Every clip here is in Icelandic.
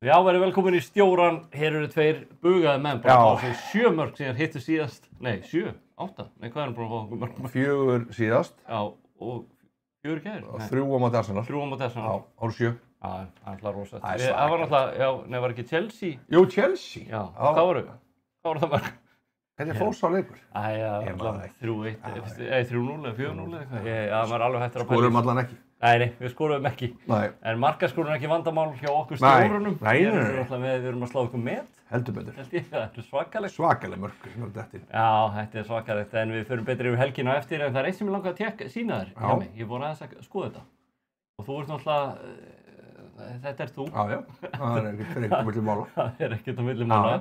Já, verið velkomin í stjóran. Hér eru tveir bugaði menn. Bara 7 mörg síðan hittu síðast. Nei, 7, 8. Nei, hvað búin að fá okkur mörg? 4 síðast. Já, og 4 gær. 3 á móti Arsenal. 3 á móti Arsenal. Já, árið 7. Já, það er alltaf rosa. Það var náttúrulega, já, nei, var ekki Chelsea? Jú, Chelsea. Já, hvað voru það mörg? Þetta er fórsá leikur. Æja, 3-1, 3-0 eða 4-0 eða eitthvað. Já, maður er alveg hættur að Skorum allan ekki. Nei, við skoruðum ekki. Nei. En markaskorun er ekki vandamál hjá okkur stjórunum. Nei. Við erum að slá ykkur met. Heldur betur. Það er svakalegt. Svakaleg mörg sem eru dettin. Já, þetta er svakalegt. En við förum betri yfir helgina á eftir. En það er eitt sem ég langar að sýna þér hjá mig. Ég er búin aðeins að skoða þetta. Og þú ert náttúrulega, þetta ert þú. Já. Það er ekkert á milli mála. Það er ekkert á milli mála.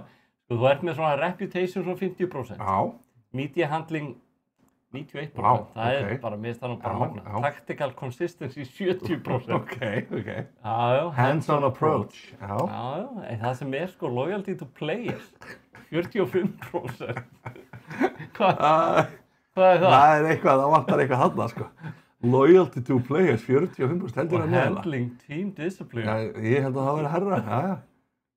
Þú ert með svona reputation svona 50%. Já. Media handling 91%. Það er bara, mér finnst það nú bara magna. Tactical consistency 70%. Ok. Já. Hands-on approach. Já. En það sem er sko loyalty to players 45%. Hvað er það? Það er eitthvað, það vantar eitthvað þarna sko. Loyalty to players 45% heldur að meðla. Handling team discipline. Já, ég held að það væri herra. Já.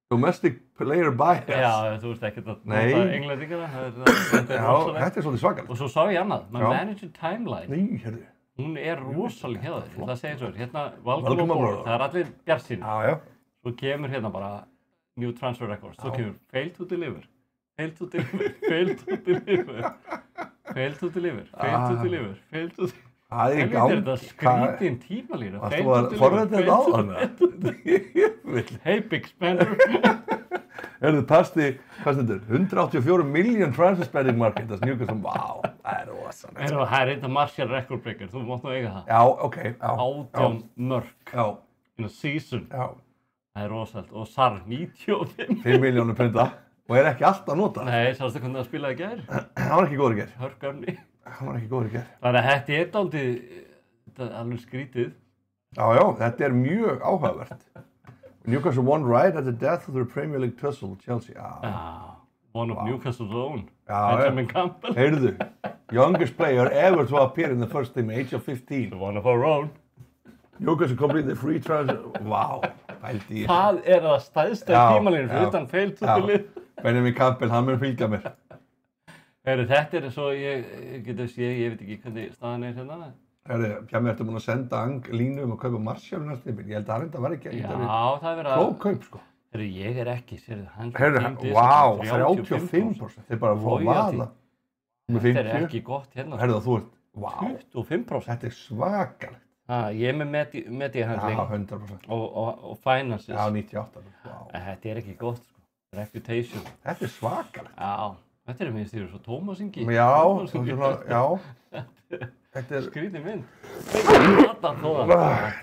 Domestic player bias. Já, þú veist ekkert að nota englendingana. Þetta er svolítið svakalegt. Og svo sá ég annað, manager timeline. Nei, hérðu. Hún er rosaleg hjá þér. Ég ætla að segja svo, hérna, welcome aboard. Það er allir bjartsýnir. Já. Svo kemur hérna bara new transfer records. Svo kemur fail to deliver. Fail to deliver. Fail to deliver. Fail to deliver. Fail to deliver. Fail to deliver. Það er í gang. Þetta skrítin tímalínu. Varstu að forræta þetta á þannig? Hey big spender. Herðu, hvað stendur? 184 million transfer spending market. Það snjúkast vá, það er rosalegt. Það er eitthvað Martial record breaker, þú mátt nú eiga það. Já, ok. 18 mörg in a season. Já. Það er rosalegt. Og Sarr, 95. 5 milljónir punta. Og er ekki alltaf notað. Nei, sástu hvernig það spilaði í gær? Hann var ekki góður í gær. Hörgöfni. Hann var ekki góður í gær. Þannig að þetta er dálítið alveg skrítið. Já, þetta er mjög áhugavert. Newcastle won right at the death of their Premier League tussle, Chelsea. One of Newcastle's own. Benjamin Campbell. Heyrðu, youngest player ever to appear in the first team, age of 15. One of our own. Newcastle completed the free transfer. Wow, pældi ég. Það er það stæðsta tímalínu fyrir utan fail to deliver. Benjamin Campbell, hann mun fylgja mér. Heyrðu, þetta er svo, ég veit ekki hvernig staðan er hérna. Heyrðu, Pjami, ertu búin að senda línu að kaupa Martial næstu tímbil? Ég held að hann þetta var ekki. Já, það er verið að... Klók kaup, sko. Heyrðu, ég er ekki, sérðu, hann... Heyrðu, vá, 35%. Þeir bara fór að vaða. Þetta er ekki gott hérna. Heyrðu, þú ert, vá. 25%. Þetta er svakalegt. Ég er með mediahandling. Já, 100%. Og finances. Já, 98%. Vá. Þetta er ekki gott, sko. Reputation. Þetta er svakalegt. Já, þetta er minnst því svo Tómasingi. Já. Þetta er skrítið mynd. Þetta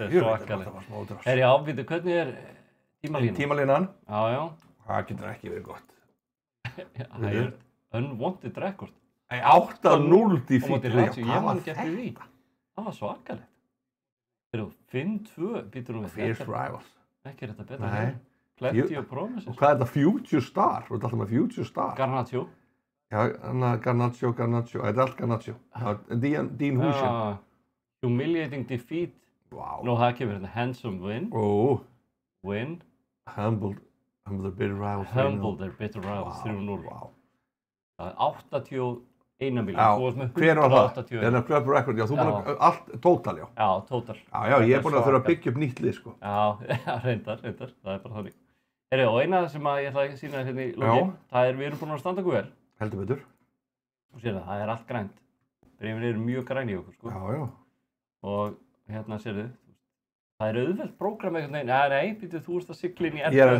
er svakalegt. Herri, ábýtu, hvernig er tímalínan? Tímalínan? Já. Það getur ekki verið gott. Það er unwanted record. 8-0 í fíkli. Ég man ekki eftir því. Það var svakalegt. Þeir eru 5-2 býtur við. Fierce rivals. Ekki er þetta betra. Nei. Plenty of promises. Og hvað er þetta Future Star? Þú ert alltaf með Future Star. Garnacho. Já, Garnacho. Þetta er allt Garnacho. Dean Huijsen. Humiliating defeat. Wow. Nó, það kemur hérna. Handsome win. Win. Humbled their bitter rivals. Humbled their bitter rivals. 3-0. Wow. Það er 81 miljón. Já, hver var það? Það er club record. Já, þú búin að allt, total, já. Já, total. Já, ég er búin að þurfa að byggja upp nýtt lið, sko. Já, reyndar. Það er bara þannig. Og eina sem ég ætla að sýna þér hérna í lokin, það er við erum búin að standa okkur vel. Heldur betur. Og sér það er allt grænt. Bréfin eru mjög græn í okkur, sko. Já. Og hérna sér þið, það er auðvelt prógram einhvern veginn. Nei, býtu, þú ert að sigla inn í ég er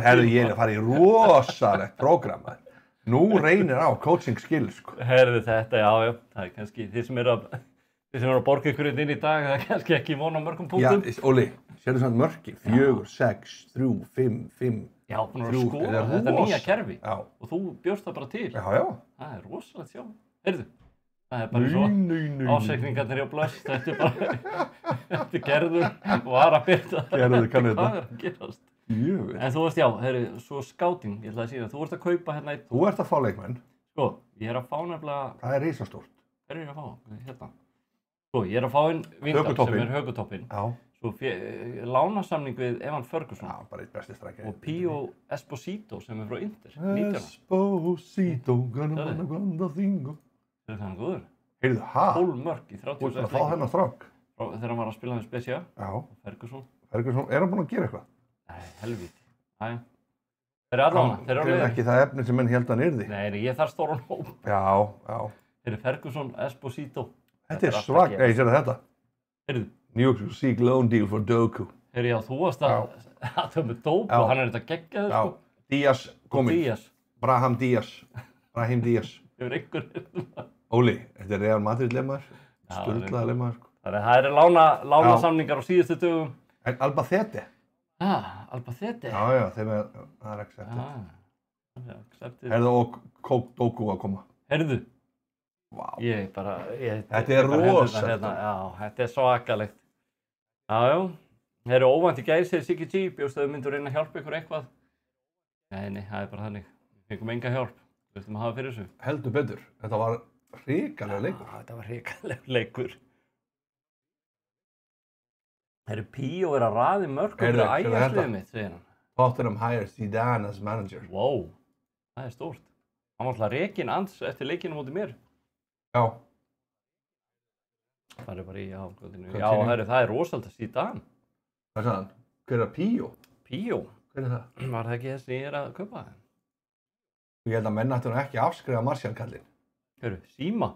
að fara í rosalegt prógram. Nú reynir á coaching skills, sko. Herðu þetta, já. Það er kannski þið sem eru að borga ykkur inn í dag, það er kannski ekki von á mörgum punktum. Já, Óli, sérðu svona mörki? 4, 6, 3, 5, 5. Já, búin að skoða þetta nýja kerfi. Já. Og þú bjóst það bara til. Já. Það er rosalegt sjá. Heyrðu, það er bara svo ásækningarnir hjá Blöss. Þetta er bara, þetta gerður var að byrta. Gerður kann þetta. Hvað er að gerast? En þú veist, já, heyrðu, svo scouting, ég ætla að sína. Þú ert að kaupa hérna Þú ert að fá leikmenn. Sko, ég er að fá nefnilega... Það er risastórt. Hvað er ég að fá? Hérna. Sko, ég er að fá inn Vindal sem er högutoppinn. Já. Svo lánasamning við Evan Ferguson. Já, bara eitt besti strækja. Og Pío Esposito sem frá Inter, 19. Esposito, gana þingo. Það hann góður. Heyrðu, ha? 12 mörk í 36 Þú ert að fá þennan strák? Þegar hann var að spila með Spezia. Já. Ferguson. Ferguson, er hann búinn að gera eitthvað? Nei, helvíti. Æja. Þeir allan, þeir Hann ekki það efni sem menn held hann yrði. Nei, ég þarf stóran hóp. Já. Þeir Ferguson, Esposito. Þetta er svag, ég sér þetta. Heyrðu. New York Seek loan deal for Doku. Heyrðu, já, þú varst að það með Doku, hann er þetta geggjaður, sko. Díaz kominn. Díaz. Brahim Díaz. Hefur einhver Óli, þetta er Real Madrid lemmaður. Sturlaða lemmaður, sko. Það eru lánasamningar á síðustu dögum. En Albacete? Albacete? Já, það er accepted. Herðu, og Doku að koma. Herðu. Vá. Þetta er rosalegt. Já, þetta er svakalegt. Já. Þeir eru óvænt í gær, segir Siggi G. Bjóstu að þau myndu reyna að hjálpa ykkur eitthvað. Nei, það er bara þannig. Við fengum enga hjálp. Við ætlum að hafa fyrir þessu. Heldur betur. Þetta var hrikalega leikur. Þetta var hrikalega leikur. Þeir eru Pío að raði mörgum fyrir ægjarsliðið mitt, segir hann. Tottenham hires Zidane as manager. Wow, það er stórt. Hann var alltaf rekinn ans eftir leikinu móti mér. Já. Það er bara já, það er rosalega Zidane. Hvað sagði hann? Hver er Pío? Pío? Hver er það? Var það ekki þessi ég er að kaupa það? Ég held að menn ættu nú ekki að afskrifa Martial-kallinn. Hörru, Síma?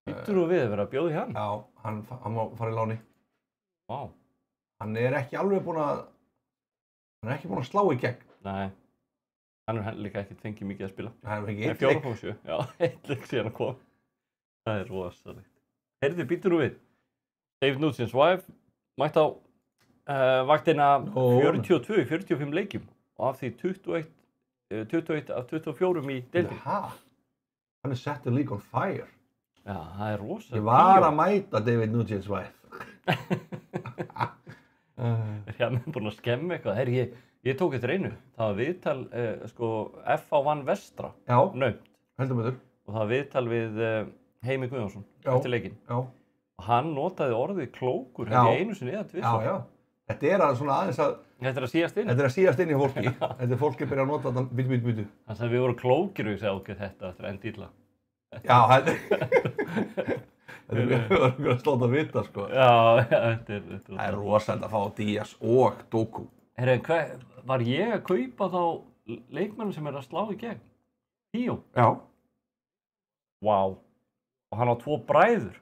Býttur þú við að vera að bjóða í hann? Já, hann má fara í láni. Vá. Hann er ekki alveg búinn að slá í gegn. Nei. Hann er líka ekkert fengið mikið að spila. Hann er fengið 1 leik. 4.7. Já, 1 leik síðan að koma. Það er rosalegt. Heyrðu, býttur þú við? David Nutsins wife mætti á vaktina 42 í 45 leikjum og af því 21 af 24 í deildinni. Hann er set the league on fire. Já, það er rosalega. Ég var að mæta David Nutsins wife. Hérna er búinn að skemma eitthvað. Herri, ég tók eftir einu. Það var viðtal, FH vann Vestra. Já, naumt. Heldur betur. Og það var viðtal við Heimi Guðjónsson eftir leikinn. Já. Og hann notaði orðið klókur ekki einu sinni eða tvisvar. Já. Þetta er svona aðeins að... Þetta er að síast inn. Þetta er að síast inn í fólki. Þetta er fólki byrja að nota þetta byttu. Hann sagði við vorum klókir og ég sagði ok, þetta er enn dýrla. Já, þetta er mjög að sláta að vita, sko. Já, þetta er... Það er rosalega að fá Díaz og Doku. Herra, var ég að kaupa þá leikmenn sem er að slá í gegn? Pío? Já. Vá. Og hann á 2 bræður.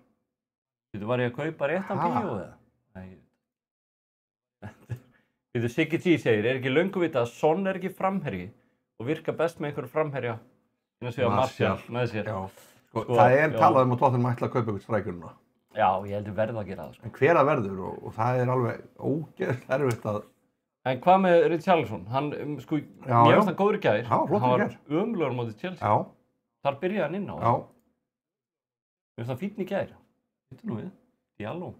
Þú var ég að kaupa réttan Pío eða? Nei. Þú Siggi G segir, er ekki löngu vita að Son er ekki framherji og virka best með einhverju framherja en að segja Martial með sér. Já. Sko, það er talað að Tottenham ætla að kaupa ykkur strækjur núna. Já, ég heldur verða að gera það. Sko. En hver að verður og það er alveg ógeðslega erfitt að... En hvað með Richarlison? Hann, sko, mér finnst hann góður í gær. Já, flottur í gær. Hann var ömurlegur á móti Chelsea. Já. Þar byrjaði hann inn á. Já. Mér finnst hann fínn í gær. Vittu nú við, Diallo.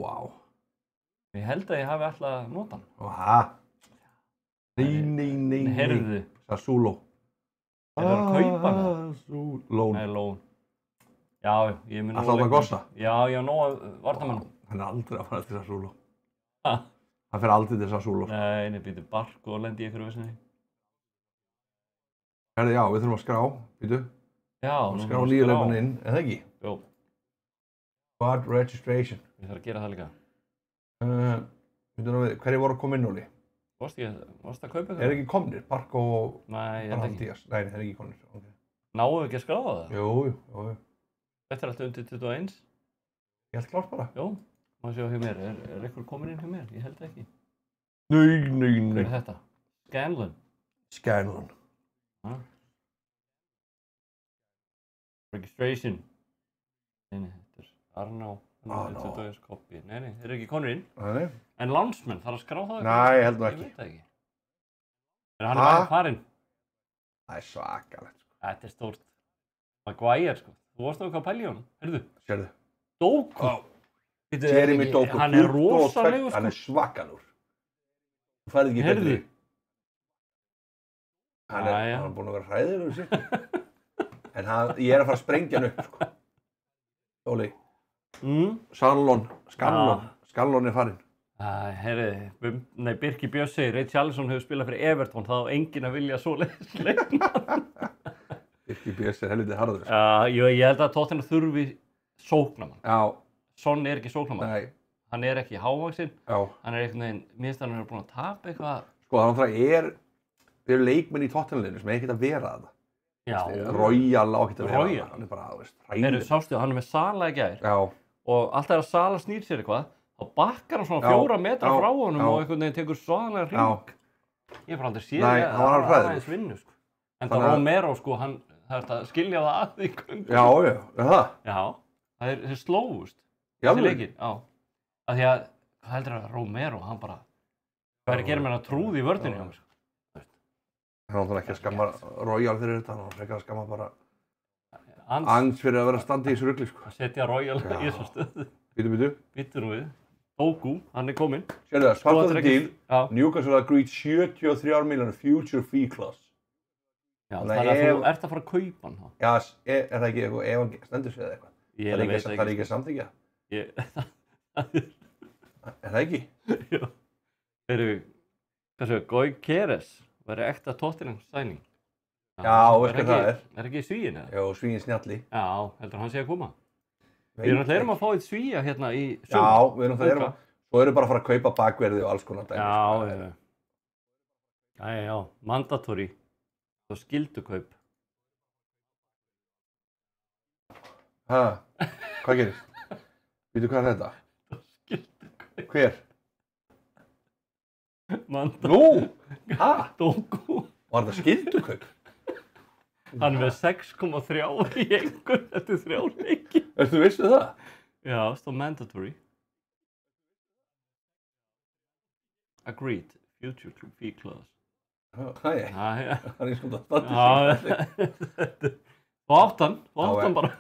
Vá. Ég held að ég hafi alltaf að nota hann. Nei. Heyrðu. Sassuolo. Er það að kaupa hann? Lón. Nei, lón. Já, ég mun... Alltaf að gossa? Já, nóg að vartamannum. Hann er aldrei að fara til Sassuolo. Ha? Hann fer aldrei til Sassuolo. Nei, býtu bark og lendi í einhverju vissinni. Herði, já, við þurfum að skrá, býtu. Já, skrá nýju leikmann inn, eða ekki? Jó. Squad registration. Ég þarf að gera það líka. Býtu nú við, hverju voru að koma inn, Óli? Varst að kaupa eitthvað? Er ekki komnir? Park og... Nei, ég held ekki. Nei, það er ekki komnir. Okay. Náum við ekki að skráða það? Jú. Þetta er alltaf undir 21. Ég held klart bara. Jó, maður sjá hjá mér. Er eitthvað komin inn hjá mér? Ég held ekki. Nei. Hvað er þetta? Scanlon. Registration. Nei, þetta er Arná. Copy. Nei, þeir eru ekki konur inn. Nei. En landsmenn, þarf að skrá það? Nei, ég held nú ekki. Ég veit það ekki. En hann er bara farinn. Það er svakalegt, sko. Þetta er stórt. Maguire, sko. Þú varst á eitthvað að pælja í honum. Heyrðu. Sérðu. Doku. Jeremy Doku. Hann er rosalegur, sko. Hann er svakalur. Þú færði ekki betri. Hann er búinn að vera hræðilegur sér. En ég er að fara að sprengja hann upp, sko. Óli. Scanlon. Skallon farinn. Birkir Björns segir, Richarlison hefur spilað fyrir Everton, þá á enginn að vilja svoleiðis leikmann. Birkir Björns helviti harður. Ég held að Tottenham þurfi sóknarmann. Já. Son ekki sóknarmann. Nei. Hann ekki hávaxinn. Já. Hann einhvern veginn, mér finnst hann búinn að tapa eitthvað. Sko, það eru leikmenn í Tottenham-liðinu sem ekkert að vera þetta. Já. Royal á ekkert að vera Royal. Hann bara, hræðilegur. Sástu, hann með Sala í gær. Já. Og alltaf að Sala snýr sér eitthvað, þá bakkar hann svona 4 metra frá honum og einhvern veginn tekur svaðanlega hring. Ég bara aldrei séð hann var aðeins vinnu, sko. En það Romero, sko, hann, það er að skilja það að í köngu. Já, það? Já, þeir slófust. Já, þessi leikir, já. Af því að, hvað heldur að Romero, hann bara, hvað er að gera með hann að trúði í vörðinni hjá mér? Hann var ekki að skamma Royal fyrir þetta, hann var ekki að skamma bara Ans fyrir að vera að standa í þessu rugli, sko. Að setja Royal í þessu stöðu. Býtu nú við. Doku, hann er kominn. Sérðu það, part of the deal, Newcastle agreed 73 milljónir future fee clause. Já, þannig að þú ert að fara að kaupa hann. Já, er það ekki eitthvað, ef hann stendur sig eða eitthvað? Það er ekki að samþykkja? Er það ekki? Jú. Gói Keres væri ekta Tottenham sæning. Já, veist hvað það er. Er ekki Svíinn eða? Jó, Svíinn Snjalli. Já, heldur hann sé að koma. Við erum að fá eitt Svíja hérna í sumar. Já, við erum að, svo erum bara að fara að kaupa bakverði og alls konar dæmi. Já, mandatory og skildukaup. Hvað gerist? Vítu hvað er þetta? Skildukaup. Hver? Mandatory. Nú? Doku. Var það skildukaup? Hann er með 6,3 í einhvern eftir 3 leiki. Ertu vissu það? Já, stóð mandatory. Agreed. Future fee clause. Hæ, hann er svona að standa. Og áttan bara.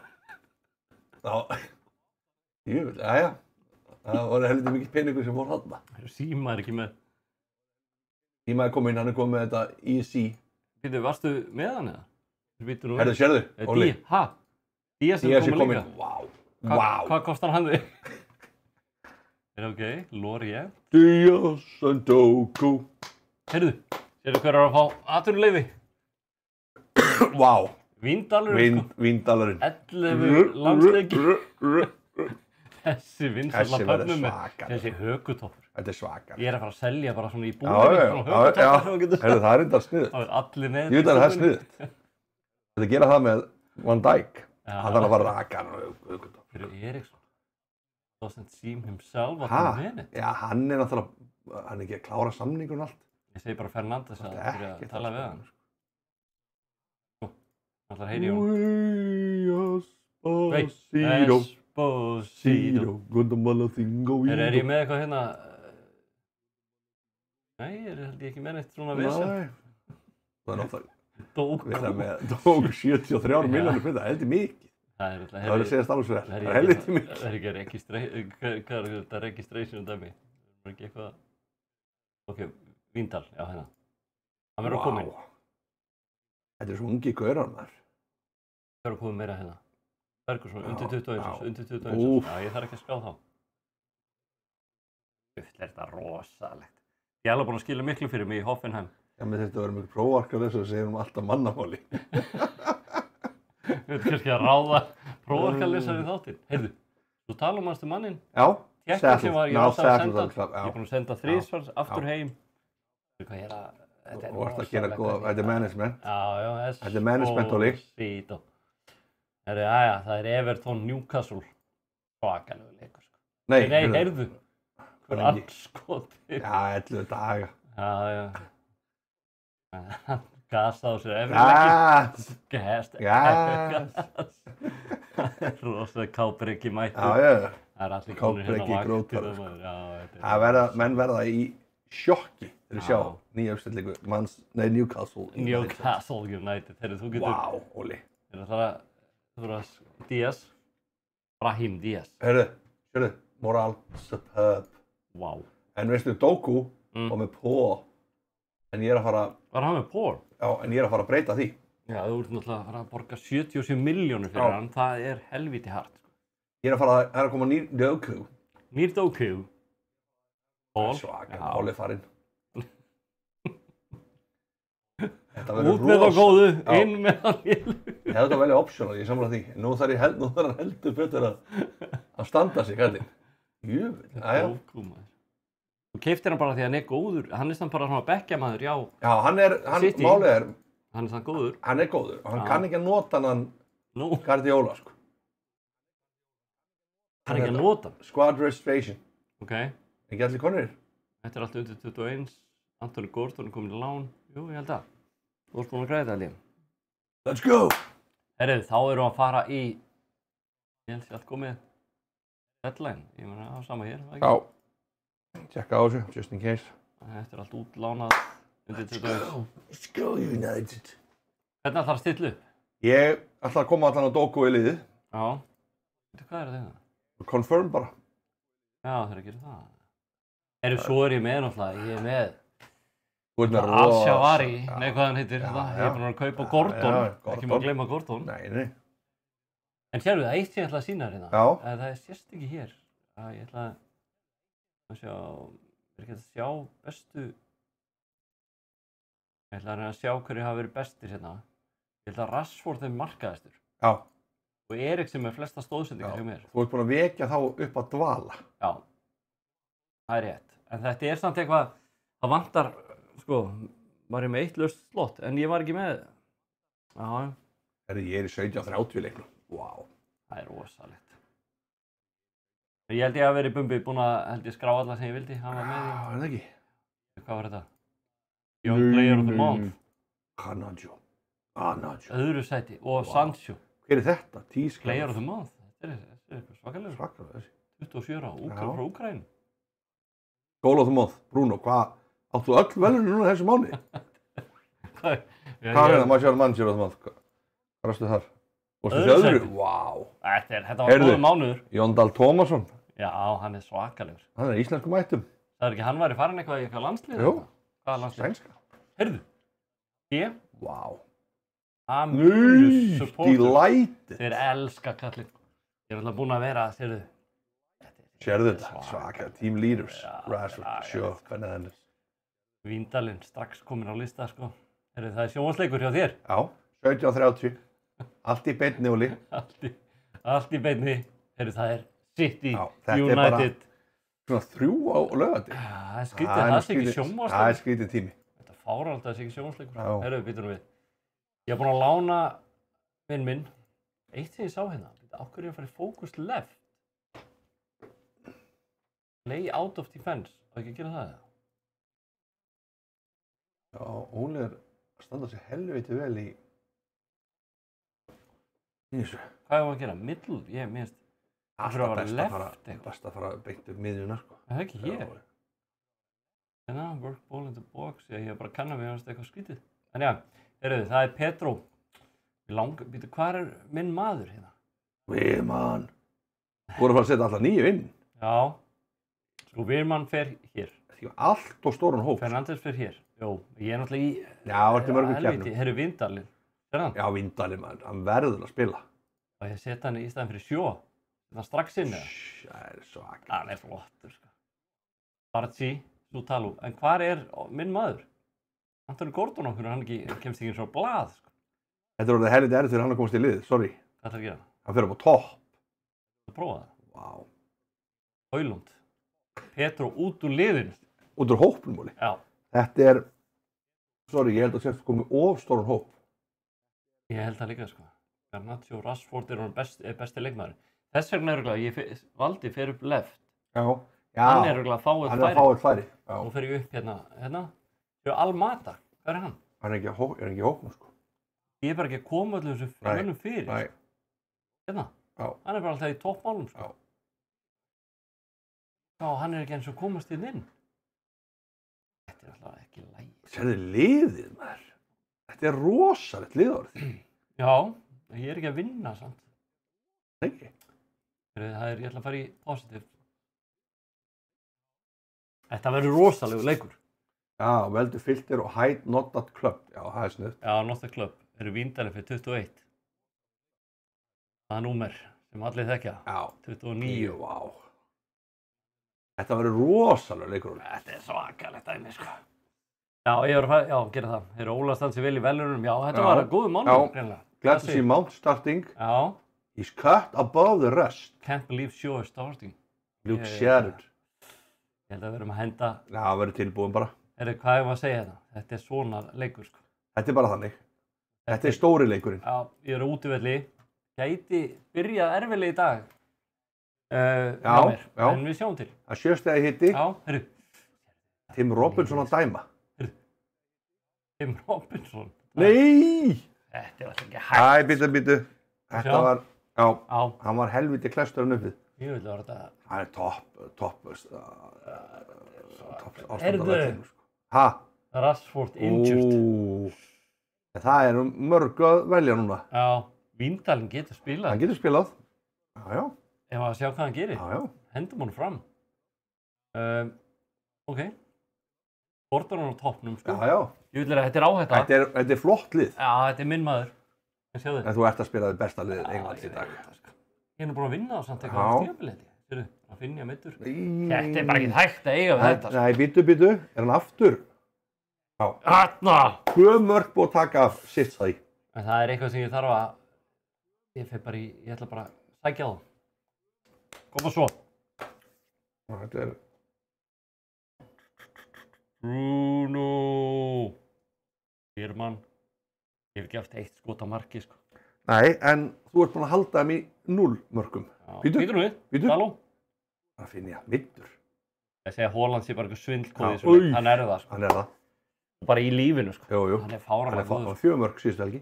Jæja. Það voru heldur mikið peningur sem voru þarna. Síma ekki með. Síma kominn, hann komið með þetta EC. Býttu, varstu með hann eða? Herðu, sérðu, Óli. Díaz er komið líka. Vá. Hvað kostar hann þig? Ok, Lorient. Díaz and Doku. Heyrðu, sérðu hver að fá atvinnuleyfi? Vá. Víndalurinn, sko. Víndalurinn. 11 landsleiki. Þessi vinsælla pönnum með þessi hökutoppur. Þetta er svakar. Ég er að fara að selja bara svona í búðum. Já. Heyrðu, það er enda sniðugt. Það er allir með. Ég veit að það er sniðugt. Þetta gera það með Van Dijk. Hann þarf að fara að raka hann og hökutopp. Fyrir Eriksson. Doesn't seem himself at the minute. Já, hann er náttúrulega, hann er ekki að klára samningun og allt. Ég segi bara Fernandes að byrja að tala við hann. Hann ætlar að heyri í honum. Esposito. Er ég með eitthvað hérna? Nei, held ég ekki með neitt svona vesen. Nei. Það er náttúrulega. Doku. Við erum með Doku 73 milljónir fyrir það, heldur mikið. Það er að segja stafnsverð. Það er heldur mikið. Það er ekki hvað er þetta registration dæmi? Það er ekki eitthvað. Ok, Víndal, já hérna. Hann verður að koma inn. Þetta er svo ungi gaurar maður. Það verður að koma meira hérna. Ferguson, undir 21. Já, ég þarf ekki að skrá þá. Þetta er rosalegt. Ég er alveg búinn að skilja miklu fyrir mig í Hoffenheim. Já, mér þurfti að vera mjög prófarkaless og segja alltaf mannamáli. Við veitum kannski að ráða prófarkalessar í þáttinn. Heyrðu, þú tala um hans til manninn. Já, Settled. Ég er búinn að senda 3 svars aftur heim. Hvað er það? Þú vart að gera góða, þetta er management. Já, þetta er management, Óli. Það er Everton Newcastle. Svakalegu leikur, sko. Nei, heyrðu. Hver allskoti. Já, 11 daga. Já. Gas á sér Gas. Rosalega Kábryggi mættur. Já. Það er allir konur hérna Kábryggi grótar. Menn verða í sjokki þegar sjá nýja uppstillingu Newcastle United. Heyrðu, þú getur... Vá, Óli. Það er Díaz. Brahim Díaz. Heyrðu, moral superb. Vá. En veistu, Doku og með Paul. En ég er að fara... Var hann með Paul? Já, en ég er að fara að breyta því. Já, þú ert náttúrulega að fara að borga 77 milljónir fyrir hann. Það er helvíti hart. Ég er að fara að koma nýr Doku. Nýr Doku? Paul. Svaka, Paul farinn. Út með þá góðu, inn með það lélu. Ég hefði þetta að velja optional, ég samla því. Nú þarf hann heldur betur að standa sig, kallinn. Jöfull, aðja. Þú keyptir hann bara því að hann góður. Hann samt bara svona bekkjamaður, já. Já, málið er. Hann samt góður. Hann góður og hann kann ekki að nota hann Guardiola, sko. Kann ekki að nota hann? Squad registration. Ok. Ekki allir konur? Þetta allt undir 21. Anthony Gordon komin í lán. Jú, ég held að. Þú ert búin að græða þetta alveg. Let's go! Herrið, þá erum við að fara í... Ég held sér allt komið. Deadline. Ég meina, það var sama hér. Já. Tjekka á þessu, just in case. Þetta út útlánað undir 21. Let's go United. Hvernig ætlar að stilla upp? Ég ætla að koma allan á Doku í liðið. Já. Veitu hvað þetta? Confirm bara. Já, það að gera það. Svo ég með náttúrulega. Ég með... Al-Shaari, nei hvað hann heitir þetta. Ég búinn að kaupa Gordon. Ekki maður að gleyma Gordon. Nei. En hérðu það, eitt sem ég ætla að sýna þér hérna. Já. Það sést ekki hér. Ég ætla að sjá... Ég ekki að sjá bestu... Ég ætla að reyna að sjá hverju hafa verið bestir hérna. Ég held að Rashford er markaðastur. Já. Og Eriksen með flesta stóðsendingar hjá mér. Þú ert búinn að vekja þá upp að dvala. Já. Það er rétt. En þetta samt eitthvað... Það vantar... Sko, var ég með eitt laust slott, en ég var ekki með... Já. Ég í 17:30 leiknum. Vá. Það er rosalegt. Ég held ég að verið Bumbi búinn að skrá alla sem ég vildi. Hann var með í... Já, en ekki. Hvað var þetta? Young Player of the Month. Garnacho. Öðru sæti. Og Sancho. Hver er þetta? Player of the Month. Þetta er svakalegur. Svakalegur. 27 ára, frá Úkraínu. Goal of the Month. Bruno, hvað? Áttu öll velunni núna þessu mánuði? Hvað er hérna? Má sjá manager of the month. Hvað rastu þar? Varstu þessi öðru? Vá. Þetta var góður mánuður. Jón Dahl Tómasson. Já, hann er svakalegur. Hann er íslenskum ættum. Það ekki, hann væri farin eitthvað í eitthvað landslið? Jú. Hvaða landslið? Sænska. Heyrðu. Ég? Vá. Amulus supporter. Delighted. Þeir elska kallinn. Ég er alltaf búinn að vera, sérðu þetta? Svaka. Team leaders. Rashford, Shaw, Fernandes. Víndalinn strax komin á lista, sko. Það er sjónvarpsleikur hjá þér. Já, 17:30. Allt í beinni, Óli. Allt í beinni. Það er City, United. Þetta er bara svona 3 á laugardegi. Það er skrítið, það er ekki sjónvarpsleikur. Það er skrítið tími. Þetta fárar alltaf að það sé ekki sjónvarpsleikur. Býtum við. Ég er búinn að lána minn. Eitt sem ég sá hérna. Á hverju ég að fara í focus left. Play out of defense. Og ekki að gera það, eða? Já, Óli að standa sig helviti vel í þessu. Hvað er að gera? Middle? Ég minnst alltaf best að fara beint upp miðjuna, sko. Það er ekki hér. Hérna, work ball in the box. Ég er bara að kanna við eitthvað skrítið. En já, það er Pedro. Hvað er minn maður hérna? Virman. Þú voru að fara að setja alltaf 9 inn. Já. Sko, Virman fer hér. Allt og stóran hóp. Fernandes fer hér. Jó, ég er náttúrulega í... Já, ertu mörgum kefnum. Herru Víndalinn. Sér hann? Já, Víndalinn, hann verður að spila. Og ég setja hann í staðinn fyrir Sjó. Þetta strax inn, eða? Það er svaklega. Hann er flottur, sko. Barci, Sútalu. En hvar er minn maður? Anthony Gordon okkur, hann kemst ekki eins og blað, sko. Þetta er orðið helviti erfitt þegar hann komast í lið, sorry. Hvað ætlar að gera? Hann fer upp á topp. Það prófa það. Vá. Højlund. Pedro út úr liðinu. Út úr hópnum, Óli. Já. Þetta er, sorry, ég held að sért komið of stóran hóp. Ég held það líka, sko. Garnacho, Rashford er besti leikmaður. Þess vegna ég valdi fer upp left. Já. Hann er að fá eitt færi. Nú fer ég upp hérna. Almata, hvað er hann? Hann er ekki í hópnum, sko. Ég er bara ekki að koma allir þessu mönnum fyrir. Nei. Hérna. Já. Hann er bara alltaf í toppmálum, sko. Já. Já, hann er ekki eins og komast inn. Þetta er alltaf ekki lægi. Sérðu liðið, maður. Þetta er rosalegt liðorð. Já, ég er ekki að vinna, samt. Ekki. Ég ætla að fara í positive. Þetta verður rosalegu leikur. Já, veldu filter og hide not that club. Já, það er sniðt. Já, not that club. Víndalinn fyrir 21. Það er númer sem allir þekkja. Já. 29. Vá. Þetta verður rosalega leikur. Þetta svakalegt dæmi, sko. Já, ég var að gera það. Þeir eru Óla standi sig vel í velunum. Já, þetta var góður mánuður, greinlega. Glad to see Mount starting. Já. He's cut above the rest. Can't believe Shaw is starting. Luke shattered. Ég held að við erum að henda. Já, það verður tilbúin bara. Hvað er að segja þetta? Þetta svona leikur, sko. Þetta bara þannig. Þetta stóri leikurinn. Já, ég útivelli. Gæti byrjað erfilega í dag. Já. En við sjáum til. Það 7 stiga hitti. Já, Tim Robinson að dæma. Tim Robinson? Nei! Þetta var ekki hægt. Bíddu. Þetta var, hann var helviti klesturinn uppið. Ég vil vera þetta. Það er topp Herðu. Hæ? Rashford injured. Það er mörg að velja núna. Já, Víndalinn getur spilað. Hann getur spilað. Já. Ef að sjá hvað hann gerir. Já. Hendum hann fram. Ok. Gordon á toppnum, sko. Já. Ég vil vera, þetta er áhætta. Þetta er flott lið. Já, þetta er minn maður. En þú ert að spila þið besta lið Englands í dag. Ég er nú búin að vinna það samt eitthvað á stíðabiliti. Sérðu, að finna meiddur. Þetta er bara ekki hægt að eiga við þetta. Nei, bíddu. Er hann aftur? Já. Þarna! 2 mörk búið að taka af sitt það í. En það er eitthvað sem ég þarf að... Ég ætla bara að sækja það. Koma svo. Þetta er... Bruno! Björmann. Ég hef ekki haft 1 skot á marki, sko. Nei, en þú ert búin að halda þeim í 0 mörkum. Bíddu nú við. Halló. Það finn ég. Middur. Ég segi að Haaland sé bara eitthvað svindlkóð í þessu leik. Hann er það, sko. Hann er það. Bara í lífinu, sko. Jú. Hann er fáránlega góður. Hann er 4 mörk síðustu helgi.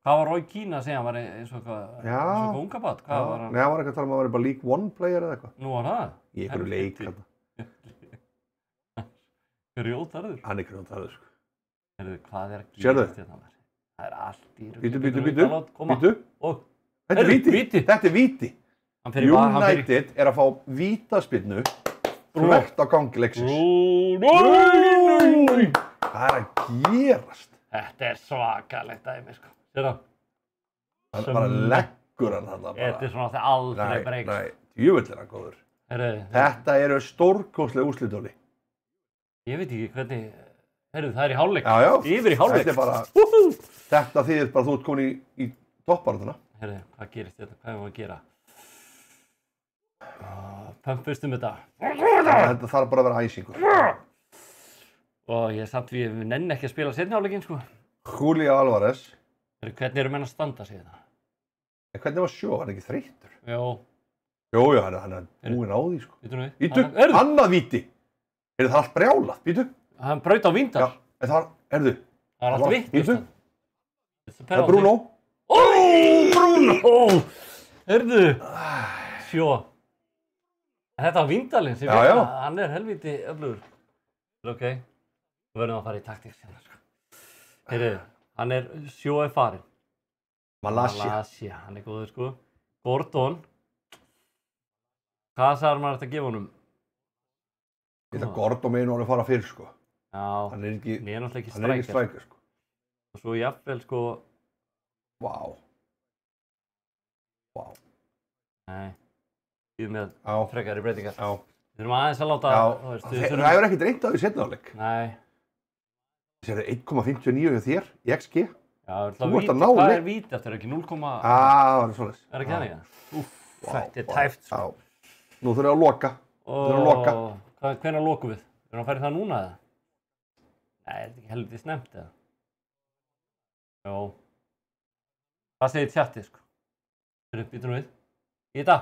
Hvað var Roy Keane að segja? Hann var eins og eitthvað ungabat? Hvað var hann? Nei, hann var eitthvað að tala um að vera bara League 1 player eða eitthvað. Nú var það? Í einhverju leik. Grjótarður? Hann er grjótarður, sko. Hvað er að gerast þetta? Það er allt í rugli. Bíddu. Þetta er víti. United er að fá vítaspyrnu þvert á gangi leiksins. Hvað er að gerast? Þetta er svakalegt dæmi, sko. Sér það? Það er bara leggur hann bara. Þetta er svona þegar aldrei breyks. Nei, jöfull er hann góður. Þetta eru stórkostleg úrslitóli. Ég veit ekki hvernig... Heyrðu, það er í hálfleik. Já. Yfir í hálfleik. Þetta er bara... Þetta þýðir bara að þú ert komin í toppbarátuna. Heyrðu, hvað gerist þetta? Hvað er maður að gera? Pömpust þetta. Þetta þarf bara að vera æsingur. Og ég samt við nenni ekki að spila seinni hálfleikinn, sko. Julio Alvarez. Hvernig eru menn að standa sig þetta? Hvernig var Sjó? Hann er ekki þreyttur? Jó, hann er búinn á því, sko. Bíddu, annað víti. Það allt brjálað, bíddu. Hann braut á Vindal. Já, en það var, það er allt vitlaust. Það er Bruno. Bruno! Heyrðu, Sjó. Þetta var Vindalinn sem hann er helviti öflugur. Ok, við verðum að fara í taktík hérna, sko. Heyrðu, hann er Sjó er farinn. Malacia, hann er góður, sko. Gordon. Hvað sagði maður að gefa honum? Þetta Gordon meginn alveg fara fyrr, sko. Já, hann er náttúrulega ekki strækir, sko. Og svo jafnvel, sko... Vá. Nei, við með frekari breytingar. Já. Við þurfum aðeins að láta... Það hefur ekkert reynt á því seinni hálfleik. Nei. Þessi er 1,59 hjá þér í XG. Já, hvað er víti eftir? Er ekki 0, það er svoleiðis. Er ekki þannig, ja? Þetta er tæft, sko. Nú þurfum við að loka. Hvenær lokum við? Erum við að fara í það núna, eða? Nei, er þetta ekki helviti snemmt, eða? Jó. Hvað segir tjattið, sko? Býtum við. Í þetta.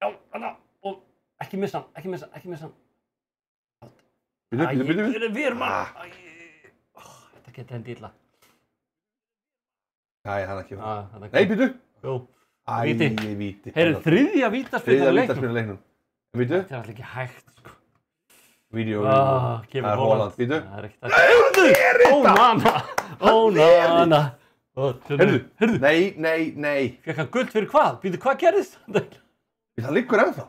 Já, þarna. Og ekki missa hann. Býtum. Við erum að... Þetta getur hendi illa. Nei, hann ekki. Nei, býtum. Jú. Víti. Heyrðu, þriðja vítaspyrna leiknum. Býtum. Þetta er alltaf ekki hægt, sko. Vídeó. Það er Haaland. Býtum. Það er ekkert að... Ónana. Heyrðu. Nei. Fekk hann gult fyrir hvað? Býtu, hvað gerðist? Það liggur ennþá.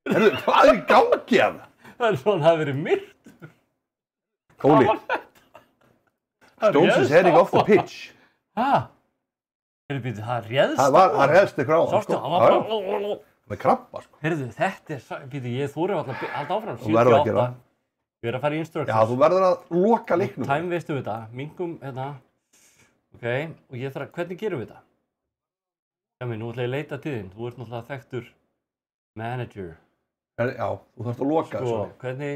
Heyrðu, hvað er í gangi að það? Það er svona að það hefði verið myrkt. Óli. Stones is heading off the pitch. Hæ? Heyrðu, býtu, það réðst á. Það réðst ykkur á hann. Sástu, hann var bara... Með krabba, sko. Heyrðu, þetta býtu, ég þóri alltaf áfram, Þú verður að 78. gera. Við erum að fara í instructions. Já, þú verður að loka leiknum. Time veistum við þetta, mingum, hérna. Ok, og ég þarf að, hvernig gerum við þetta? Nú ætla ég að leita til þín, þú ert náttúrulega þekktur manager. Já, þú þarfst að loka þessu. Sko, hvernig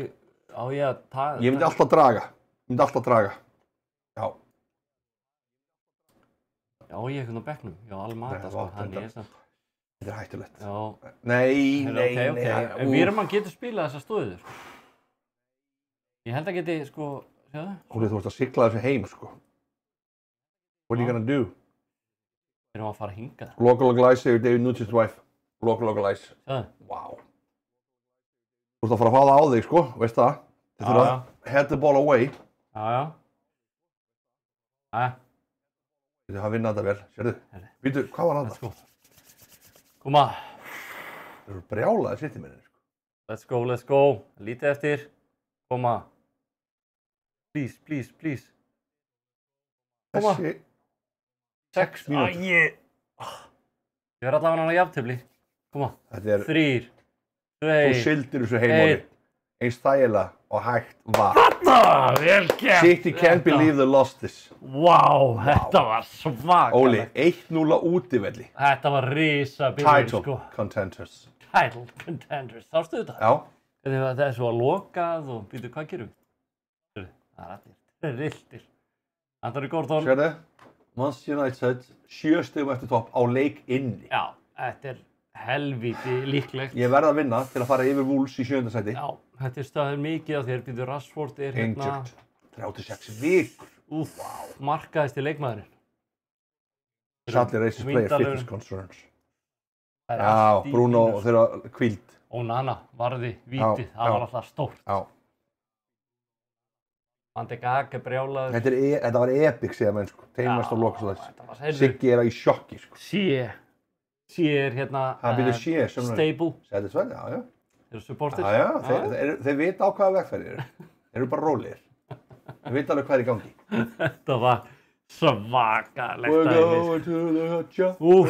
á ég að Ég myndi alltaf draga. Já. Já, ég er hérna á bekknum, já, Almada, sko, hann er samt. Þetta er hættulegt. Já. Nei. En Vírmann getur spilað þessa stöðu, sko. Ég held að geti, sko, sjáðu. Óli, þú ert að sigla þessu heim, sko. What are you gonna do? Við erum að fara að hinga það. Localize segir David Nucci's wife. Localize. Sjáðu. Wow. Þú ert að fara að fá það á þig, sko, veist það? Þið þurfa að head the ball away. Já. Þið þurfa að vinna þetta vel, sérðu? Vítu, hvað var þetta? Koma. Þeir eru brjálaði sittimennir, sko. Let's go. Lítið eftir. Koma. Please. Koma. Þessi 6 mínútur. Ég verð allavega hann á jafntefli. Koma. Þetta er 3, 2. Þú sildir þessu heimóli. Eins þægilega og hægt var. Vel gert. City can't believe they lost this. Vá, þetta var svakalegt. Óli, 1-0 útivelli. Þetta var risa byrjun, sko. Title contenders. Title contenders. Sástu þetta? Já. Það er svo að lokað og býtu, hvað gerum við? Það er allir trilltir. Anthony Gordon. Sérðu? Manchester United 7 stigum eftir topp á leik inni. Já, þetta er helvíti líklegt. Ég verð að vinna til að fara yfir Wolves í 7. sæti. Já, þetta er staðið mikið af þér. Býtu, Rashford er hérna. Injured. 36 vikur. Markaðisti leikmaðurinn. Sadly raises player fitness concerns. Já, Bruno þeirra hvíld. Onana, varði, vítið, það var alltaf stórt. Já. Van de Gaag brjálaður. Þetta var epic, segja menn, sko. Teimast á lokaslæðis. Siggi er í sjokki, sko. Sé er hérna stable. Sætisvæð, já. Þeir eru supporters. Já, þeir vita á hvaða vegferðir eru. Þeir eru bara rólegir. Þeir vita alveg hvað er í gangi. Þetta var svakalegt We're going to the jungle.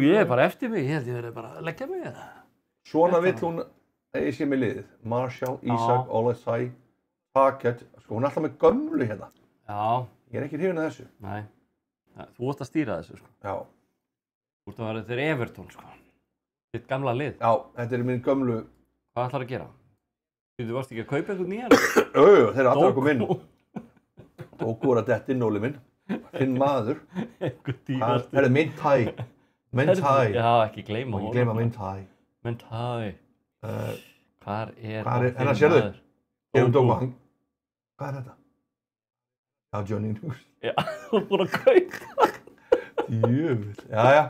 Ég er bara eftir mig, ég held ég verði bara að leggja mig í það. Svona vill hún eigi sér með liðið. Martial, Isak, Olisai, Paquet. Sko, hún er alltaf með gömlu hérna. Já. Ég er ekki hrifinn af þessu. Nei. Þú ert að stýra þessu, sko. Já. Þú ert að vera þeir Everton, sko. Þitt gamla lið. Já, þetta er minn gömlu. Hvað ætlar að gera? Þú varst ekki að kaupa eitthvað nýjan? Þeir eru alltaf að koma inn. Dóku voru að detta inn, Óli minn. Þinn maður. Það er Mintai. Já, ekki gleyma honum. Ekki gleyma Mintai. Mintai. Hvar er Hennar sérðu? Gefum Dóku hann. Hvað er þetta? Já, Johnny News. Já, þú er búin að kaupa. Jöfull. Já.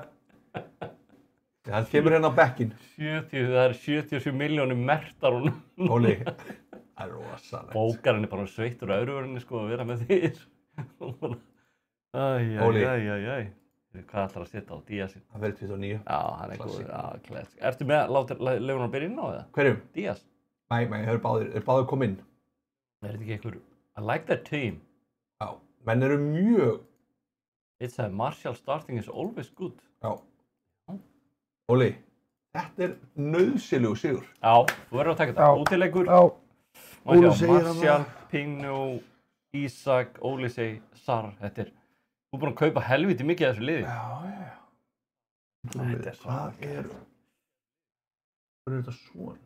Hann kemur hérna á bekkinn. Það er 77 milljónir mertar hún. Óli, það er rosalegt. Bókarinn er bara sveittur á öðruverðinni, sko, að vera með því. Æj. Hvað ætlar að setja á Díazinn? Það verður 29. Já, hann er góður. Já, klart. Ertu með að lefa hann að byrja inn á það? Hverjum? Díaz? Nei, þeir eru báðir komið inn. Er þetta ekki einhver... I like that team. Já, menn eru mjög... It's a Martial starting is always good. Já. Óli, þetta er nauðsynlegur sigur. Já, þú verður að taka þetta. Útileikur. Já. Óli segir hann. Martial, Pino, Isak, Olisei, Sarr. Þetta er... Þú er búin að kaupa helviti mikið af þessu liði. Já. Þetta er hvað er... Hvað er þetta svona?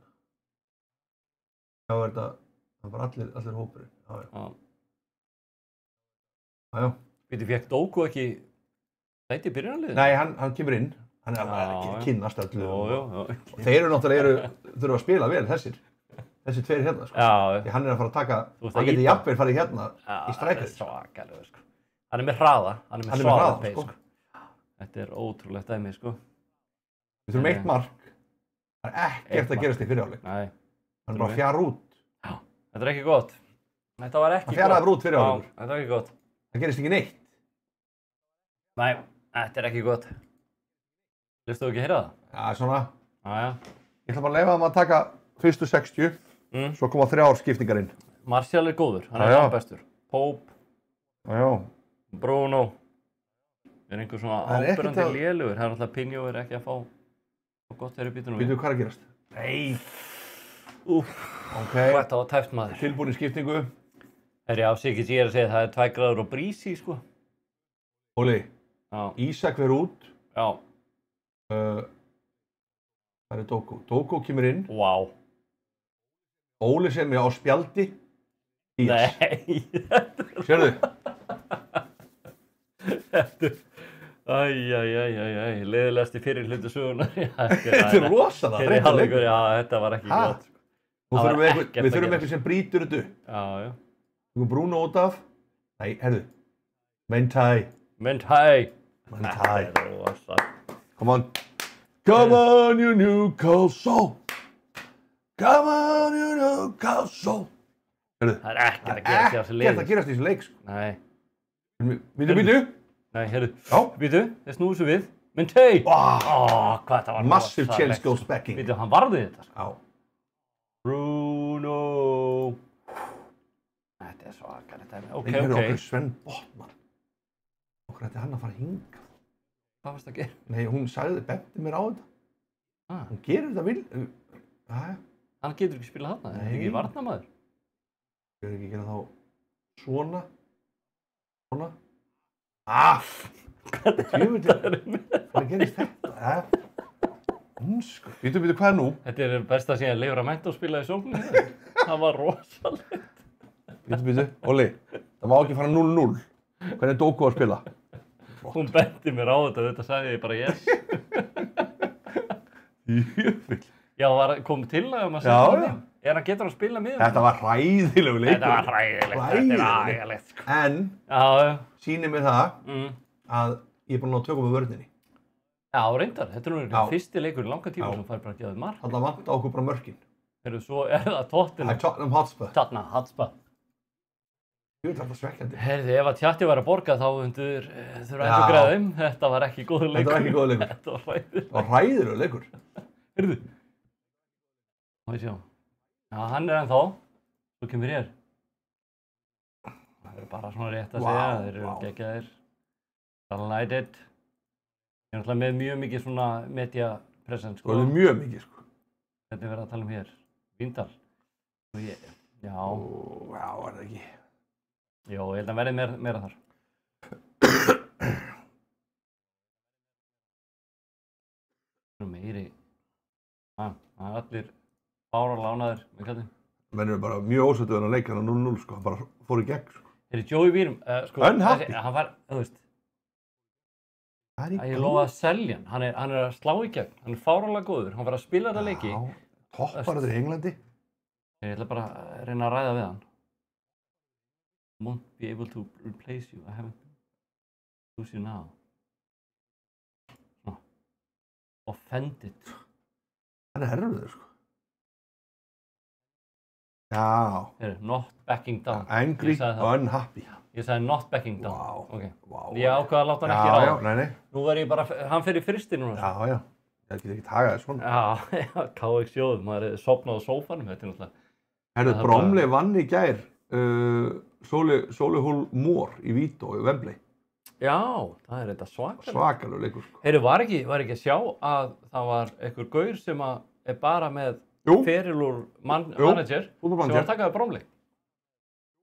Já, er þetta... Það var allir hópurinn. Já. Býttu, fekk Dóku ekki sæti í byrjunarliðinu? Nei, hann kemur inn. Hann er ekki að kynnast öllu. Já. Þeir eru náttúrulega þurfa að spila vel þessir tveir hérna, sko. Já. Því hann er að fara að taka, hann getur jafnvel farið hérna í strækir. Já, það er svakalega, sko. Hann er með hraða, hann er með svaða peið, sko. Þetta er ótrúlegt dæmi, sko. Við þurfum 1 mark. Það er ekkert að gerast í fyrirháleik. Nei. Hann er bara að fjara út. Já, þetta er ekki gott. Þetta var ekki gott. Hann fjaraði út fyrirháleikur. Já, þetta var ekki gott. Það gerist ekki neitt. Nei, þetta er ekki gott. Vistu þú ekki að heyra það? Já, svona. Já. Ég ætla bara að leyfa þeim að taka fyrstu 60, svo koma 3 skiptingar inn. Martial er góður, hann er bestur. Pope. Já. Bruno. Er einhver svona áberandi lélugur. Það er náttúrulega Pinho er ekki að fá Og gott þeirri býtum Býtum hvað að gerast? Nei. Ok. Þetta var tæft maður. Tilbúin í skiptingu. Já, Siggi, ég að segja það 2 gráður og brísi, sko. Óli, Já. Ísak fer út. Já. Það Dóko. Dóko kemur inn. Vá. Óli sem á spjaldi. Nei. Sérðu? Þetta leiðilegasti fyrir hlutu sögunar. Þetta er rosalega. Já, þetta var ekki gott. Við þurfum eitthvað sem brýtur þetta. Já. Við erum Bruno út af. Nei, herðu. Mentai. Þetta er rosalega. Come on, you Newcastle. Come on, you Newcastle. Herðu. Það er ekkert að gerast í þessu leik. Ekkert að gerast í þessu leik, sko. Nei. Býtu. Nei, herru. Já. Býtu, þeir snúðu svo við. Mentey! Hvað þetta var massive chance goes back in. Býtu, hann varði þetta. Já. Bruno. Þetta er svakar, þetta er... Ok. Okkur Sven Botman. Okkur ætti hann að fara hingað. Hvað varst að gera? Nei, hún benti mér á þetta. Hún gerir þetta Hann getur ekki spilað þarna, þetta er ekki varnarmaður. Ég ekki gera þá svona. Hvað gerist þetta? Býtu, hvað er nú? Þetta er besta síðan Livramento spilaði sóknum. Það var rosalegt. Býtu, Óli, það má ekki fara 0-0. Hvernig er Dóko að spila? Hún benti mér á þetta sagði ég bara yes. Jöfull. Já, kom tillaga að setja hann inn. Getur hann að spila með hann? Þetta var hræðilegu leikur. Þetta var hræðilegt, sko. En, sýnir mér það að ég er búinn að ná tökum með vörninni. Já, reyndar. Þetta er nú fyrsti leikur í langa tíma sem fær bara að gefa mark. Þannig að vanta okkur bara mörkin. Svo er það Tottenham. Tottenham Hotspur. Tottenham Hotspur. Jú, þetta var svekkjandi. Heyrðu, ef að tjatti var að borga þá þurfa að græða þeim. Þetta var ekki góður leikur. Þetta var hræðilegur. Það var hræðilegur leikur. Heyrðu. Má ég sjá. Já, hann er ennþá. Svo kemur hér. Það er bara svona rétt að segja. Þeir eru geggjaðir. United. Ég er náttúrulega með mjög mikið svona media presence, sko. Það er mjög mikið, sko. Þetta er verið að tala hér. Víndal. Já. Já, var það ekki. Jó, ég held að verði meira þar. Meiri. Það er allir lánaðir með kallinn. Menn eru bara mjög ósættuð hann að leika hann á 0-0, sko. Hann bara fór í gegn, sko. Joey Vírum, sko. Unhappy. Hann var, þú veist. Ég lofa að selja hann. Hann er að slá í gegn. Hann er fáránlega góður. Hann var að spila þetta leiki. Já, toppar þetta í Englandi. Ég ætla bara að reyna að ræða við hann. Won't be able to replace you. I haven't lose you now. Offended. Hann er herfiður, sko. Já. Not backing down. Angry og unhappy. Ég sagði not backing down. Vá. Okay. Vá. Ég ákvað að láta hann ekki ráða. Já, nei. Nú verð ég bara, hann fer í frysti núna. Já. Ég get ekki tagað þess svona. Já, KX sjóð. Maður er sofnað á sófanum, þetta er náttúrulega. Herðu, Bromley vann í gær Solihull Moor í Vító í Wembley. Já, það er þetta svakalega. Svakalega leikur, sko. Heyrðu, var ekki að sjá að það var einhver gaur sem er bara með ferilúr manager sem var að taka við Bromley.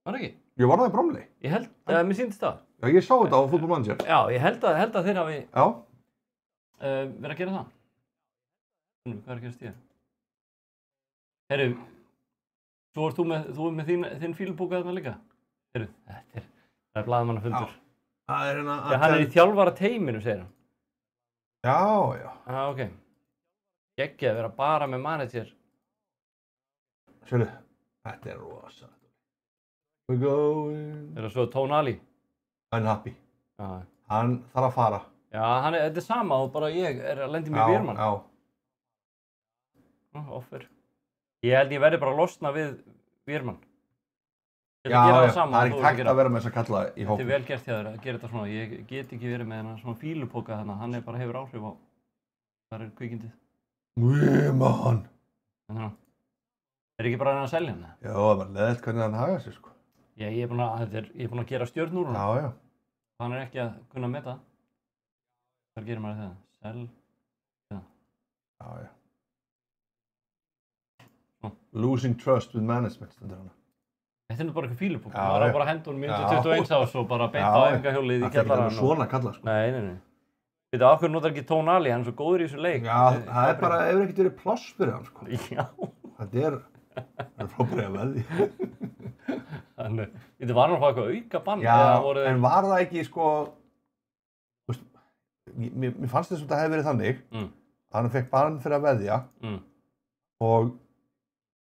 Var ekki? Ég var það í Bromley. Ég held, mér sýndist það. Já, ég sá þetta á Football Manager. Já, ég held að þeir hafi verið að gera það. Hvað er að gerast hér? Heyrðu, svo ert þú með þinn fílubóka þarna líka? Heyrðu, það er blaðamannafundur. Það er hérna... Hann er í þjálfara teyminu, segir hann. Já. Ok. Geggjað að vera bara með manager. Sjölu, þetta er rosa. We're going... Er það svo Tonali? Unhappy. Já. Hann þarf að fara. Já, þetta er sama og bara ég er að lendi með Vírmann. Já. Offer. Ég held ég verði bara að losna við Vírmann. Já, það er ekki hægt að vera með þess að kalla í hópum. Þetta er vel gert hjá þér að gera þetta svona. Ég get ekki verið með hennar svona fílupóka þarna. Hann bara hefur áhrif á þar kvikindið. Vírmann. Er ekki bara að reyna að selja hann? Já, það var leðilt hvernig hann haga sér, sko. Já, ég er búinn að gera stjörn úr hann. Já. Hann er ekki að kunna meta. Hvað gerir maður það? Sell. Losing trust with management, stendur hana. Þetta nú bara eitthvað fílupúk. Já, Það já. bara hendur hún 21 ás og bara beint á æfingahjólið í Það er ekki kjallarann. alveg svona kalla, sko. Nei. Veitu, af hverju notar ekki Tonali? Hann er svo góður í þessu leik. Já, það er bara, hefur ekkert verið pláss fyrir hann, sko. Já. Það er frábæri að veðja. Þannig, veitu, var hann að fá eitthvað auka bann? Já, en var það ekki, sko, þú veist, mér fannst þess að það hefði verið þannig, að hann fekk bann fyrir að veðja og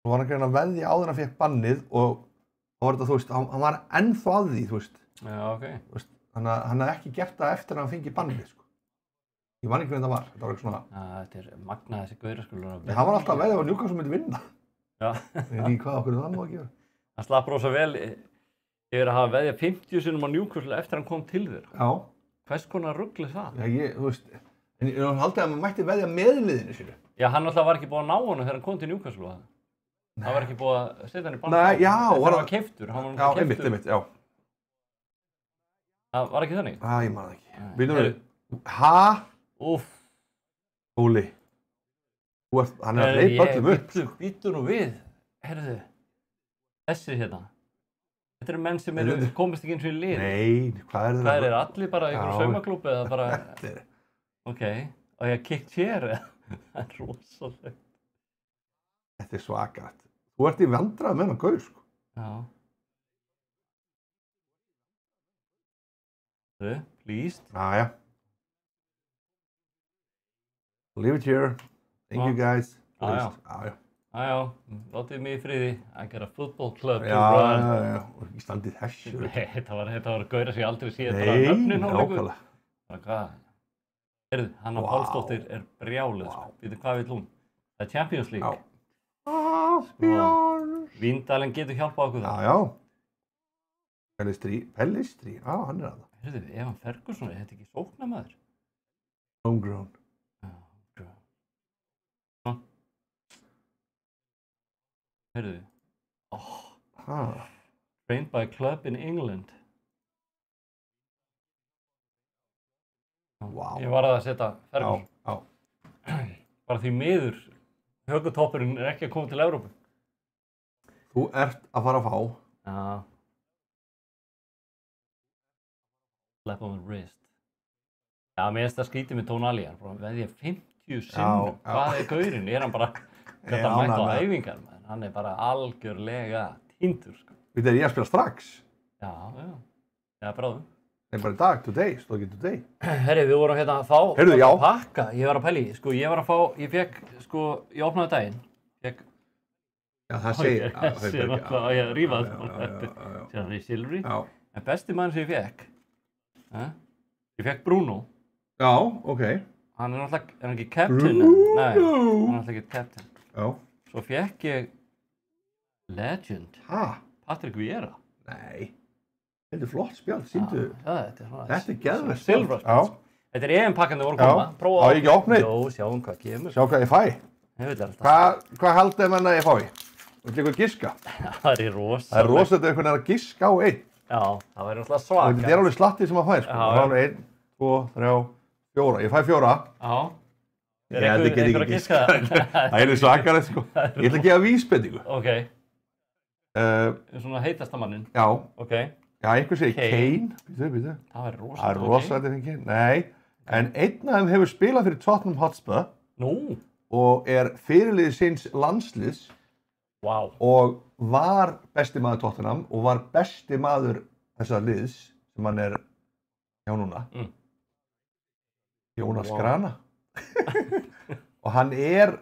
svo var hann greina að veðja áður en hann fekk bannið og þá var þetta, þú veist, hann var ennþá að því, þú veist. Já, ok. Þú veist, hann hafði ekki gert það eftir að hann fengi bannið, sko. Ég man ekki hvernig það var, þetta var eitthvað svona. Já, þetta er magnað þessi gauraskulur. Hann var alltaf að veðja á Newcastle myndi vinna. Já. Ég veit ekki hvað okkur það má að gera. Hann slapp rosa vel yfir að hafa veðjað 50 sinnum á Newcastle eftir að hann kom til þér. Já. Hvers konar rugl er það? Já, þú veist, en ég haldi að maður mætti veðja með liðinu sínu. Já, hann alltaf var ekki búið að ná honum þegar hann kom til Newcastle. Það var ekki búið að setja hann í bann. Nei, já. Þegar hann var keyptur. Já, einmitt, já. Það var ekki þannig? Ég man það ekki. Býtum við. Ha? Úff. Óli. Hann er að hleypa öllum upp. Býtu nú við. Herðu. Þessi hérna. Þetta eru menn sem komist ekki eins og í lið. Nei, hvað er það? Hvað er allir bara í einhverjum saumaklúbbi eða bara... Ok. Og ég kick chair. Það er rosalega. Þetta er svakalegt. Þú ert í vandræði með hann gaur, sko. Já. Please. Já. Leave it here. Thank you guys. Já. Látið mig í friði. I got a football club to run. Já. Og ekki standið þessu. Nei, þetta var gauðra sem ég aldrei séð. Nei, nákvæmlega. Hvað? Heyrðu, Hanna Pálsdóttir er brjáluð, sko. Veitu hvað vill hún? Það er Champions League. Víndalen getur hjálpað okkur það. Já. Pellistri. Já, hann er að það. Heyrðu, Evan Ferguson, er þetta ekki sóknarmaður? Homegrown. Heyrðu. Trained by a club in England. Wow. Ég var að setja Ferguson. Já. Bara því miður, högutoppurinn er ekki að koma til Evrópu. Þú ert að fara að fá. Já. Slap on the wrist. Já, mér finnst það skrítið með Tonali. Hann bara veðja 50 sinnum. Hvað er gaurinn? Er hann bara þetta mætt á æfingar? Hann er bara algjörlega týndur, sko. Við erum ég að spila strax. Já. Já, bráðum. Nei, bara í dag, today, stóð ekki today. Herri, við vorum hérna að fá pakka. Ég var að pæli, sko, ég fekk, sko, ég opnaði daginn. Já, það segir. Sér náttúrulega að ég rífa þetta. Sér hann í silfri. Já. En besti mann sem ég fekk. Ég fekk Bruno. Já, ok. Hann er náttúrulega, er hann ekki captain? Bruno! Nei, hann er náttúrulega ekki captain. Já. Svo fekk ég Legend. Patrick Vieira. Nei. Þetta er flott spjald, sýndu. Þetta er geðveikt spjald. Já. Þetta er EM-pakkandi voru að koma. Prófa. Á ég ekki opnið? Jó, sjáum hvað kemur. Sjá hvað ég fæ. Hvað haldið menn að ég fái? Þú ætlum að giska? Það er rosa. Það er rosa þetta einhvern veginn að giska á einn. Já, það væri alltaf svaka. Þetta er alveg slattið sem að fæ, sko. Það er 1, 2, 3, 4. Ég fæ 4. Já. Ég held ekki að giska. Það er svakalegt, sko. Ég ætla að gefa vísbendingu. Ok. Svona heitasta mannin. Já. Ok. Já, einhver segir Kane. Býtu. Það væri rosa. Það er rosa þetta fyrir Kane. Nei. En einn af þeim hefur spilað fyrir Tottenham Hotspur. Nú. Og er fyrirliði síns landsliðs. Vá. Og var besti maður Tottenham og var besti maður þessa liðs sem hann er hjá núna. Jónas Grana. Og hann er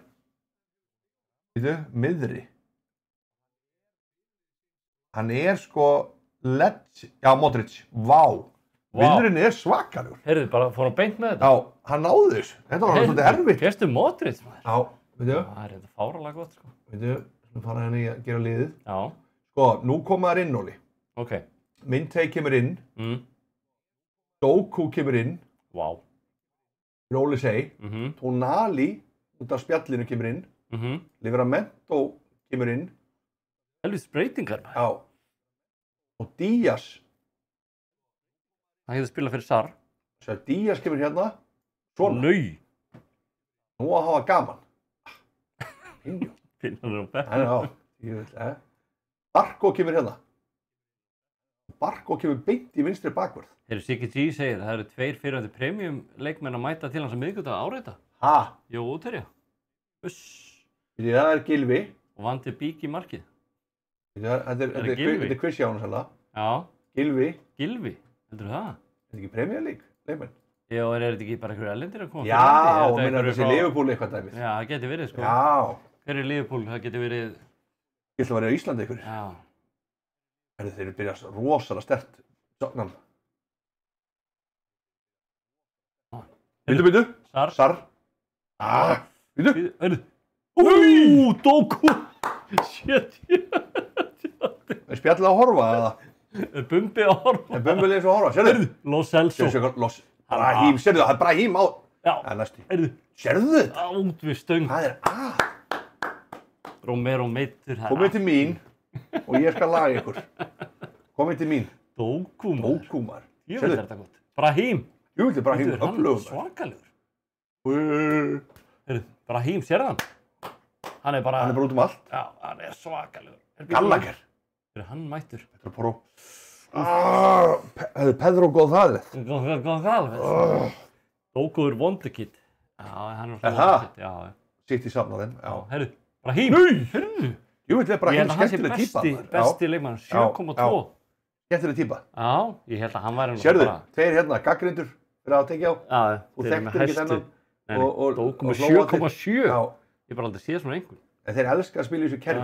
miðri. Hann er sko Modric. Vá. Miðurinn er svakalur. Heyrðu, bara fór hann beint með þetta? Já, hann náði þessu. Þetta var hann svolítið erfitt. Fyrstu Modric, maður. Já, veitu. Það er þetta fáralega gott, sko. Veitu, við fara henni að gera liðið. Já. Sko, nú koma þær inn, Óli. Ok. Mintei kemur inn. Doku kemur inn. Vá. Róli seg. Tonali, út af spjallinu, kemur inn. Livramento kemur inn. Helvits breytingar. Já. Og Díaz. Það hefði spilað fyrir Sar. Svo Díaz kemur hérna. Svona. Nau. Nú að hafa gaman. Finnar á bekk. Barkó kemur hérna. Barkó kemur beint í vinstri bakvörð. Siggi G segir, það eru 2 fyrrandi premium leikmenn að mæta til hans að miðvikudag áreita. Ha? Jó, útherja. Uss. Það er Gylfi. Og Vandi Bík í markið. Þetta er Kristján sannlega. Já. Gylfi. Gylfi, heldur það? Þetta ekki Premier League, leikmenn? Já, en þetta ekki bara einhverju erlendir að koma? Já, og minna þessi Liverpool eitthvað dæmið. Já, það geti verið, sko. Já. Hver er Liverpool? Það geti verið... Ég ætla að vera í Íslandi ykkur. Já. Þeir eru byrjað rosalega sterkt. Sognan. Byttu. Sar. Byttu. Doku. Shit. Er spjallið að horfa eða? Er Bumbi að horfa? Er Bumbi eins og að horfa? Sérðu? Lo Celso. Brahím, sérðu það? Það er Brahím á... Já. Það er næstu. Sérðu þetta? Út við stöng. Það er Romero meittur. Komið til mín og ég skal laga ykkur. Komið til mín. Dókumar. Jú, Sérðu? þetta gott. Brahím. Jú, þetta er Brahím öflugur. Svakalegur. Brahím, sérðu hann? Hann er bara út um allt. Já, hann er svakalegur. Gallagher. Hann mættur. Þetta er Porro. Það er Pedro González. González. Dókuður Wonderkid. Já, hann er Wonderkid. Já. Sitt í safnaðinn. Já. Herru, Brahím. Herru. Jú, þetta er Brahím skemmtileg típa. Besti leikmann, 7,2. Skemmtileg típa. Já, ég held að hann væri Sérðu, 2 hérna, gagnrýndur fyrir að tekja á. Já, og þekktur ekki þennan. Dóku með 7,7. Já. Ég bara aldrei séð svona einhvern. En þeir elska að spila í þessu kerfi.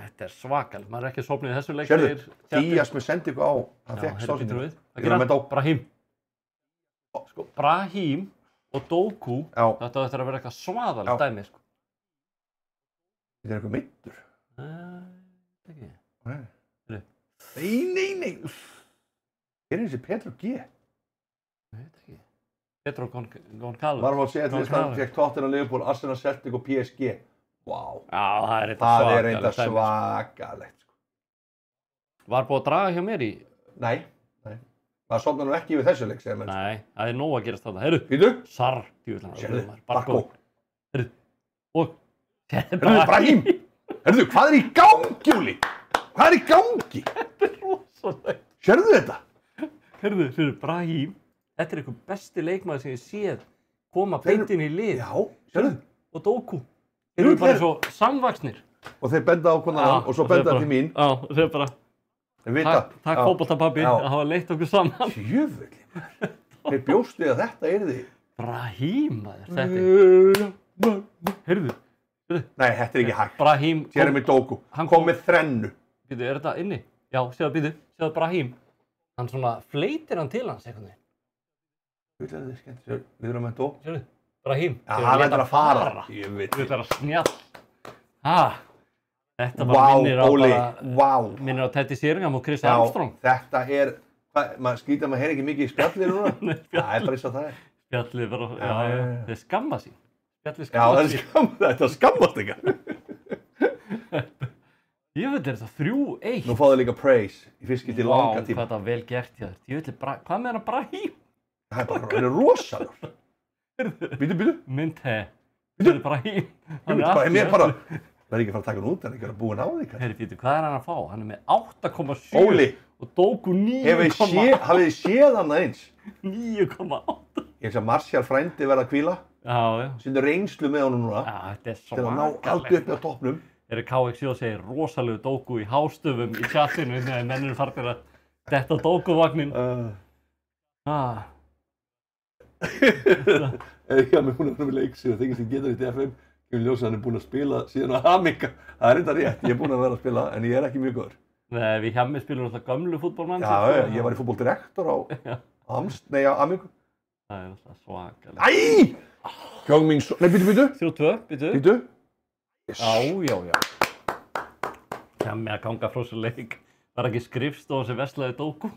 Þetta er svakal, maður er ekki sofnið í þessu leik. Sérðu, Díaz með sendingu á, hann fekk stásinu. Það gerir hann, Brahím. Sko, Brahím og Doku, þetta ættir að vera eitthvað svaðalegt dæmi, sko. Þetta er eitthvað meiddur. Ekki. Nei. Hver er þessi Pedro G? Ég veit ekki. Pedro González. Varum að segja að hann fekk Tottenham, Liverpool, Arsenal, Celtic og PSG. Vá. Já, það er eitthvað svakalegt. Var búið að draga hjá mér í? Nei. Það sofnar nú ekki yfir þessu leik, segir menn. Nei, það er nóg að gerast þarna. Heyrðu. Býtu? Sar. Sérðu, Barkó. Heyrðu. Og. Heyrðu, Brahím. Heyrðu, hvað er í gangi, Júli? Hvað er í gangi? Þetta er rosalegt. Sérðu þetta? Heyrðu, Brahím. Þetta er eitthvað besti leikmaður sem ég séð koma beint inn í lið. Já, sérðu. Og Doku. Þeir eru bara svo samvaxnir. Og þeir benda á konan og svo benda til mín. Já, þeir bara... Takk fótboltapabbi að hafa leitt okkur saman. Djöfulli, maður. Þeir bjóstu að þetta yrði... Brahím, maður, þetta. Heyrðu. Nei, þetta er ekki hægt. Brahím... Sér er með Doku. Hann kom með þrennu. Býtu, er þetta inni? Já, séðu Brahím. Hann svona fleitir hann til hans, einhvern veginn. Þetta er skemmt. Við erum með Doku. Séðu, Brahím. Já, hann ætlar að fara. Ég veit. Þú ætlar að snjall. Þetta bara minnir á Teddy Sheringham og Chris Armstrong. Já, þetta er, maður skýta að maður heyr ekki mikið í spjallið núna. Það er bara eins og það er. Spjallið bara, já, þeir skamma sín. Spjallið skamma sín. Já, þetta skammast ekki. Ég veit þetta 3-1. Nú fáðu líka praise í fyrst skipti í langa tíma. Hvað þetta vel gert hjá þér. Ég veit hvað með hann Brahím? Það er rosalur. Býtu. Myndu Brahím. Það er ekki að fara að taka hann út, hann er ekki að búin á því. Býtu, hvað er hann að fá? Hann er með 8,7 og Doku 9,8. Hafið þið séð hann aðeins? 9,8. Ég held að Martial frændi verða að hvíla. Já. Sýndu reynslu með honum núna. Já, þetta er svakalegt. Til að ná allt upp með toppnum. KXJ segir rosalegu Doku í hástöfum í chatinu þegar mennir farnir að detta Doku-vagnin. Já, mér hún er með leiksið og þengist ég getur í FM. Ég vil ljósa að hann er búinn að spila síðan á Hamika. Það er enda rétt, ég er búinn að vera að spila en ég er ekki mjög góður. Nei, við hjá mig spilum alltaf gömlu fútbolmann. Já, ég var í fútboldirektor á Amiku. Það er alltaf svakalegt. Æ! Kjóngming, nei, býtu. 3-2, býtu. Já. Hjá mig að ganga frá þessu leik. Það er ekki skrifstofa sem verslaði Doku.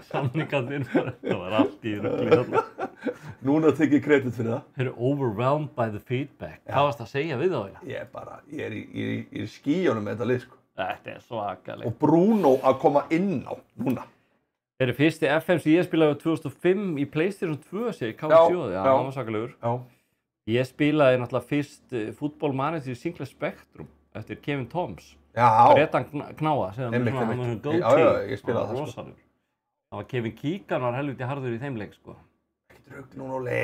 Samningarnir, það var allt í rugli þarna. Núna tek ég kredit fyrir það. Þeir eru overwhelmed by the feedback. Hvað varst það að segja við þá? Ég er í skýjunum með þetta lið, sko. Þetta er svakalegt. Og Bruno að koma inn á núna. Þeir eru fyrsti FM sem ég spilaði á 2005 í PlayStation 2, segir KXJ. Já, hann var svakalegur. Já. Ég spilaði náttúrulega fyrst Football Manager Single Spectrum eftir Kevin Toms. Já. Bretan Knáa, segðan Einmitt. svona Já, já, ég spilaði það, sko. Það var Kevin Keegan var helviti harður í þeim leik, sko. Ekkert rugl núna, Óli.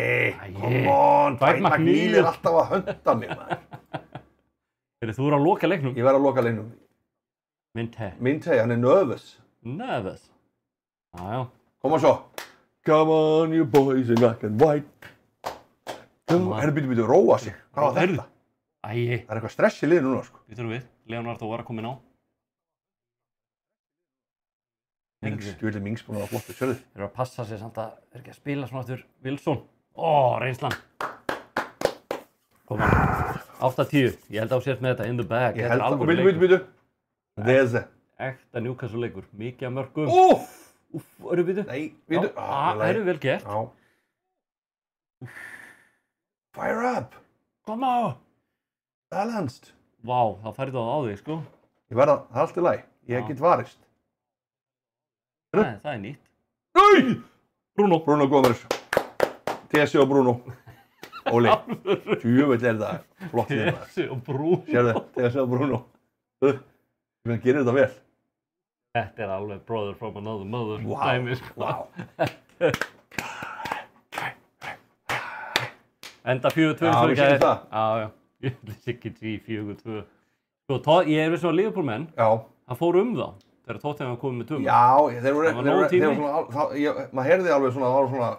Come on, Dwight McNeil er alltaf að hönda mig, maður. Þú eru að loka leiknum? Ég verð að loka leiknum. Mintey, hann er nervous. Nervous? Já. Koma svo. Come on, you boys in black and white. Býtu, róa sig. Hvað var þetta? Æi. Það er eitthvað stress í liðinu núna, sko. Býtum við. Leonardo var að koma inn á. Stjórnlega Mings búin að vera flottur, sérðu. Þeir eru að passa sig samt að er ekki að spila svona aftur Wilson. Reynslan. Koma. 8-10. Ég held að þú sért með þetta in the bag. Ég held að, býtu. Þessi. Ekta Newcastle leikur. Mikið að mörgum. Eru býtu? Nei, býtu. Það eru vel gert. Já. Fire up. Koma. Balanced. Vá, þá færði það á þig, sko. Ég verða, það er allt í lagi. Ég get varist. Nei, það er nýtt. Nei! Bruno Gómez. Tesi og Bruno. Óli. Tjöfull er það. Flott í þetta. Tesi og Bruno. Sérðu, Tesi og Bruno. Hvernig gerir þetta vel? Þetta er alveg brother from another mother. Vá. Enda 4-2. Já, við séum það. Já. Ég vil ekki 4-2. Sko, ég er við svona Liverpool-menn. Já. Það fór þá. Þegar Tottenham var komið með tömum. Já, þeir voru svona, maður heyrði alveg svona, það var svona...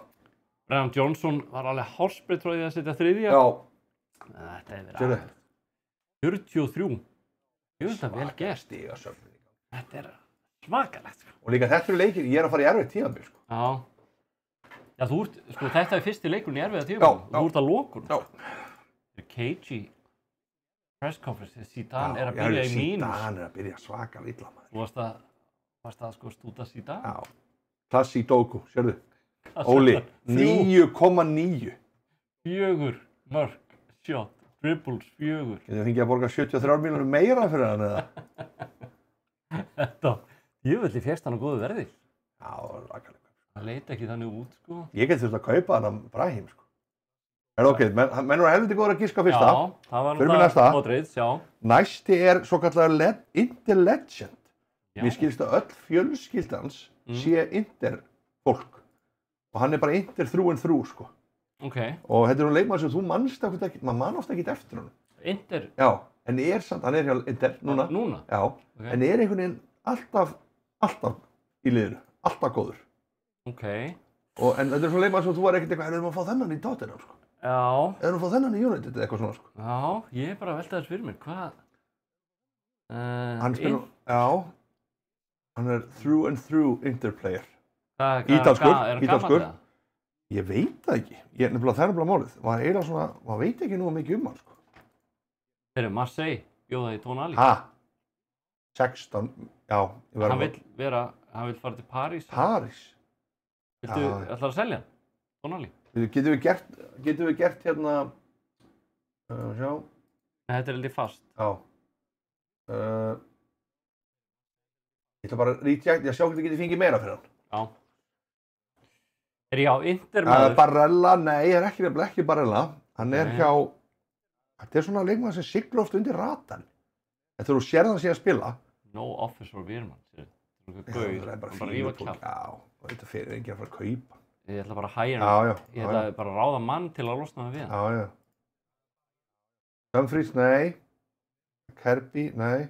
Brian Johnson var alveg hálsbreytt frá því að setja þriðja. Já. Þetta er verið aðeins. 43. Ég veit það vel gert. Stigasöfn. Þetta er svakalegt, sko. Og líka þetta eru leikir, ég er að fara í erfið tímabil, sko. Já. Já, þú ert, sko, þetta er fyrsti leikurinn í erfiða tímabil. Þú ert að lokunum. Já. Cagey press conference, Zidane er að byrja í mínus. Zidane er að byrja svakalega illa, maður. Þú varst að sko stúta Zidane? Já. Klassi Doku, sérðu. Óli, 9,9. 4 mörk, shot, dribbles, 4. Getum við fengið að borga 73 miljónir meira fyrir hann, eða? Þetta, ég villi férst hann á góðu verði. Já, það var rakalega. Það leit ekki þannig út, sko. Ég get þurft að kaupa hann Brahim, sko. Er það ok, menn voru helviti góður að giska fyrsta. Já, það var náttúrulega Modric, já. Næsti er svo kallar Inter-legend. Mér skilst að öll fjölskyldans sé Inter-fólk. Og hann er bara Inter through and through, sko. Ok. Og þetta er hún leikmaður sem þú manst ekkert ekki, maður man ofta ekkert eftir hann. Inter? Já, en er samt, hann er hjá Inter núna. Núna? Já, okay. En er einhvern veginn alltaf í liðinu, alltaf góður. Ok. En þetta er svona leikmaður sem þú var ekkert eitthvað, erum við að fá þennan í Tottenham, sko. Já. Erum við að fá þennan í United eða eitthvað svona, sko. Já, ég er bara að velta þess fyrir mér, hvað? Hann spilur, já, hann er through and through Inter player. Ítalskur. Ég veit það ekki, það er nefnilega málið. Maður eiginlega svona, maður veit ekki nú mikið hann, sko. Þeir eru Marseille, bjóðaði Tonali. Ha? 16, já. Hann vill fara til París. París? Viltu, ætlar að selja hann, Tonali? Getum við gert hérna, sjá. Þetta er heldur fast. Já. Ég ætla bara að reject, ég sjá hvernig getið fengið meira fyrir hann. Já. Já, Inter maður. Barella, nei, það er ekki Barella. Hann er hjá, þetta er svona leikmaður sem sigla oft undir ratan. En þegar þú sér hann síðan spila. No office for Weermann, sér. Það er bara fínu fólk. Já, þetta fyrir enginn að fara að kaupa. Ég ætla bara að hægja hann. Ég ætla bara að ráða mann til að losna það við hann. Já, já. Dumfries, nei. Kirby, nei.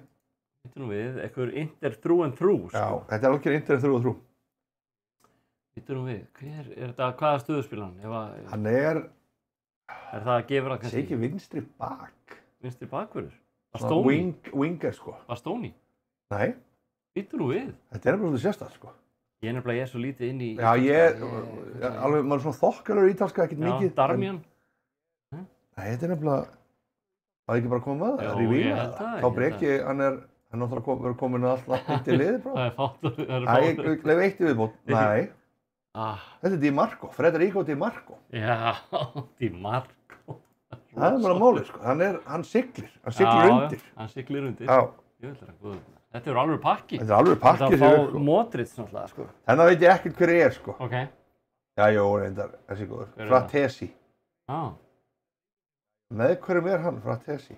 Þetta nú við, eitthvað Inter through and through. Já, þetta er alveg Inter through and through. Þetta nú við, hvaða stöðu spila hann? Hann er það að gefa það kannski? Það sé ekki vinstri bak. Vinstri bakverður? Bastoni? Winger, sko. Bastoni? Nei. Þetta nú við? Þetta er bara sérstætt, sko. Ég er svo lítið inn í... Já, alveg, maður er svona þokkalur ítalska, ekkert mikið. Já, Darmian? Nei, þetta er nefnilega, það er ekki bara komið með það. Jó, ég held það. Þá Breki, hann er náttúrulega verið komin alltaf hitt í liði, bara. Það er fátt. Ég leif eitt í viðbót. Nei. Þetta er Di Marco, Federico Di Marco. Já, Di Marco. Það er bara málið, sko. Hann siglir undir. Já, hann siglir undir. Já. Þetta er alveg pakki. Þetta er alveg pakki. Þetta er að fá Modric náttúrulega, sko. Þennan veit ég ekkert hver ég er, sko. Ok. Já, jó, reyndar, þessi góður. Fratesi. Já. Með hverjum hann? Fratesi?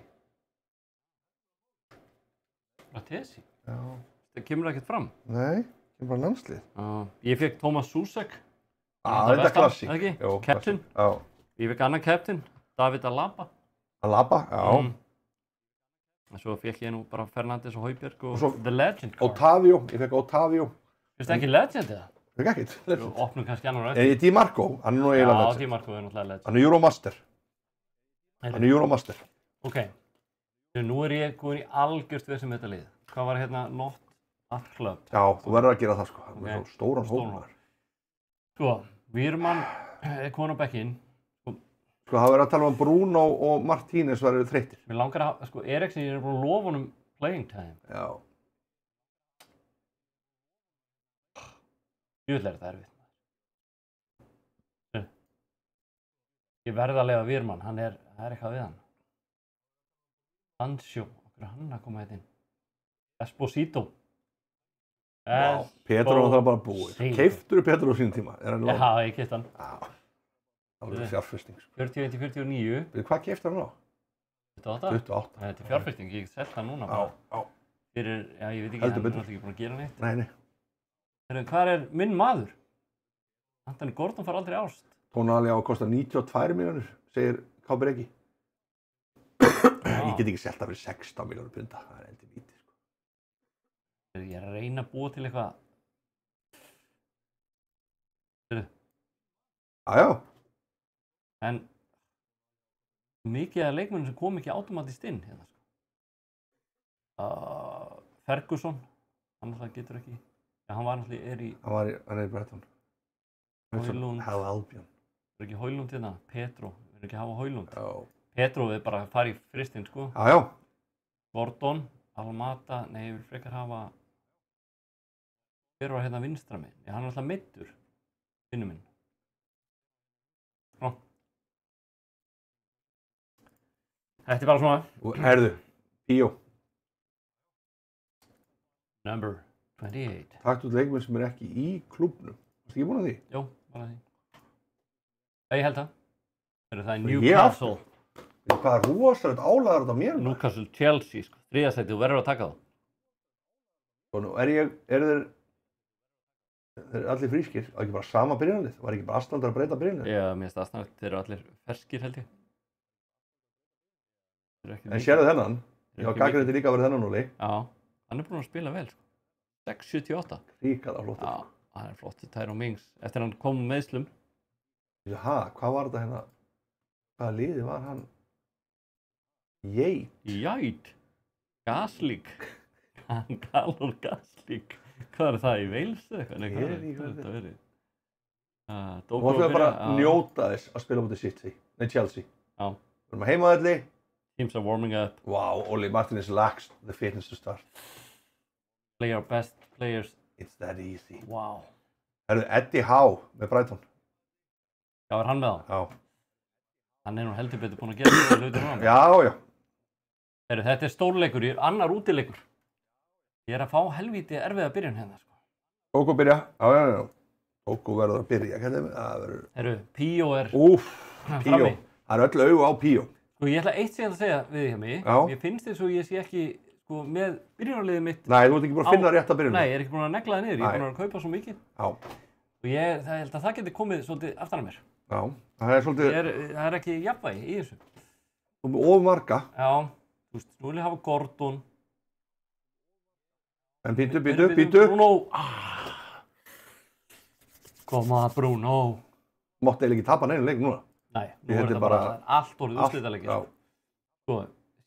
Fratesi? Já. Það kemur ekkert fram? Nei, kemur bara landslið. Ég fekk Thomas Susek. Þetta klassi. Captain. Já. Ég fekk annan captain, David Alaba. Alaba, já. Og svo fekk ég nú bara Fernandes og Højbjerg og The Legend. Otavio, ég fekk Otavio. Finnst það ekki Legend eða? Fekk ekkert, Legend. Við opnum kannski annar og eftir. Di Marco, hann nú eiginlega Legend. Já, Di Marco náttúrulega Legend. Hann Euromaster. Hann Euromaster. Ok, nú ég góðin í algjört við sem þetta lið. Hvað var hérna not at club? Já, þú verður að gera það sko. Það er svo stóran hópar. Sko, Weermann komin á bekkinn. Sko, það verður að tala um Bruno og Martínez verður þreyttir. Mér langar að, sko, Eriksen, ég búin að lofa honum playing time. Já. Júðlega þetta erfitt. Ég verði að leyfa Weermann, það er eitthvað við hann. Sancho, okkur hann að koma hérna inn. Esposito. Vá, Petro var það bara búið. Keiftur Petro á sínum tíma? Já, ég keypti hann. Já. Það er fjárfesting. 41-49. Hvað keifti hann á? 28. 28. Þetta er fjárfesting, ég get selt hann núna. Já. Fyrir, já, ég veit ekki, hann er náttúrulega ekki búin að gera neitt. Nei. Hvað er minn maður? Anthony Gordon fær aldrei ást. Tonali á að kosta 92 milljónir, segir K. Breki. Ég get ekki selt það fyrir 16 milljónir punda, það er heldur lítið sko. Ég er að reyna að búa til eitthvað. Já. En mikið af leikmennum sem kom ekki automatist inn hérna sko. Ferguson, hann alltaf getur ekki. Ja, hann var alltaf Hann er í Brighton. Højlund. Hell Albion. Það er ekki Højlund hérna, Petro, við erum ekki að hafa Højlund. Já. Petro við bara fara í fristinn sko. Já. Gordon, Almata, nei ég vil frekar hafa hver var hérna vinstra minn. Hann er alltaf meiddur, vinnu minn. Þetta er bara svona. Herðu, Píó. Number 28. Taktu út leikmenn sem er ekki í klúbbnum. Varstu ekki búin að því? Jó, bara því. Ég held það. Það er Newcastle. Hvað er rosalegt álagar þetta á mér? Newcastle, Chelsea, sko. Þriðasæti, þú verður að taka það. Og nú þeir allir frískir, var ekki bara sama byrjanlið? Var ekki bara aðstandar að breyta byrjanlið? Já, mér finnst aðstæðanlegt, þeir eru allir ferskir held ég. En sérðu þennan, ég var gagnrýndi líka að vera þennan núli. Já, hann er búinn að spila vel, sko. 6.78. Ríkala flottur. Já, hann er flottur Tyrone Mings, eftir hann kom meðslum. Hvað var þetta hérna? Hvaða liði var hann? Jæt. Gaslík. Hann Galor Gaslík. Hvað er það í Wales eða eitthvað? Nei, hvað er þetta verið? Þú ætlum bara að njóta þess að spila mútið Chelsea. Já. Við erum að heimaðalli. Teams are warming up. Wow, Oli Martinez lacks the fitness to start. Play our best players. It's that easy. Wow. Eddie Howe með Brighton. Já, er hann með þá? Já. Hann er nú heldur betur búinn að gera það hlutir núna. Já. Þetta er stórleikur, annar útileikur. Ég er að fá helvíti erfiða byrjun hérna, sko. Tóko byrja. Já. Tóko verður að byrja. Píó er Píó. Það er öll augu á Píó. Sko, ég ætla eitt segja að segja við hjá mig. Já. Ég finnst eins og ég sé ekki, sko, með byrjunarliðið mitt. Nei, þú ert ekki búin að finna rétt að byrjunarlið. Nei, ég er ekki búin að negla það niður. Ég er búin að kaupa svo mikið. Já. Og ég held að það geti komið svolítið aftan að mér. Já, það er svolítið... Það er ekki jafnvægi í þessu. Þú erum of marga. Já, þú veist, nú vil ég hafa Gordon. En bíddu. Bruno. Koma, Bruno. Mátti eiginlega ekki tapa neinu leik núna. Nei, nú er þetta bara allt orðið úrslitaleikir. Sko,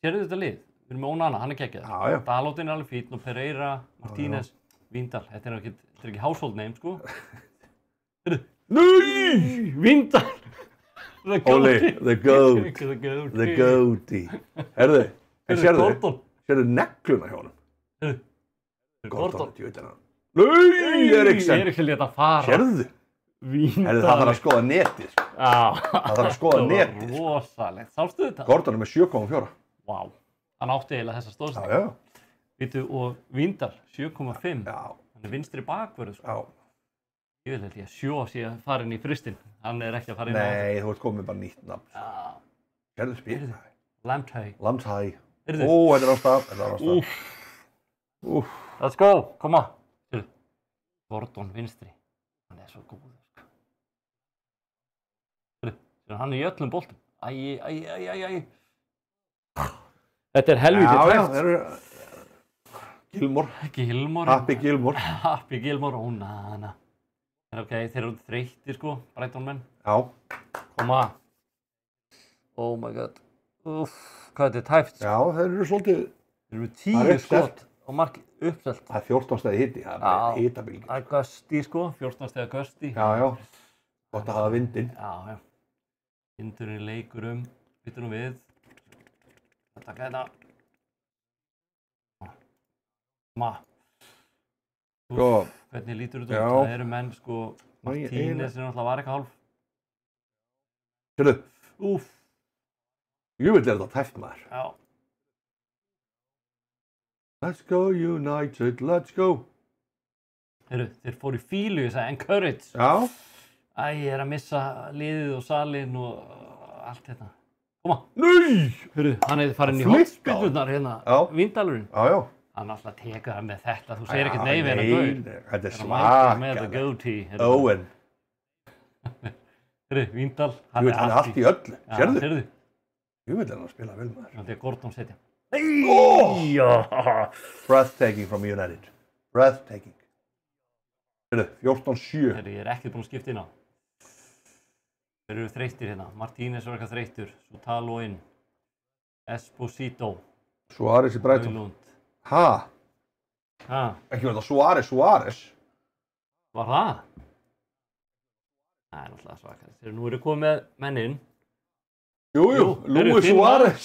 sérðu þetta lið? Við erum með Onana, hann er geggjað. Já. Dalot er alveg fínn og Pereira, Martínez, Vindal. Þetta er ekki household name, sko. Nei! Vindal! Oli, the goat. The goatee. Herðu, sérðu negluna hjá honum? Gordon. Nei, Eriksen. Eriksen lét að fara. Sérðu? Vindal. Það þarf að skoða netið. Það þarf að skoða netið. Það var rosalegt. Sástu þetta? Gordon er með 7,4. Vá. Hann átti eiginlega þessa stóðsendingu. Já. Vítu, og Vindal 7,5. Já. Hann er vinstri bakvörður, sko. Já. Ég vil held ég að Sjó sé að fara inn í fristinn. Hann er ekki að fara inn á þetta. Nei, þú ert komið bara nýtt nafn. Já. Gerðu spil. Lamthey. Lamthey. Heyrðu. Ó, þetta er á stað. Úff. Let's go, koma. Gordon vinstri. Hann svo góður, sko. Hann í öllum boltum. Æ. Þetta helvítið tæft. Já, það eru Gilmore. Happy Gilmore, ó na. Ok, þeir eru þreyttir, sko, Brighton menn. Já. Koma. Oh my god. Úff, hvað þetta er tæft, sko. Já, þeir eru svolítið. Þeir eru 10 skot og mark uppselt. Það er 14 stæði hiti, það er bara hitabilgi. Það er Gusti, sko, 14 stæði Gusti. Já. Gott að hafa vindinn. Já. Vindurinn leikur byttu nú við. Taka þetta. Hvernig lítur þetta út? Það eru menn, sko, Martínez náttúrulega var eitthvað hálf. Sérðu? Úff. Jú vil þetta tæft maður. Já. Let's go United, let's go. Heyrðu, þeir fóru í fílu, ég sagði encourage. Já. Ég er að missa liðið og salinn og allt þetta. Koma. Nei! Heyrðu, hann hefði farin í hotspillurnar hérna, Víndalurinn. Já. Hann alltaf tekur það með þetta, þú segir ekkert nei við hennar gaur. Nei, þetta er svaka. Með the goatee. Owen. Heyrðu, Víndal. Hann er allt í öllu, sérðu? Heyrðu. Jú vil hann að spila vel maður. Þetta er Gordon setja. Breathtaking from United. Breathtaking. Heyrðu, 14-7. Heyrðu, ég er ekki búinn að skipta inn á. Þeir eru þreyttir hérna. Martínez var eitthvað þreyttur. Sutalo inn. Esposito. Suárez í Brighton. Ha? Ekki verið það Suárez. Var það? Það er náttúrulega svakar. Þeir nú eru komið með mennin. Jú, Luis Suárez.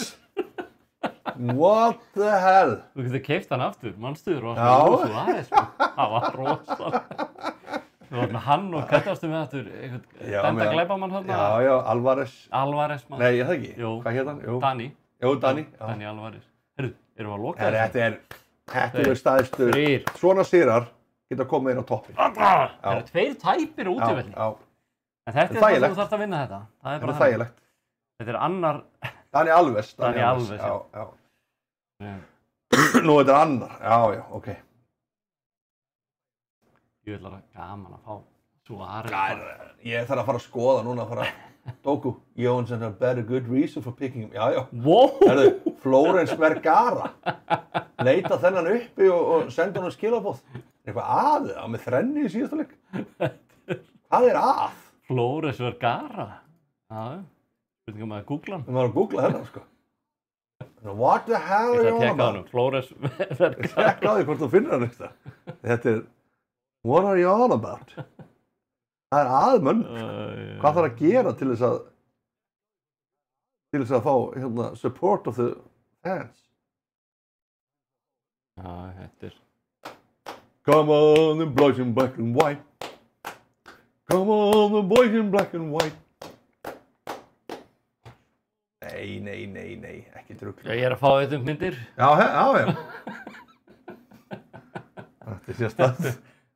What the hell? Þú getur keypt hann aftur. Mannstuður var Luis Suárez. Það var rosalega. Þú var með hann og kættastu með aftur eitthvað dæmda glæpamann þarna. Já, Alvarez. Alvarez mann. Nei, ég það ekki. Jú. Hvað hét hann? Dani. Dani. Dani Alvarez. Heyrðu, erum við að loka þessu? Þetta eru staðistu. Svona sigrar geta komið inn á toppinn. Það eru 2 tæpir útivelli. Já. En þetta er það sem þú þarft að vinna þetta. Það er bara þægilegt. Þetta er annar. Dani Alves. Já. Nú, þetta er annar. Já, ok. Ég vil alveg gaman að fá Suárez. Ég þarf að fara að skoða núna að fara Doku. Jones and a better good reason for picking him. Já. Wow. Herðu, Flórens Vergara. Leita þennan uppi og senda hann skilaboð. Eitthvað að það með þrenni í síðasta leik. Hvað er að? Flórens Vergara. Já. Spurning að googla hann. Við maður að googla þennan, sko. What the hell are you on about? Ég ætla að tekka hann Flórens Vergara. Tekka á því hvort þú finnir hann eitthvað. Þetta er what are you on about? Það er aðmönn. Hvað þarf að gera til þess að fá support of the fans? Já, þetta er. Come on the boys in black and white. Come on the boys in black and white. Nei, ekki drugl. Ég er að fá þetta myndir. Já. Þetta er sérstætt.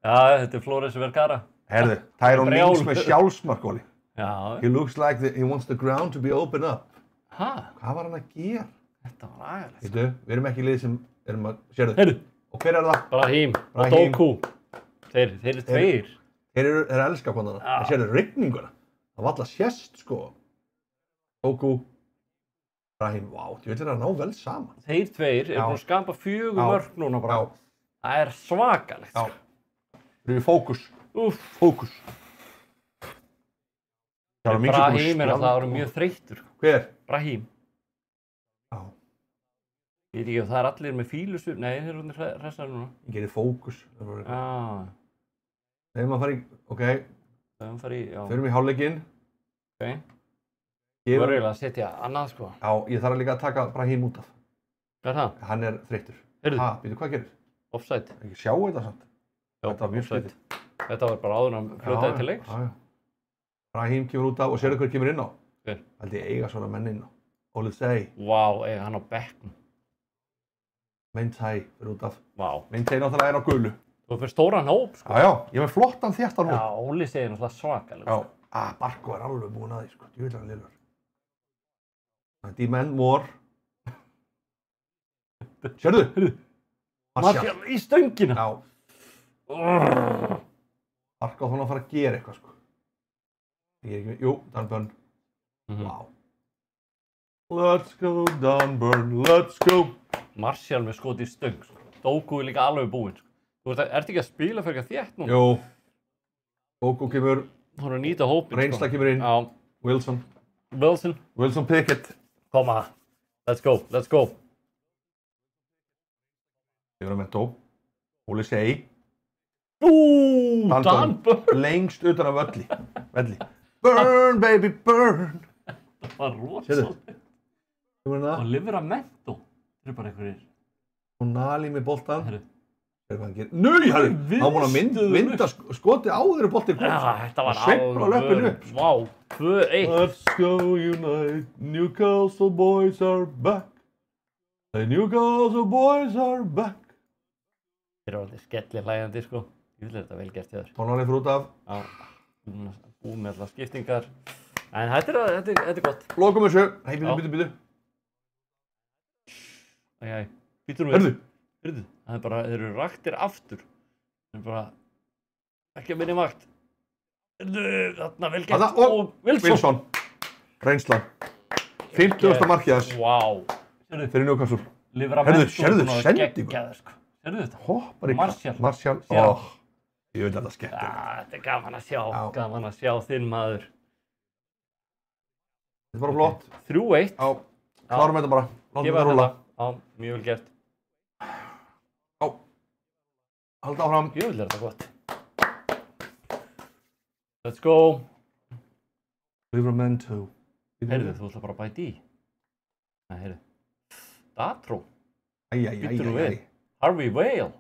Já, þetta er Flórens Vergara. Herðu, Tyrone Mings með sjálfsmarkóli. Já. He looks like he wants the ground to be open up. Ha? Hvað var hann að gera? Þetta var aðeins. Veitu, við erum ekki lið sem erum að, sérðu. Heyrðu. Og hver er það? Brahim og Doku. Þeir eru 2. Þeir eru elska konana. Það sérðu rigninguna. Það var alltaf sést, sko. Doku. Brahim, þú veit að ná vel saman. Þeir 2 eru búin að skapa 4 mörk núna bara. Það er svakalegt. Já. Þeir eru í fókus. Fókus. Brahim er alltaf mjög þreyttur. Hver? Brahim. Já. Ég veit ekki ef það er allir með fílusvip. Nei, þeir eru hressaður núna. Ég gerir fókus. Já. Þegar maður fari, ok. Þegar maður fari, já. Förum í hálfleikinn. Ok. Þú verður eiginlega að setja annað, sko. Já, ég þarf líka að taka Brahim út af. Hvað er það? Hann er þreyttur. Heyrðu. Býtu, hvað gerir? Offside. Ekki sjá þetta samt. Þetta var mjög skrítið. Þetta var bara áður en hann flautaði til leiks. Já. Brahim kemur út af og sérðu hver kemur inn á. Hver? Held ég eiga svona menn inn á. Olysei. Vá, eiga hann á bekknum. Meintei fyrir út af. Vá. Meintei náttúrulega er á gulu. Þú er fyrir stóran hóp, sko. Já, ég er með flottan þéttan hóp. Já, Olysei er náttúrulega svakalega. Já, Barko er alveg búinn að því, sko. Ég vil hann lillur. Demand more. Sérðu? Martial í stöngina. Já. Arka á hann að fara að gera eitthvað, sko. Ég er ekki með, jú, Dunburn. Wow. Let's go, Dunburn, let's go. Martial með skot í stöng, sko. Doku er líka alveg búinn, sko. Þú ert ekki að spila fyrir eitthvað þétt núna? Jú. Doku kemur. Þú voru að nýta hópinn, sko. Reynsla kemur inn. Já. Wilson. Wilson Pickett. Koma. Let's go. Livramento. Olysee. Dunburn. Lengst utan af velli. Burn, baby, burn. Það var rosalega. Og Livramento. Það bara einhverjir. Og Nali með boltan. Herru. Hvað hann gerir? Nú, hann var búinn að mynda skoti áður í boltinn. Já, þetta var sveifla löppinu upp. Vá, 2-1. Let's go United, Newcastle boys are back. The Newcastle boys are back. Þeir eru alveg skellir hlægjandi, sko. Ég vil þetta vel gert hjá þér. Tónarinn fyrir út af. Já, búið með allar skiptingar. En þetta er gott. Lokum þessu. Hei, býtu. Æ, býtu nú við. Hörðu, það er bara, þeir eru raktir aftur. Þeir eru bara ekki að minni makt. Hörðu, þarna vel gert. Og Wilson. Reynslan. 50. markið þess. Vá. Fyrir Newcastle. Livramento. Sérðu sendingu. Sérðu þetta? Hoppar í Martial. Ég vil þetta skemmt. Þetta er gaman að sjá þinn maður. Þetta er bara flott. 3-1. Já, klárum þetta bara. Gefa þetta. Já, mjög vel gert. Já. Halda áfram. Mjög vel er þetta gott. Let's go. Livramento. Heyrðu, þú ætla bara að bæta í. Nei, heyrðu. Datró. Býttu nú við. Harvey Vale.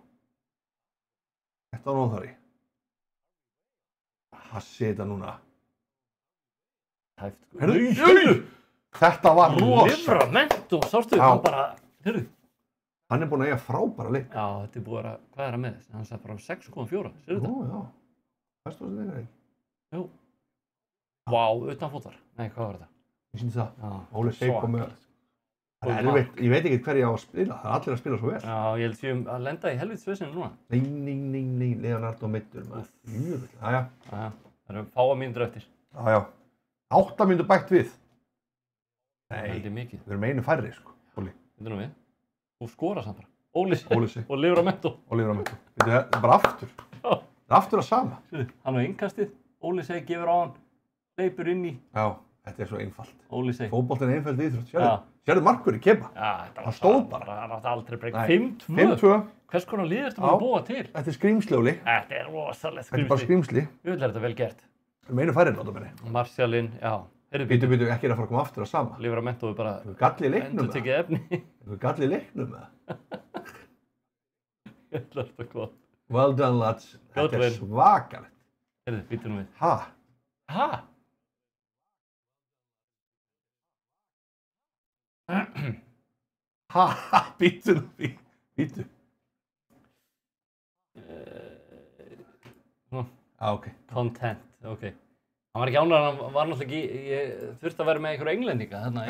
Þetta var nóðhari. Hassi þetta núna. Hæft, sko. Heyrðu. Þetta var rosa. Livramento, sástu, hann bara, heyrðu. Hann er búinn að eiga frábæra leik. Já, þetta er búið að, hvað er hann með þess? Hann sagði bara 6,4, sérðu þetta? Já. Hvað stóð þetta ekki? Jú. Vá, utanfótar. Nei, hvað var þetta? Ég sýndi það. Já. Olysee kom með. Ég veit ekki hverju ég á að spila. Það er allir að spila svo vel. Já, ég held séum að lenda í helvitsvesinu núna. Nei, Leonardo meiddur maður. Jöfull. Jæja. Það eru fáa mínútur eftir. Já. 8 mínútur bætt við. Nei, þetta er mikið. við erum einu færri, sko. Óli. Þetta er nú við. Þú skora samt bara. Olysee. Og Livramento. Þetta er bara aftur. Já. Það er aftur að sama. Hann á innkastið. Olysee gefur á hann. Hleypur inn í. Já, þetta er svo einfalt. Olysee. Fótboltinn er einfalt íþrótt. Sérðu markurinn Keba? Já, hann stóð bara. Hann átti aldrei breykt. 5-2. Hvers konar lið ertu búin að búa til? Þetta er skrýmsli, Óli. Þetta er rosalega Þetta er bara skrýmsli. Ég vil þetta vel gert. Við erum einu færri, láta minni. Martialinn, já. Býtu, ekki er að fara að koma aftur að sama. Livramento er bara galli í leiknum endur tekið efni. Galli í leiknum með það. Ég ætla þetta gott. Well done, lads. Þetta er svakalegt. Heyrðu, býtu nú við. Ha? Býtu nú við. Býtu. Ok. Content, ok. Hann var ekki ánægður, hann var náttúrulega ekki, ég þurfti að vera með einhverja englendinga þarna.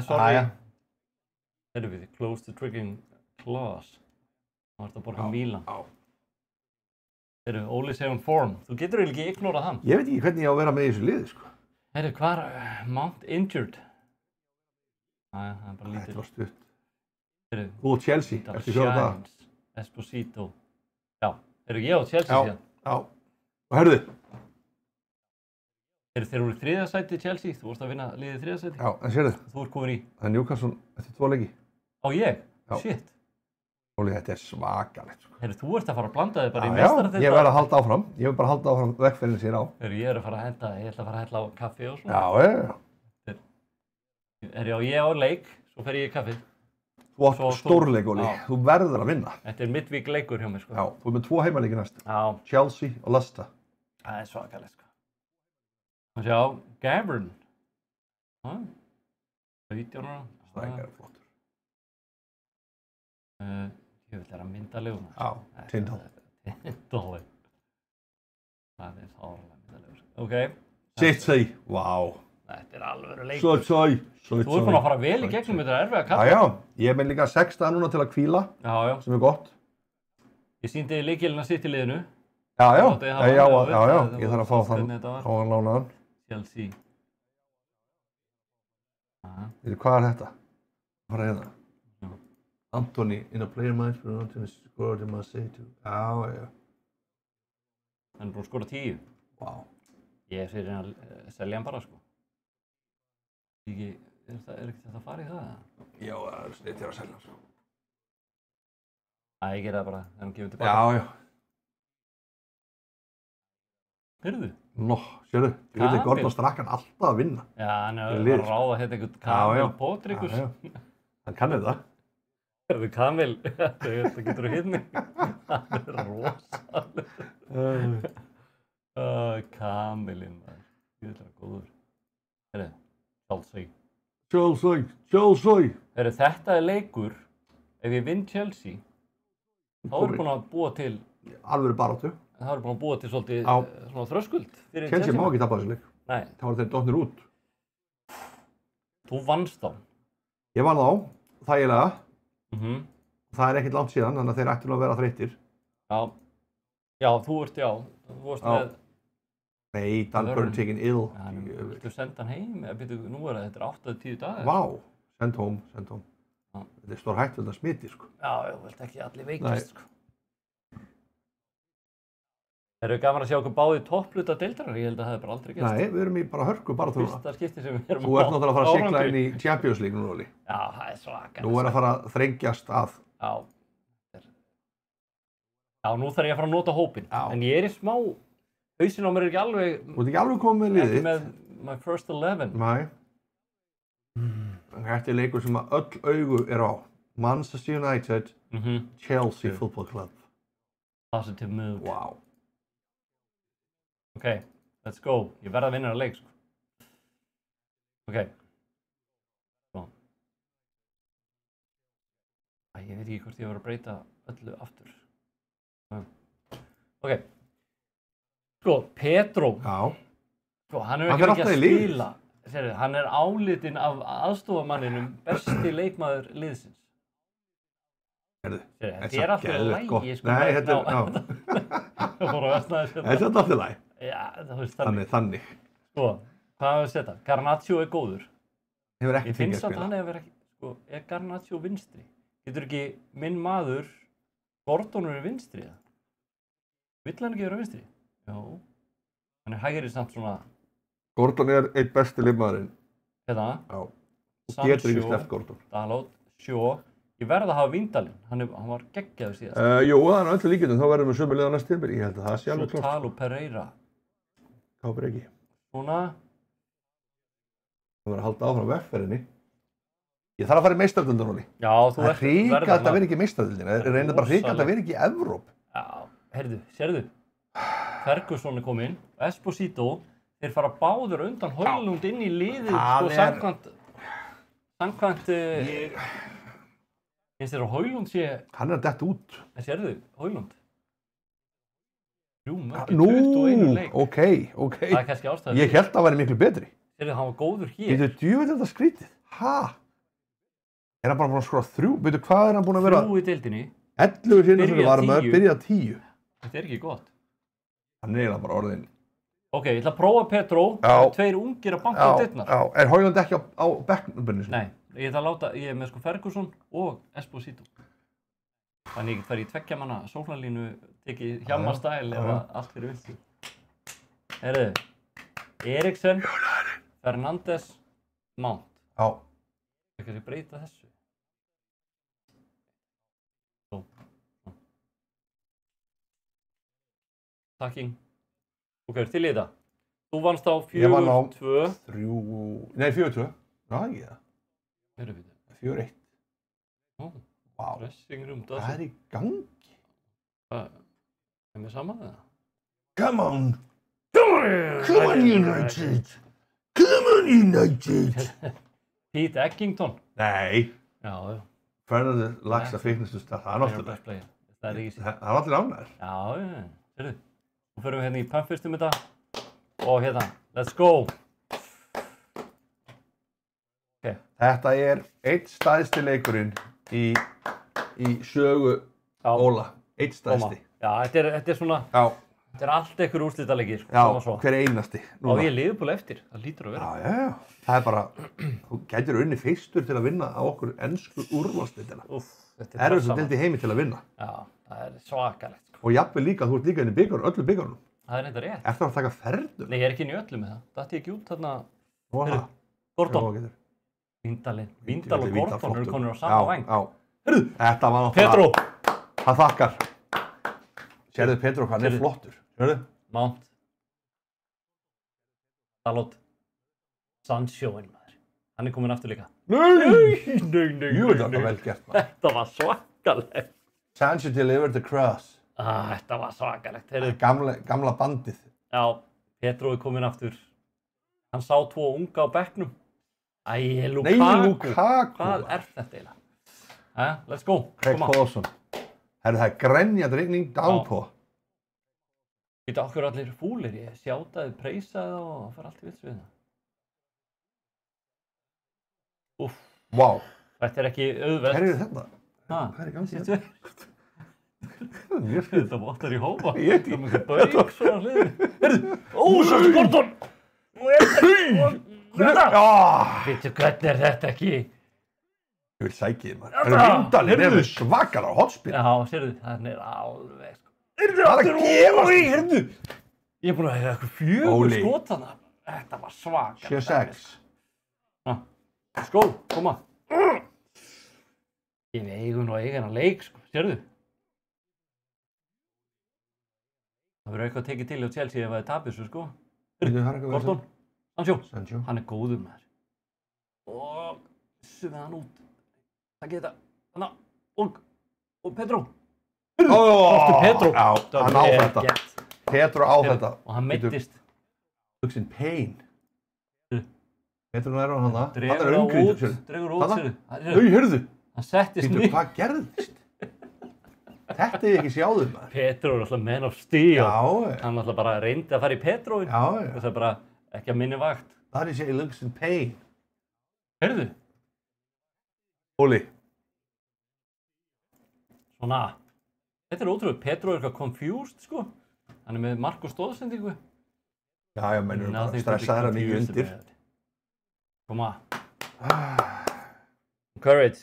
Sorry. Heyrðu við, close the triggering clause. Hann var að borga Mílan. Heyrðu, Olysee on form. Þú getur eiginlega ekki ignorað hann. Ég veit ekki hvernig ég á að vera með í þessu liði, sko. Heyrðu, hvað er Mount injured? Það er bara lítið. Þetta var stutt. Heyrðu. Þú og Chelsea, eftir 4 daga. Esposito. Já, heyrðu, ég og Chelsea síðan. Já. Og herðu. Þeir voru í 3. sæti Chelsea, þú vorst að vinna liðið 3. sæti. Já, en sérðu. Þú ert komin í. Það er Newcastle eftir 2 leiki. Á ég? Já. Shit. Óli, þetta er svakalegt, sko. Heyrðu, þú ert að fara að blanda þig bara í meistaradeildar. Já, ég verð að halda áfram. Ég vil bara halda áfram vekkferðinu sér á. Heyrðu, ég ætla að fara að hella á kaffi og svona. Já. Ég á leik, svo fer ég í kaffi. Þú átt stórleik, Óli. Þú verður að vinna. Þetta er midweek leikur hjá mér, sko. Já, þú er með 2 heimaleiki næst. Já. Chelsea og Leicester. Það er svakalegt, sko. Og sjá, Gavern. 17 ára. Strækjar er flottur. Ég vil vera myndalegur. Já, Tindall. Tindall. Það er sárlega myndalegur. Ok. City, wow. Þetta alvöru leikur. Soy. Þú ert búinn að fara vel í gegnum þetta erfiða kaffi. Já, ég með líka 6 daga núna til að hvíla, sem gott. Ég sýndi lykilinn að sitt í liðinu. Já, ég þarf að fá hann lánaðan. Chelsea. Hvað þetta? Hvað hérna? Anthony, in a player mind for Anthony scored in my say-to. Já. Hann búinn að skora 10. Vá. Ég fyrir að selja hann bara, sko. Er ekki þetta að fara í það? Já, það snitt að selja hann, sko. Ég gera það bara, þegar hann gefur tilbaka. Já. Heyrðu? Sérðu, ég veit ekki Gordon strakk hann alltaf að vinna. Já, hann er að ráða að heita einhvern Kamil Pótrikus. Hann kann þetta. Heyrðu, Kamil, þetta getur þú hitt mig. Hann er rosalega. Kamilinn, maður. Ég vil vera góður. Heyrðu, Chelsea. Heyrðu, þetta er leikur. Ef ég vinn Chelsea, þá erum við búin að búa til... Alvöru baráttu. Það erum búin að búa til svolítið svona þröskuld. Chelsea má ekki tapa þessu leik. Nei. Þá var þeir dottnir út. Þú vannst þá. Ég vann þá, þægilega. Það er ekkert langt síðan, þannig að þeir ættu nú að vera þreyttir. Já, þú varst með... Nei, Dan Burn taken ill. Viltu senda hann heim? Nú er þetta 8-10 dagar. Vá, send home. Þetta er stór hættulega smiti, sko. Já, þú vilt ekki allir veikast, sko. Það eru gaman að sjá okkur báðið toppluta deildarar, ég held að það hefði bara aldrei gæst. Nei, við erum í bara hörku baráttu. Fyrsta skipti sem við erum Þú ert náttúrulega að fara að sigla inn í Champions League núna, Óli. Já, það er svaka. Nú er að fara að þrengjast að. Já, nú þarf ég að fara að nota hópinn. En ég er í smá, hausinn á mér er ekki alveg... Þú ert ekki alveg komið með liðið. Ekki með my first 11. Nei. Þetta er leikur sem að öll augu er á. Manchester United, Chelsea Football Club. Positive mood. Wow. Ok, let's go. Ég verð að vinna að leik, sko. Ok. Svo. Ég veit ekki hvort ég var að breyta öllu aftur. Ok. Sko, Pedro. Já. Sko, hann er ekki að spila. Sérðu, hann er álitinn af aðstofamanninum besti leikmaður liðsins. Sérðu, þetta er alltaf lægi, sko. Nei, þetta er, Það fór að versna þessu. Þetta er alltaf lægi. Já, það veist þannig. Sko, hvað hefur við setja? Garnacho er góður. Hefur ekki fengið að spila. Ég finnst að hann hefur ekki, sko, er Garnacho vinstri? Getur ekki minn maður, Gordon er vinstri, eða? Vill hann ekki vera vinstri? Já. Hann er hægri samt svona... Gordon er einn besti leikmaðurinn. Hérna? Já. Þú getur ekki sleppt Gordon. Dalot, Sjó. Ég verði að hafa Víndalinn, hann var geggjaður síðast. Jú, það er öllu líkindum, þá verðum við sömu liða næst tímabil. Ég held að það sé alveg klart. Svo Talo Pereira. Kápir ekki. Svona. Það verður að halda áfram vegferðinni. Ég þarf að fara í meistaradeildina, Óli. Já, þú ert hrikalt að vera ekki í meistaradeildinni. Það reynir bara hrikalt að vera ekki í Evróp. Já, heyrðu, sérðu. Ferguson er kominn, Esposito. Þeir fara báður undan Højlund inn í liðið, sko, samkvæmt finnst þér að Højlund sé... Hann er að detta út. En sérðu, Højlund? 3 mörk í 21 leik. Ok. Það er kannski ástæður. Ég held að það væri miklu betri. Sérðu, hann var góður hér. Býtu, djúveit þetta skrítið. Er hann bara búinn að skora 3? Býtu, hvað er hann búinn að vera? 3 í deildinni. 11 sinni sem var með að byrja 10. Þetta er ekki gott. Hann er eiginlega bara orðinn. Ok, ég ætla að prófa Pedro. 2 ungir að banka á dyrnar. Já, er Højlund ekki á bekknum? Nei. Ég ætla að láta, ég er með sko Ferguson og Esposito. Þannig ég get farið í 2 manna sóknarlínu, tekið hjamastæl eða allt fyrir viltu. Heyrðu, Eriksen, Fernandes, Mount. Já. Ég kannski breyta þessu. Svo. Takking. Ok, til í þetta. Þú vannst á 4-2. Ég vann á 4-2. Já, ekki það. 4-1. Vá. Dressing room. Það er í gangi. Er mér saman það? Come on. Come on United. Come on United. Pete Eggington. Nei. Já. Fernandes lagsta fitnessu stað. Það er náttúrulega. Það er allir ánægðir. Já. Sérðu. Nú förum við hérna í pumpfistum þetta. Og hérna. Let's go. Okay. Þetta er einn stæðsti leikurinn í sögu Óla. Einn stæðsti. Já, þetta er svona... Já. Þetta er allt einhver úrslitaleikir. Já, hver einasti. Og ég Liverpool eftir, það lítur að vera. Já. Það er bara, þú gætir unni fyrstur til að vinna á okkur ensku úrvalsdeildina. Erfiðustu deild í heimi til að vinna. Já, það er svakalegt. Sko. Og jafnvel líka, þú ert líka inn í byggarnum, öllu byggarnum. Það er enda rétt. Ertu að taka ferðum? Nei, ég er ekki inn í öllu með það. Datt ég ekki út þarna... Gordon. Vindal og Gordon eru konur á sama væng. Já. Þetta var náttúrulega... Pedro! Hann þakkar. Sérðu Pedro, hann er flottur. Sérðu? Mount. Dalot. Sancho-inn maður. Hann er komin aftur líka. Nei! Jú, þetta var vel gert maður. Þetta var svakalegt. Sancho delivered the cross. Þetta var svakalegt. Gamla bandið. Já, Pedro er komin aftur. Hann sá 2 unga á bekknum. Lukaku. Nei, Lukaku. Hvað er þetta eiginlega? Let's go. Craig Pawson. Það er grenjandi rigning downpour. Vita okkur allir fúlir, ég sjátaði, preysaði og það fara allt í vits við það. Úff. Vá. Þetta er ekki auðvelt. Hvað er þetta? Hvað er í gangi þetta? Þetta vottar í hópa. Ég veit ekki. Það er bauk svona hliðinu. Heyrðu, Sancho Gordon! Veitu, hvernig er þetta ekki? Ég vil sækja þið maður. Vindalinn er svakalega hotspinn. Já, sérðu, það er alveg sko. Það er að gefa. Ég er búin að hafa eitthvað 4 skot þarna. Þetta var svakalega. 7-6. Skó, koma. Ég eigum nú eigin að leik sko, sérðu. Það verður eitthvað tekið til á Chelsea ef það er tapis sko. Gordon, Sancho, hann er góður maður. Og suðið hann út. Það geta, hana, og Pedro. Pedro. Já, hann á þetta. Pedro á þetta. Og hann meiddist. Looks in pain. Pedro er á hana. Dregur út, sérðu. Heyrðu. Hann settist niður. Hvað gerðist? Þetta er ekki sjáður maður. Pedro er alltaf man of steel. Já. Hann alltaf bara reyndi að fara í Pedroin. Já. Það er bara ekki að minni vakt. Það er sér, looks in pain. Heyrðu. Óli. Svona. Þetta er ótrúlega. Pedro er eitthvað confused, sko. Hann er með mark og stóðsendingu. Já, mennur bara stressaður hann ekki undir. Koma. Courage.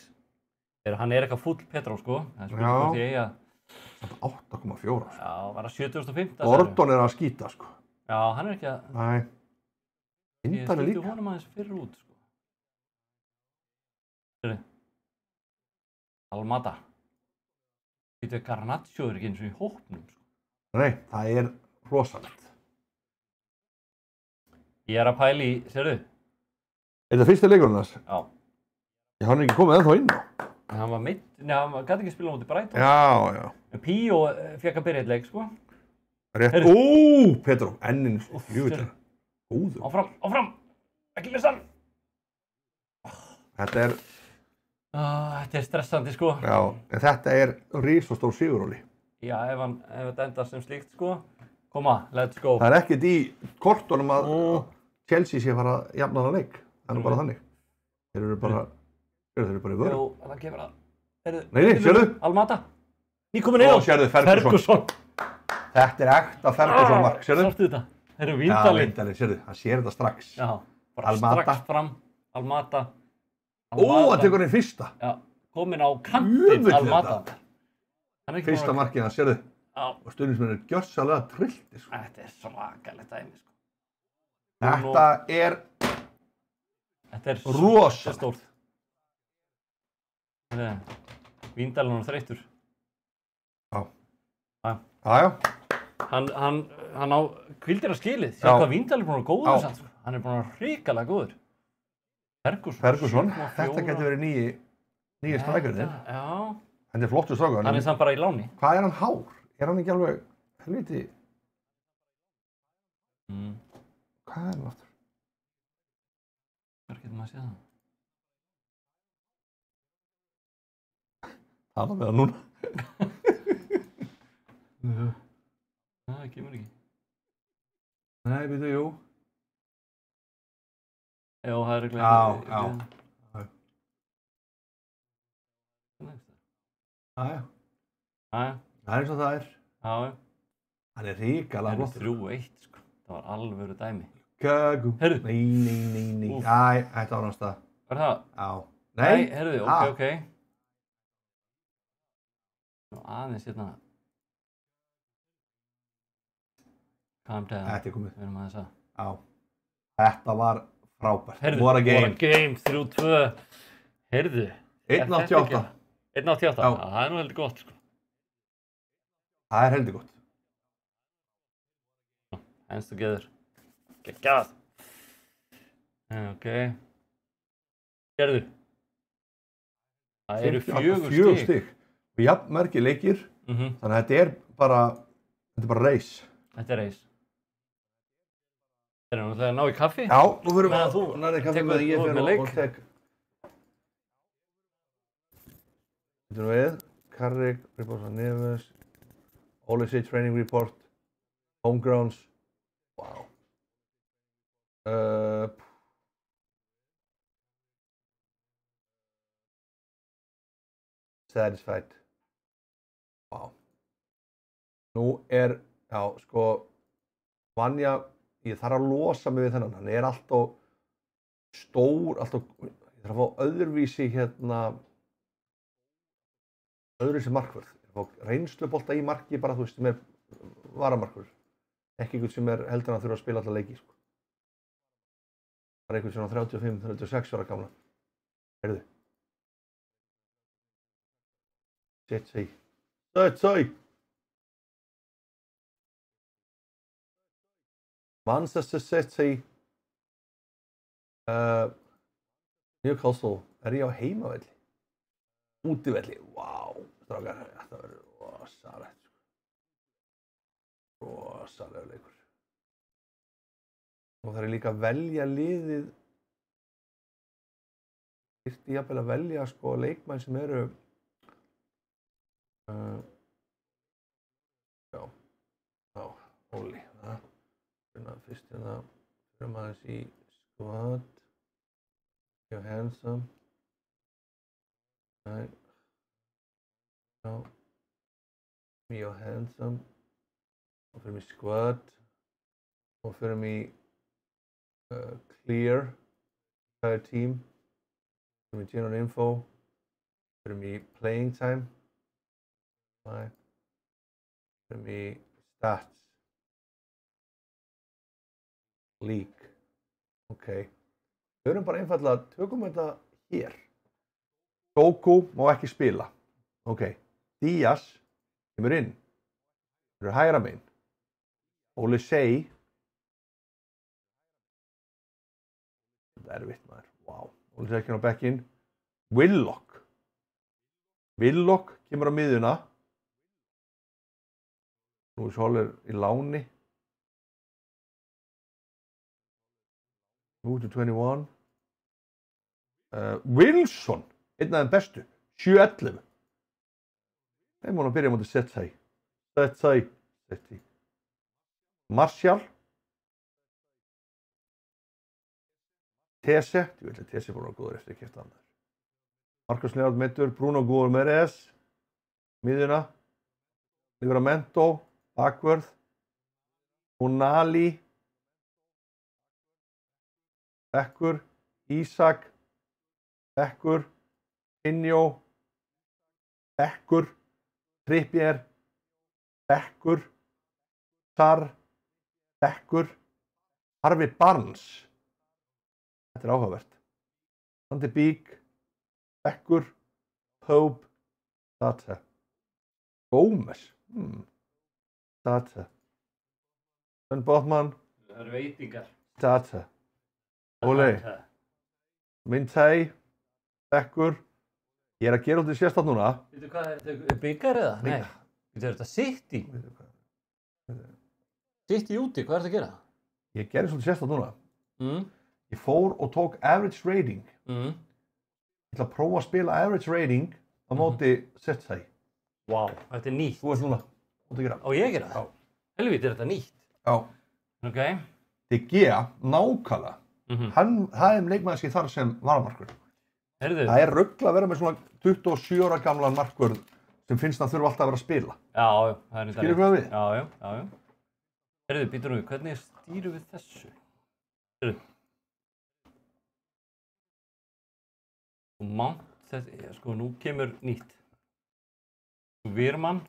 Hann er eitthvað full Pedro, sko. Það er spilur hvort ég eiga. 8,4. Já, var það 75. Gordon er að skýta, sko. Já, hann er ekki að... Nei. Ég skýtti honum aðeins fyrir út, sko. Sérðu. Almada. Þetta Garnacho er ekki eins og í hópnum, sko. Nei, það er rosalegt. Ég er að pæla í, sérðu. Er þetta fyrsti leikurinn þess? Já. Hann er ekki komið ennþá inn á. Hann var meitt, neða, hann gæti ekki spila á móti Brighton. Já. En Píó fekk að byrja eitt leik, sko. Rétt. Pedro, ennin fjúvitar. Góður. Áfram. Ekki missa hann. Þetta er stressandi, sko. Já, en þetta er risastór sigur, Óli. Já, ef þetta endar sem slíkt, sko. Koma, let's go. Það er ekkert í kortunum að Chelsea sé að fara að jafna það leik. Það er bara þannig. Þeir eru bara í vörð. Jú, það kemur að. Nei, sérðu? Almada. Nýkomin inn á. Sérðu, Ferguson. Þetta er ekta Ferguson mark, sérðu? Sástu þetta? Þeir eru Vindalinn. Já, Vindalinn, sérðu. Hann sér þetta strax. Já, bara strax fram. Almada. Hann tekur inn fyrsta. Já, komin á kantinn Almada. Fyrsta markið hann, sérðu? Já. Og stundismenn er gjörsamlega trilltir, sko. Þetta er svakalegt dæmi, sko. Þetta er rosalegt. Stórt. Vindalinn er þreyttur. Já. Hann á hvíldir að skilið. Sér hvað Vindalinn er búin að góður samt. Hann er búin að hrikalega góður. Ferguson. Þetta getur verið nýji strækjörðin. Já. Þetta er flottur strákur. Hann er samt bara í láni. Hvað er hann hár? Er hann ekki alveg helviti? Hvað er hann aftur? Hvar getur maður að sé það? Það var með það núna. Það kemur ekki. Nei, veitu, jú. Já, það er ekki. Já. Jæja. Jæja. Það eins og það Já. Hann hrikalega flottur. 3-1, sko. Það var alvöru dæmi. Lukaku. Heyrðu. Nei. Úff. Þetta var náttúrulega. Var það? Já. Nei, heyrðu, ok. Nú aðeins hérna. Calm down. Þetta komið. Við erum aðeins að. Já. Þetta var frábært. Heyrðu, What a game. 3-2. Heyrðu. 1.88. 1.88? Já. Það er nú heldur gott, sko. Það er heldur gott. Hands together. Geggjað. Ok. Gerðu. Það eru 4 stig. Og jafn margir leikir. Þannig að þetta er bara race. Þetta er reis. Þeir eru náttúrulega að ná í kaffi? Já, nú fyrir Meðan þú nærið kaffi tekur- með ég þú ert fyrir með leik. og tek. Þetta er við. Carrick, Reports on Neves, Olise Training Report, Homegrowns. Wow. Satisfied. Wow. Nú já, sko, Vanja, ég þarf að losa mig við þennan. Hann er alltof stór, ég þarf að fá öðruvísi markvörð. Ég þarf að fá reynslubolta í marki bara, þú veist, sem er varamarkvörð. Ekki einhvern sem er heldur en að þurfa að spila alla leiki, sko. Það er einhvern sem er 35-36 ára gamla. Heyrðu. Setsey. Manchester City. Newcastle. Er ég á heimavelli? Útivelli. Vá. Strákar, þetta verður rosalegt. Rosalegur leikur. Og það er líka að velja liðið. Þyrfti jafnvel að velja sko leikmenn sem eru Óli. Fyrst fyrir maður í squad. Mjög handsome. Nei. Já. Mjög handsome. Og fyrir mig squad. Og fyrir mig clear. Entire team. Fyrir mig general info. Fyrir mig playing time. Nei. Fyrir mig stats. League. Ok. Við erum bara einfallega, tökum þetta hér. Doku má ekki spila. Ok. Díaz kemur inn. Þeir eru hægra megin. Olise. Þetta er erfitt maður. Wow. Olise kemur á bekkinn. Willock kemur á miðjuna. Nú er Sólir í láni. Move to 21. Wilson, einn af þeim bestu. 7-11. Þeim voru að byrja mútið Setsey. Martial. Tese. Ég veit að Tese búin að vera góður eftir að kæfta hann þar. Marcus Leonard meiddur. Bruno Gómez. Miðjuna. Livramento. Bakvörð. Unali. Bekkur, Ísak, Bekkur, Pinjó, Bekkur, Trippier, Bekkur, Sarr, Bekkur, Harvey Barnes. Þetta er áhugavert. Van de Beek, Bekkur, Pope, Sata. Gómez. Sata. Sven Botman. Það eru veitingar. Sata. Óli, Mintei, Bekkur. Ég er að gera út í sérstætt núna. Veitu hvað, er þetta byggar eða? Nei. Veitu, er þetta City? City úti, hvað er þetta að gera? Ég gerði svolítið sérstætt núna. Ég fór og tók average rating. Ég ætla að prófa að spila average rating á móti Setsey. Vá, þetta er nýtt. Þú veist núna, þú gera. Á ég að gera það? Já. Helvíti, er þetta nýtt? Já. Ok. De Gea, nákvæmlega. Það er leikmaður sem ég þarf sem varamarkvörð. Heyrðu. Það er rugl að vera með svona 27 ára gamlan markvörð sem finnst að þurfa alltaf að vera að spila. Já, það er Skilur hvað við? Já. Heyrðu, býtum við, hvernig stýrum við þessu? Heyrðu. Og Mount, þetta, sko, nú kemur nýtt. Virman,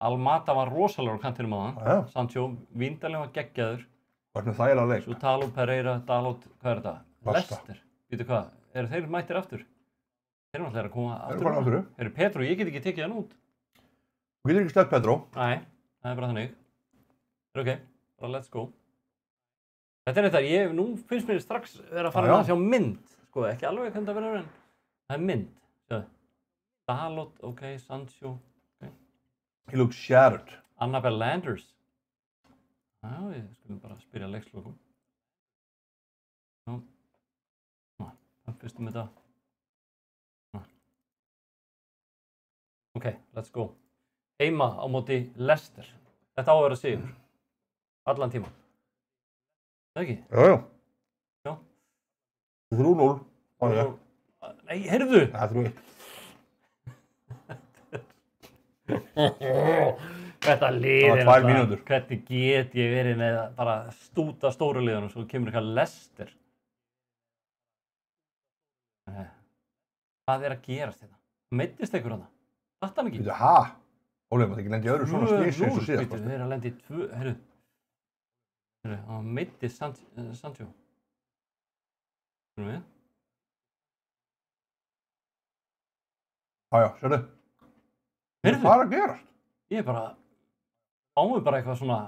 Almada var rosalegur á kantinum á hann. Sancho, Víndalinn var geggjaður. Hvernig þægilega leik? Svo Taló, Pereira, Dalot, hvað er þetta? Basta. Lester. Býtu hvað, eru þeir mættir aftur? Þeir eru alltaf að koma aftur. Þeir eru bara aftur. Heyrðu, Petru, ég get ekki tekið hann út. Þú getur ekki stödd Pedro. Nei, það er bara þannig. Ok, bara let's go. Þetta er þetta, nú finnst mér strax vera að fara að sjá mynd. Sko, ekki alveg hvernig það verður en það er mynd. Sjáðu. Dalot, ok, Sancho. Okay. He looks shattered. Annabelle Landers. Já, við skulum bara spyrja leikslokum. Já. Það fyrstum þetta. Ok, let's go. Heima á móti Leicester. Þetta á að vera sigur. Allan tíma. Það ekki? Já. 3-0. Nei, heyrðu! Það er 3-1. Þetta lið Það var 2 mínútur. Hvernig get ég verið með að bara stúta stóru liðunum svo kemur eitthvað Leicester. Hvað er að gerast þetta? Meiddist einhver hana? Datt hann ekki? Býtu, Óli, maður ekki lendi í öðru svona slísi eins og síðast. Býtu, þeir eru að lendi í 2, heyrðu, hann meiddist Sancho. Sérðu við? Já, sérðu. Heyrðu. Hvað er að gerast? Ég er bara, ámur bara eitthvað svona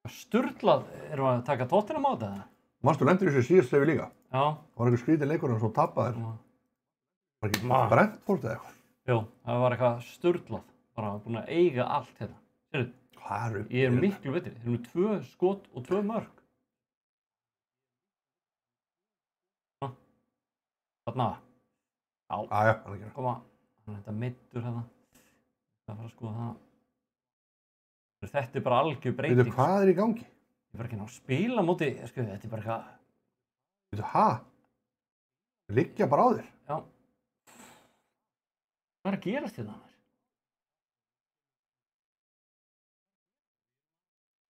sturlað, erum við að taka Tottenham á þetta? Manstu lendir í þessu síðast þegar við líka? Já. Það var eitthvað skrítið leikur en svo tappaðir. Var ekki Brentford eða eitthvað? Jú, það var eitthvað sturlað, bara búin að eiga allt hérna. Sérðu, ég er miklu betri, þeir eru með 2 skot og 2 mörk. Þarna. Já. Já, hann er ekki. Koma, hann er þetta meiddur hérna. Það fara að skoða það. Þetta er bara algjör breyting. Veitu, hvað er í gangi? Ég var ekki ná að spila á móti, sko, þetta er bara eitthvað. Veitu, liggja bara á þér. Já. Hvað er að gerast hérna?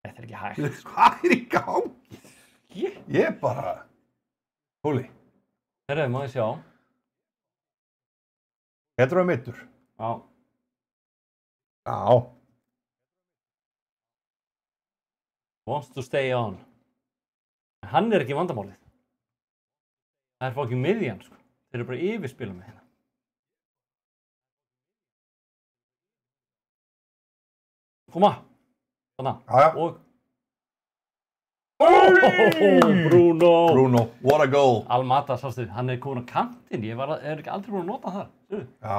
Þetta er ekki hægt. Veitu, hvað er í gangi? Ég er bara... Óli. Herðu, má ég sjá. Pedro er meiddur. Já. Já. Wants to stay on. En hann er ekki vandamálið. Það er fókið miðjan, sko. Þeir eru bara yfirspila með hérna. Koma. Þannig. Já. Og... Bruno. What a goal. Almada, sástu, hann er komin á kantinn. Ég er ekki aldrei búin að nota það. Sérðu? Já.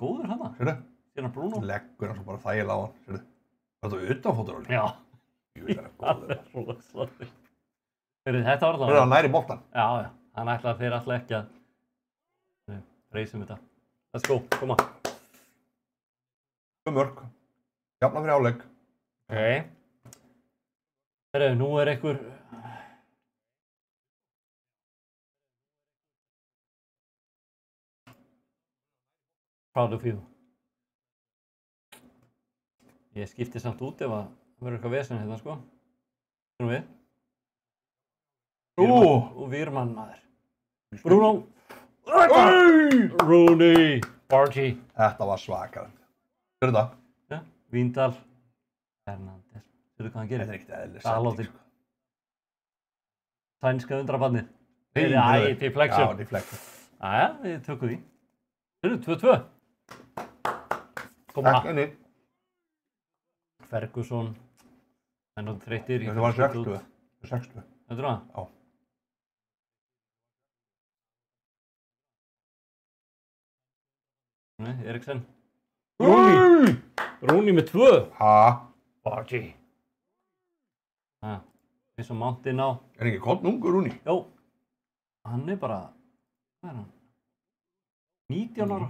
Góður hann. Sérðu? Sérna Bruno. Leggur hann svo bara þægilega á hann. Sérðu? Það er utanfótur á hann. Já. Ég veit hann er góður. Rosalega. Þetta var Það er hann næri boltan. Já. Hann þeir ætla ekki að reysum þetta. Let's go, koma. 2 mörk. Jafna fyrir hálfleik. Ok. Herru, nú er einhver... Proud of you. Ég skipti samt út ef að það verður eitthvað vesen hérna, sko. Svona við. Og Virman, maður. Bruno. Rooney. Bargy. Þetta var svakar. Sérðu það? Ja, Víndal. Hernandez. Sérðu hvað hann gerir? Þetta er ekkert eðlileg Dalóttir. Sænska undrabarnið. Æ, deflection. Já, deflection. Æja, við tökum því. Sérðu, 2-2. Koma. Ekki. Ferguson. Hennar þreyttir. Þetta var 6-2. 6-2. Þetta það? Já. Nei, Eriksen. Rooney með 2. Bargy. Við svo Mountain á. Er ekki kottnungur Rooney? Jó. Hann er bara, hvað er hann? 19 ára.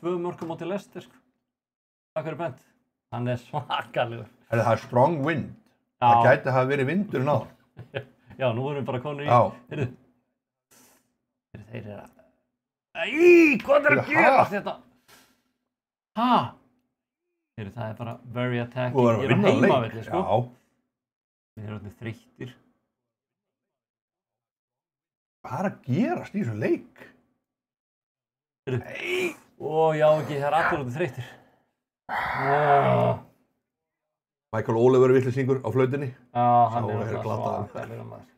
2 mörkum á til Leicester, sko. Takk fyrir bent. Hann er svakalegur. Það er strong wind. Já. Það gæti hafa verið vindurinn á hann. Já, nú erum við bara konur í... Já. Heyrðu. Þeir eru að... Hvað er að gera þetta? Ha? Heyrðu, það bara very attacking. Og Ég vinna heimavelli, sko. Já. Við erum allir þreyttir. Hvað að gerast í þessum leik? Heyrðu. Ó, já, ekki, það allir allir þreyttir. Michael Oliver villisingur á flautinni. Já, hann Sá alltaf glataður. svakalegur maður.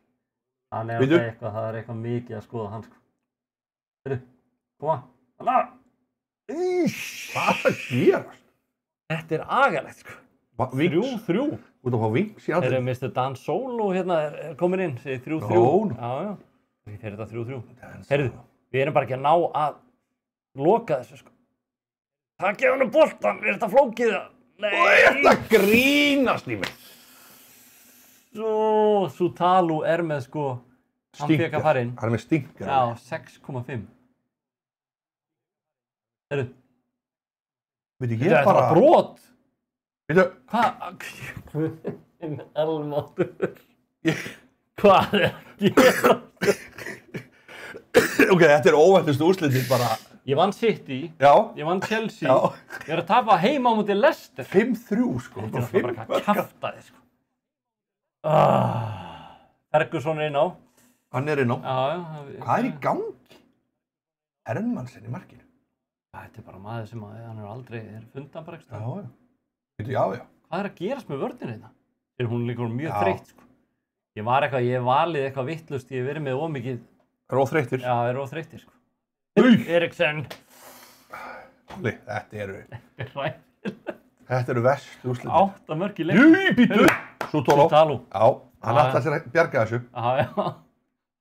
Hann Bíddu. alltaf eitthvað, það eitthvað mikið að skoða hann, sko. Heyrðu, koma. Hanna! Hvað að gerast? Þetta agalegt, sko. 3-3. Út að fá vinks í Þeir andlitið. Mr. Dan Solo hérna er komin inn, segir 3-3. Nó. Já. Því fer þetta 3-3. Heyrðu, við erum bara ekki að ná að loka þessu, sko. Takið hann boltan, er þetta flókið? Nei! Þetta grínast í mig. Svo, Sutalu er með, sko, hann fekk að fara inn. Hann er með stinker. Já, 6,5. Heyrðu, Veitu, ég þetta er bara... brot. Veitu, Hvað? Elmáttur. Hvað er að gera? ok, þetta er óvæntust úrslitið bara. Ég vann City, Já. ég vann Chelsea, Já. ég er að tapa heima á móti Leicester. 5-3, sko. Þetta er bara eitthvað kjaftaði, sko. Ferguson er inn á. Hann er inn á. Já. Hvað er í gangi? Hermansen í markinu. Þetta er bara maður sem hann er aldrei fundan bara eitthvað. Já. Veitu, já. Hvað er að gerast með vörðinu þetta? Hún er líka mjög Já. þreytt, sko. Ég valið eitthvað vittlust, ég hef verið með ómikið. Er óþreyttir. Já, er óþreyttir, sko. Eriksen. Óli, þetta eru Rætt. verst úrslitið. 8 mörk í leik. Býtu. Sutalu. Já, hann Já. ætlaði sér að bjarga þessu. Já.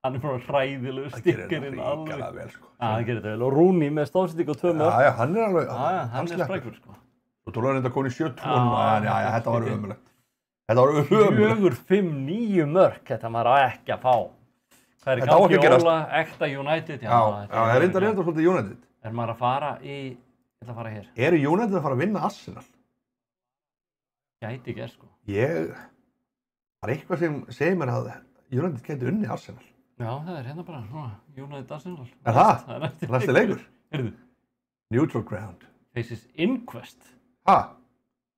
Hann er bara hræðilegur Það gerir stikkerinn þetta alveg. ríkala vel, sko. Já, hann gerir þetta vel. Og Rooney með stóðsendingu og 2 mörk. Já, hann er alveg... Já, hann er sleppur. sprækur, sko. Sutalu er enda komin í 7-2. Já, Já, þetta var ömurlegt. Þetta var ömurlegt. 4-5-9 mörk. Þetta maður á ekki að fá. Hvað er í Þetta á ekki gangi að gerast. Óla, ekta United? Já, það er reyndar svolítið United. Er maður að fara í... Ég ætla að fara hér. Eru United að fara að vinna Arsenal? Gæti gerð, sko. Það er eitthvað sem segir mér að United geti unni Arsenal. Já, það er hérna bara, svona, United Arsenal. Er það? Það er Næsti leikur? Heyrðu, Neutral ground. faces Inquest. Ha?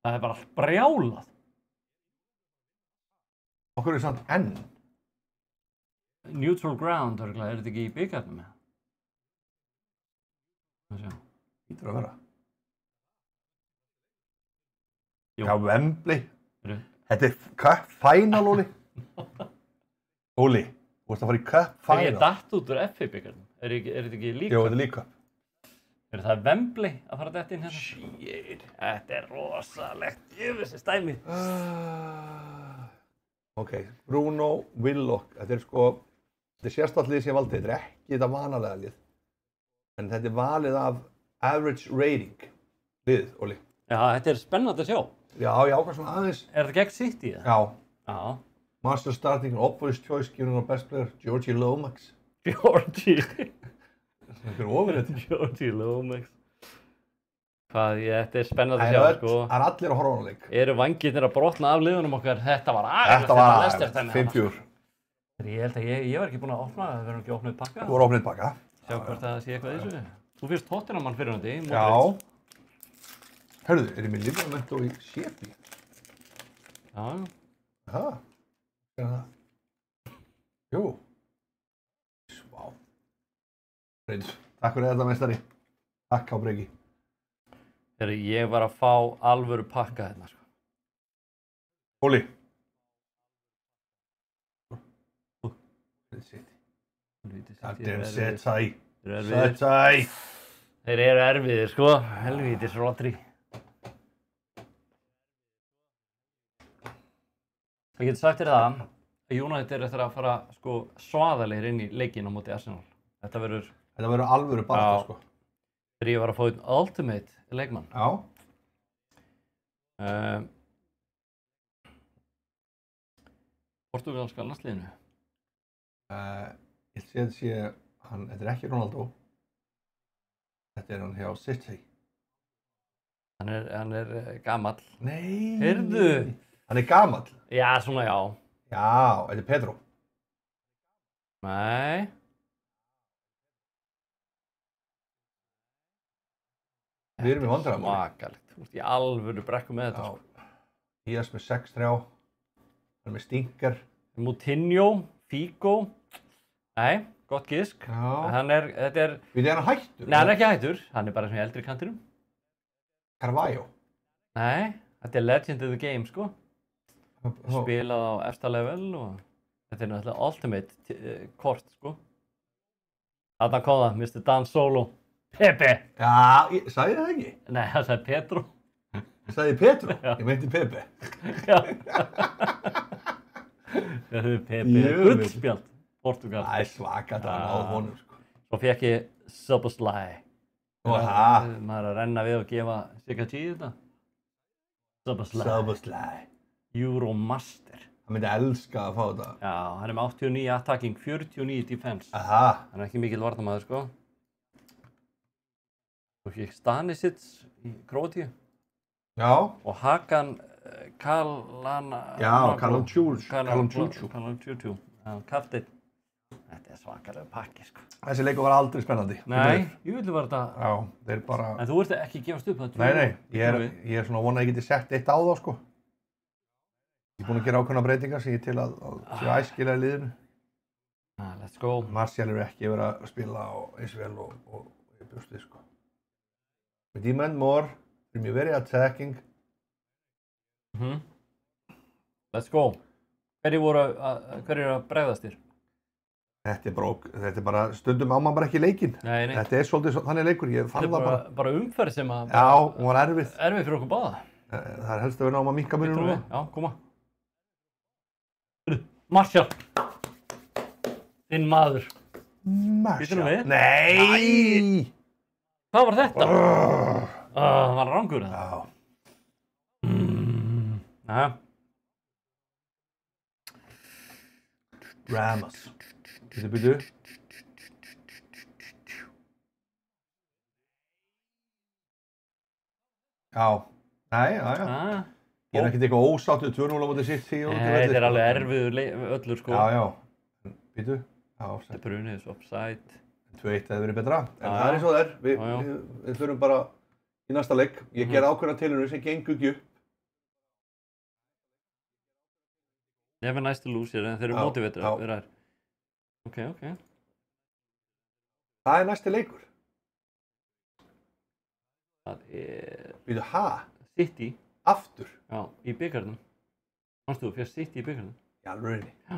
Það er bara allt brjálað. Okkur er samt enn. Neutral ground, er þetta ekki í byggarnum? Ítur að vera. Jú. Já, Wembley. Heyrðu. Þetta er cup final, Óli. Óli, þú veist að fara í cup Þegar ég final. datt út úr FA byggarnum, er þetta ekki líka? Jú, þetta er líka. Það er Wembley að fara detta inn hérna. Shit. Þetta er rosalegt, jöfnveg stæmi. Ok, Bruno Willock. Þetta er sérstallið sem ég valdi. Þetta er ekki þetta vanalega lið. En þetta er valið af average rating lið, Óli. Já, þetta er spennandi að sjá. Já, ég ákvað svona aðeins. Er þetta gegn City það? Já. Já. Master starting, obvious choice, given our best player, Georgie Lomax. Georgie. Þetta er ofurleitt. Georgie Lomax. Þetta er spennandi að sjá, sko. Það er allir að horfa á hana leik. Eru vangirnir að brotna af liðunum okkar? Þetta var aðeins. Þetta var 5-4. Ég held að ég var ekki búinn að opna, við verðum ekki að opna upp pakka. Þú voru opnið baka. Sjá hvort það sé eitthvað í þessu. Þú fyrst Tottenham fyrir hundi. Já. Hörðu, er ég með Livramento í Sheffield? Já. Já. Er það? Jú. Svá. Reynds. Takk fyrir þetta, meistari. Takk á breki. Þegar ég var að fá alvöru pakka hérna, sko. Óli. Goddamn Setsai. Setsai. Þeir eru erfiðir, sko. Helvítis Rodri. Ég get sagt þér það að United er eftir að fara sko, svaðalegir inn í leikinn á móti Arsenal. Þetta verður alvöru baráttu, sko. Þegar ég var að fá einn ultimate leikmann. Já. Portugalska landsliðinu. Ég sé að þetta er ekki Ronaldo. Þetta er hann hjá City. Hann er gamall. Nei. Heyrðu. Hann er gamall. Já, svona já. Já, þetta er Pedro. Nei. Við erum í vandræðum. Svakalegt. Þú ert í alvöru brekku með þetta, sko. Díaz með 6-3. Hann er með Stinker. Moutinho, Figo. Nei, gott gisk. Þetta er... Við erum hættur. Nei, hann er ekki hættur. Hann er bara sem í eldri kantinum. Carvalho. Nei, þetta er legend of the game, sko. Spilað á efsta level og þetta er náttúrulega ultimate kort, sko. Þarna kom það, Mr. Dan Solo. Pepe! Já, sagði það ekki? Nei, það sagði Petro. Sagði Petro? Ég meinti Pepe. Já. Það er Pepe. Gullspjald. Portugal. Það er svakalt að náða honum, sko. Svo fekk ég Szoboszlai. Maður er að renna við og gefa Sigga G þetta. Szoboszlai. Euromaster. Hann myndi elska að fá þetta. Já, hann er með 89 attacking, 49 defense. Aha. Hann er ekki mikil varnarmaður, sko. Svo fekk Stanisic í Króatíu. Já. Og Hakan Kalana... Já, Kalančuču. Kalančuču. Já, kapteinn. Þetta er svakalega pakki, sko. Þessi leikur var aldrei spennandi. Nei, ég vildi var þetta... Já, þeir bara... En þú ert ekki að gefast upp það. Nei, ég er svona vonað að ég geti sett eitt á þá, sko. Ég er búinn að gera ákveðna breytingar sem ég til að sé æskilega í liðinu. Let's go. Martial er ekki verið að spila eins vel og ég bjóst við, sko. We demand more, we're very attacking. Let's go. Hverju eru að bregðast þér? Þetta er bara, stundum á maður bara ekki leikinn. Nei. Þetta er svolítið þannig leikur, ég fann það bara. Þetta er bara umferð sem að... Já, hún var erfið. Erfið fyrir okkur báða. Það er helst að við náum að minnka munum núna. Já, koma. Martial. Þinn maður. Martial. Við? Nei! Hvað var þetta? Það var rangur það. Já. Næja. Ramos. Bíddu. Já. Nei, já. Ég er ekkert eitthvað ósáttur 2-0 á móti City. Nei, þetta er alveg erfiður öllur, sko. Já. Bíddu. Já, þetta er brunið, offside. 2-1 hefði verið betra. En það er eins og það er. Við þurfum bara í næsta leik. Ég gerði ákveðna tilraunir sem gengur ekki upp. Never nice to lose here, en þeir eru motivator. Ok. Það er næsti leikur. Það er... Býtu, City. Aftur? Já, í bikarnum. Manstu þú, fyrst City í bikarnum? Já, rauninni. Já.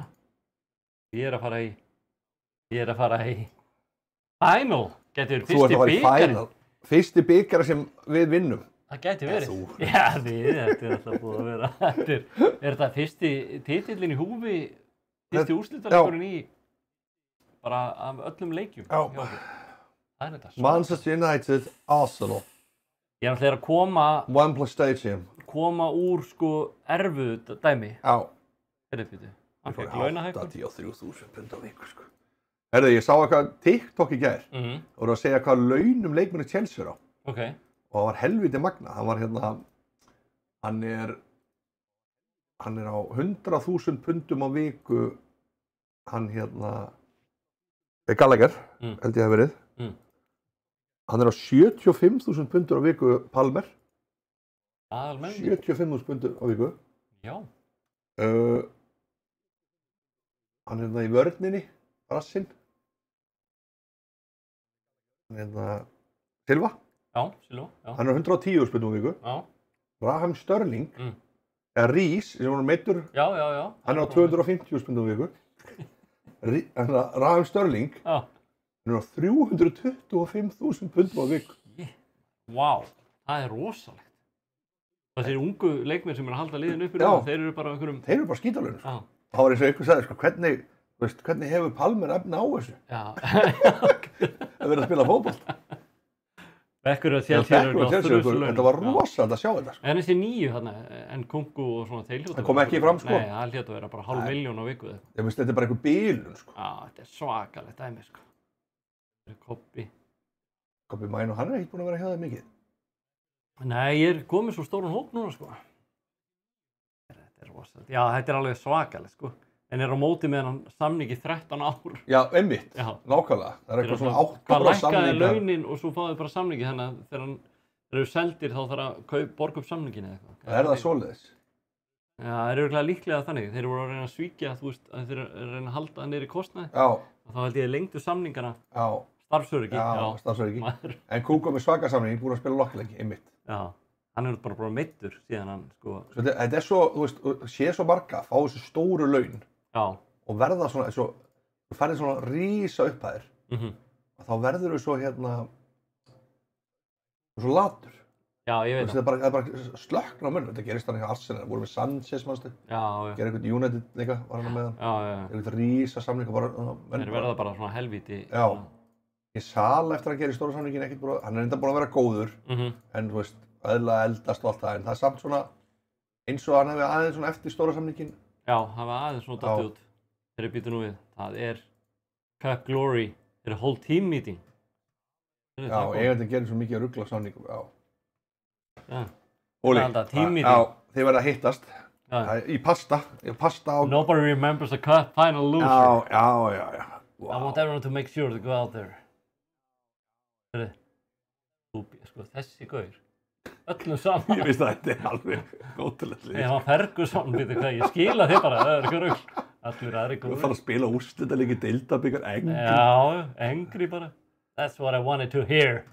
Ég er að fara í... Final! Getur fyrsti bikarinn. Fyrsti bikarinn sem við vinnum. Það gæti verið. Já, þetta er alltaf búið að vera. Er þetta fyrsti titillinn í húfi, fyrsti úrslitaleikurinn í bara af öllum leikjum? Já. Það er þetta. Manchester United, Arsenal. Ég er náttúrulega að koma... Wembley Stadium. Koma úr, sko, erfuðu dæmi. Já. Heyrðu, hann fekk launahækkun. 83.000 pund á viku, sko. Heyrðu, ég sá eitthvað TikTok í gær. Og voru að segja hvað launum leikmenni Chelsea er á. Ok. Og það var helviti magna. Hann var hérna, hann er á 100.000 pundum á viku, hann hérna, Gallagher, held ég að verið. Hann er á 75.000 pundur á viku, Palmer. Almennt? 75.000 pundur á viku. Já. Hann er hérna í vörninni, Rassinn. Hann er hérna, Silva. Já, Silva. Hann er á 110.000 pundum á viku. Já. Raheem Sterling, eða Rhys, sem var meiddur. Já. Hann er á 250.000 pundum á viku. Raheem Sterling. Já. Hann er á 325.000 pundum á viku. Vá, það er rosalegt. Þessir ungu leikmenn sem er að halda liðinu uppi núna, þeir eru bara einhverjum... Þeir eru bara skítalögnum, sko. Það var eins og einhver sagði, sko, hvernig hefur Palmer efni á þessu? Já. Það verið að spila fótbolt. Bekkur að Chelsea eru á þrjuslaun. Þetta var rosalega að sjá þetta, sko. En þessi nýju þarna, en Kungu og svona þeir... Það kom ekki fram, sko. Nei, það hljóta að vera bara 500.000 á viku. Ég veist, þetta er bara einhver bilun, sko. Já, þetta er svakalegt dæmi, sko. Kobbi Mæn og hann er ekkert búinn að vera hjá það mikið. Nei, ég er komið svo stórun hóp núna, sko. Þetta er rosalegt. Já, þetta er alveg svakalegt, sko. En er á móti með hann samningi 13 ár. Já, einmitt. Já. Nákvæmlega. Það er eitthvað svona 8 ára samningi. Hvað lækkaði launin og svo fáðu bara samningi, þannig að þegar þeir eru seldir þá þarf að borga upp samningin eða eitthvað. Það það svoleiðis? Já, það eru örugglega líklega þannig. Þeir voru að reyna að svíkja, þú veist, að þeir eru að reyna að halda niðri kostnaði. Já. Og þá held ég lengdu samningana. Já. Starfsöryggi. Já, starfsöryggi. En Kúko með svaka samning, búinn að spila lokkileiki, einmitt. Já, hann er bara meiddur síðan hann, sko. Þetta svo, þú veist, sé svo marga, fá þessu stóru laun. Já. Og verða svona, þú færið svona rísa upphæðir. Þá verður þú svo svo latur. Já, ég veit það. Það er bara slökkna á mönnum. Þetta gerist þannig að Arsenal voru með Sanchez, manstu? Já. Gerði einhvern United líka, var hann með hann. Já. Einhvern rísa samning og bara... Þeir verða bara svona helvíti. Já. Ég Sala eftir að gera í stóra samningin ekkert búin að... Hann er enda búin að vera góður. En þú veist, eðlilega eldast og allt það. En það er samt svona... Eins og hann hefði aðeins svona eftir stóra samningin. Já, hann hefði aðeins svona dottið út. Þeir býtu nú við. Það er Cup Glory. Þeir whole team meeting. Já, eigandi gerir svo mikið að rugla samningum. Já. Óli, þið verða að hittast í pasta á... Nobody remembers the cup final loser. Já. Wow. I want everyone to make sure to go out there. Sko, þessi gaur. Öllum saman. Ég veist að þetta er alveg góðtilegt lið. Ég var Ferguson, veitu hvað, ég skila þið bara, það er eitthvað rugl. Allir aðri góður. Þú þarf að spila úrslitaleiki, deildabikar, engri. Já, engri bara. That's what I wanted to hear.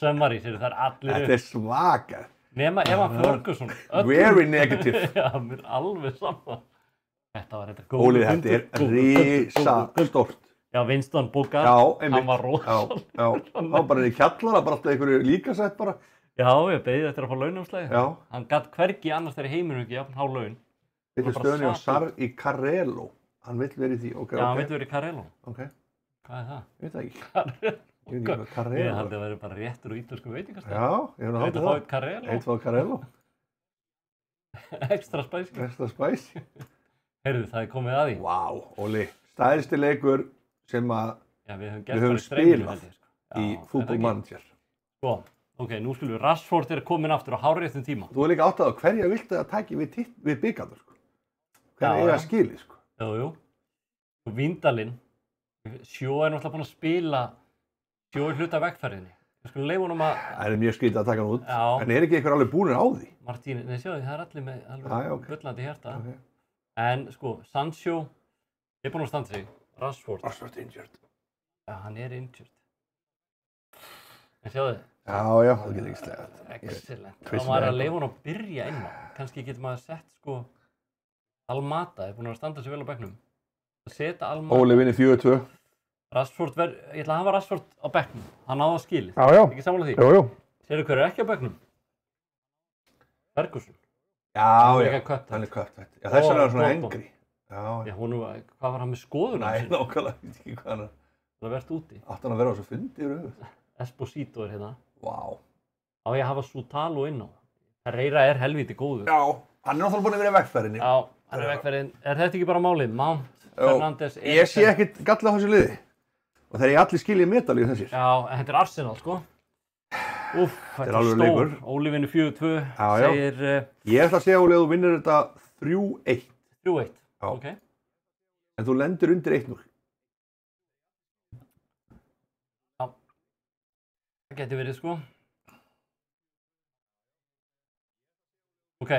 Summary, það er allir upp. Þetta er svaka. Nema Eva Ferguson. Very negative. Já, mér er alveg saman. Þetta var þetta góð. Óli, þetta er risastórt. Já, Winston Bogart. Já, einmitt. Hann var rosalega. Já. Hann var bara í kjallara, bara alltaf einhverju líkasett bara. Já, ég beðið eftir að fá launumslæði. Já. Hann gat hvergi annars þegar í heiminum ekki jafn há laun. Þetta er stöðunni á Sarri Carrello. Hann vill verið því, ok. Já, hann vill verið í Carrello. Ok. Hvað er það? Ég veit það ekki. Carrello. Ég veit ekki hvað Carrello. Ég held að það væri bara réttur og ítalsku veitingastæð. Já, ég hef náttúrulega það. Carrello. Eitt fáið Carrello. Extra spicy. Extra spicy. Heyrðu, það er komið að því. Vá, Óli. Stærsti leikur sem að við höfum spilað í Football Manager. Sko, ok, nú skulum við, Rashford er komin aftur á hárréttum tíma. Þú er líka áttað á hverja viltu að taki við byggarður, sko. Hverja eiga skili, sko. Jú. Og Víndalinn, Sjó er náttúrulega búinn að spila, Sjó er hluta af veggferðinni. Við skulum leyfa honum að... Það er mjög skrítið að taka hann út. Já. En er ekki einhver alveg búinir á því? Martín, nei, sjáðu, það er allir með alveg bullandi hjarta. Okay. En sko, Sancho er búinn að standa sig. Rashford injured. Já, hann er injured. En sjáðu. Já, það getur ekki slegað. Excellent. Þá maður að leyfa hann að byrja inn á. Kannski getur maður sett, sko, Almada er búinn að standa sig vel á bekknum. Að setja Almada... Óli vinni 4-2. Rashford ég ætla að hafa Rashford á bekknum. Hann náði að skilið. Já. Ekki sammála því? Jú. Sérðu hver er ekki á bekknum? Ferguson. Já. Hann er köpt. Já, þess vegna er svona engri. Já, hvað var hann með skoðunum? Nei, nákvæmlega, ég veit ekki hvað hann er. Það er verið úti. Átti hann að vera á svo fundi yfir höfuð. Esposito er hérna. Vá. Á ég að hafa Soutalo inn á. Ferreira er helvíti góður. Já, hann er náttúrulega búinn að vera í veggferðinni. Já, hann er veggferðin. Er þetta ekki bara málið? Mount, Fernandes, Eriksen. Ég sé ekkert galla á þessu liði. Og þegar ég allir skiljið medalíu þessir. Já, en þetta er Arsenal, sko. Úff, þetta er stór. Leikur. Óli vinnur 4-2. Segir... Ég ætla að segja, Óli, að þú vinnur þetta 3-1. 3-1, ok. En þú lendir undir 1-0. Já. Það getur verið, sko. Ok.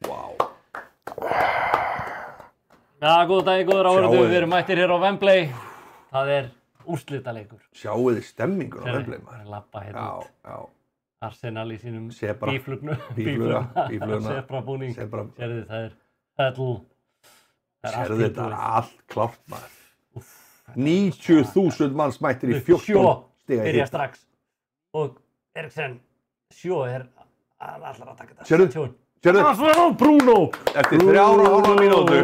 Vá. Já, góða dagi, góður áhörðu. Við erum mættir hér á Wembley. Það er úrslitaleikur. Sjáu þið stemmingur á Wembley, maður. Það er lappa hérna út. Já. Arsenal í sínum bíflugna. Sebrabúning. Sérðu, það er Huddle. Sérðu, þetta er allt klárt, maður. 90.000 manns mættir í 14 stiga Sjó byrja strax. Og Eriksen, Sjó er allar að taka þetta. Sérðu? Bruno! Eftir 3,5 mínútur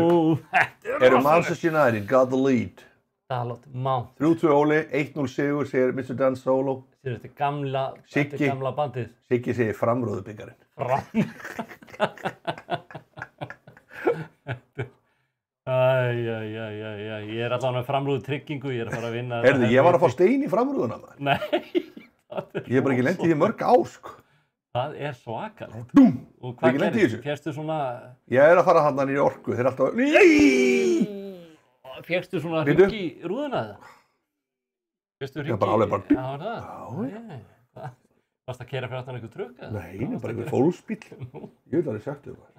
eru Manchester United got the lead. Dalot, Mount. 3-2 Óli, 1-0 sigur, segir Mr. Dan Solo. Þetta er gamla bandið. Siggi segir framrúðubyggarinn. Ég er allavega með framrúðu tryggingu, ég er að fara að vinna. Heyrðu, ég var að fá stein í framrúðuna, maður. Nei. Ég hef bara ekki lent í því mörg ár, sko. Það er svakalegt. Dúm! Og hvað gerist? Férstu svona... Ég er að fara þarna í orku, þeir alltaf... Férstu svona hring í rúðuna eða? Férstu hring í... Já, bara alveg bara... Já, það? Varst að keyra fyrir aftan einhver trukk eða? Nei, bara einhver fólksbíll. Ég vil alveg sagt þau bara.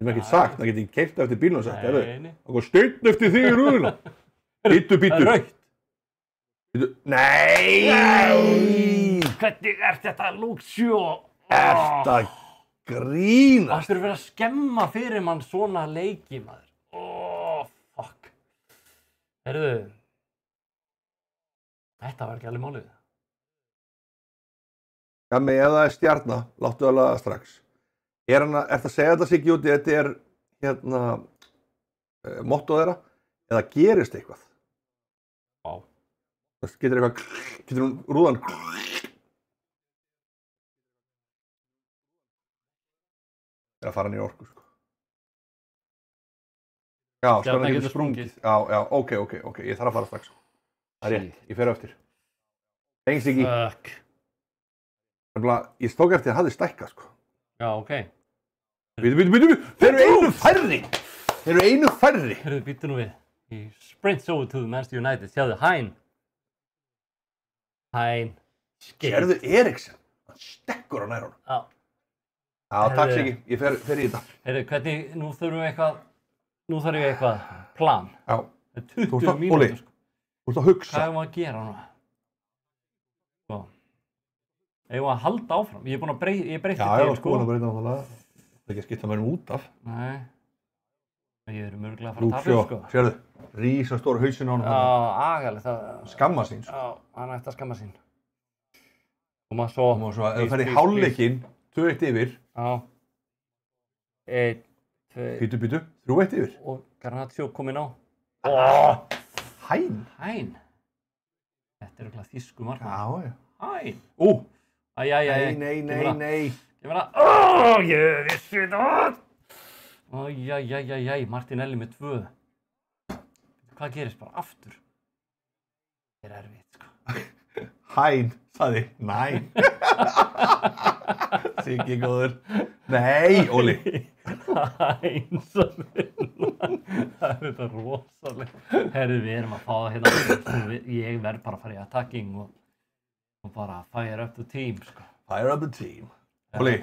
Ég hef ekkert sagt, það geti ég keyrt eftir bílnum og sagt, það går steinn eftir þig í rúðuna. Bíddu. Það er rautt. Nei! Hvernig er þetta Luxio? Ert að grínast? Það fyrir að vera að skemma fyrir mann svona leiki, maður. Fuck. Heyrðu. Þetta var ekki alveg málið. Gammi, ef það er stjarna, láttu það laga strax. Er það að segja þetta sig út í þetta er motto þeirra eða gerist eitthvað? Já. Getur hún rúðan að fara niður orku, sko. Já, stjarnan getur sprungið. Já, ok, ég þarf að fara strax. Það er rétt, ég fer á eftir. Engst ekki. Fuck. Ég stók eftir að það hafði stækkað, sko. Já, ok. Bíddu, þeir eru einu færri. Heyrðu, býttu nú við. He sprints over to the Manchester United. Sjáðu, Hein. Sérðu Eriksen, hann stekkur á nær honum. Já. Já, takk Siggi, ég fer í þetta. Heyrðu, hvernig, nú þarf ég eitthvað plan. Já. Það er 20 mínútur, sko. Þú ert að hugsa. Hvað er maður að gera núna? Sko. Ég var að halda áfram. Ég er búinn að breyta til, sko. Já, ég var búinn að breyta náttúrulega. Það er ekki að skipta mér út af. Nei. Ég er mörgulega að fara að tapa, sko. Sérðu, rísastór hausinn á honum. Já, agalegt. Skamma sín, sko. Já, hann ætti að skamma sín. Og maður svo... Ef þú ferð í hálfleikinn, 2-1 yfir. Já. 1, 2... Bíddu, 3-1 yfir. Og Garnaccio kominn á. Hein. Þetta er örugglega þýsku markmaður. Já. Hein. Æ. Nei. Ég meina, ég vissi það! Martinelli með 2. Hvað gerist bara aftur? Það er erfitt, sko. Hein, sagði, næ. Siggi góður. Nei, Óli. Hein, sagði, það er þetta rosalega. Herðu, við erum að fá það hérna. Ég verð bara að fara í attacking og bara fire up the team, sko. Fire up the team. Óli,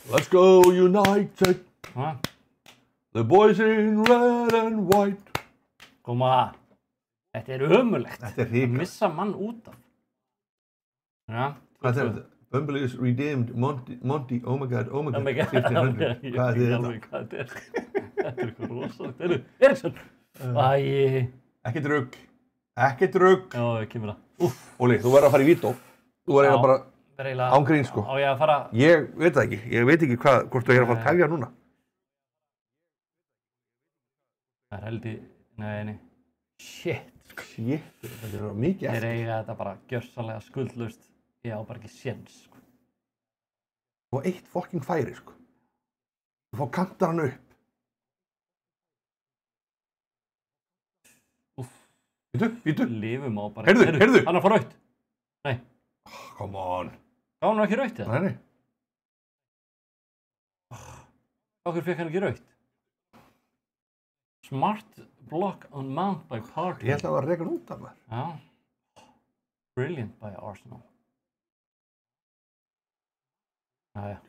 let's go United. Hva? The boys in red and white. Koma, þetta er ömurlegt. Þetta er rík. Að missa mann út af. Já. Hvað er þetta? Bumble is redeemed, Monty, oh my god, 1500. Hvað er þetta? Þetta er eitthvað rosalegt. Heyrðu, Eriksen. Ekkert rugg. Já, ég kemur það. Óli, þú verður að fara í vító. Þú verður bara án grín, sko. Á ég að fara... Ég veit það ekki. Ég veit ekki hvort þú er að fara að tefja núna. Það er heldur... Nei. Shit. Þetta er mikið eftir. Þeir eiga þetta bara gjörsamlega skuldlaust. Ég á bara ekki séns, sko. Þú var eitt fucking færi, sko. Þú fá kantar hann upp. Bíddu. Lifum á bara... Heyrðu. Hann er að fá rautt. Nei. Come on. Gá hann ekki rautt, eða? Nei. Okkur fekk hann ekki rautt. Smart block on mount by Partey. Ég held að það var að reka hann út af mér. Já. Brilliant by Arsenal.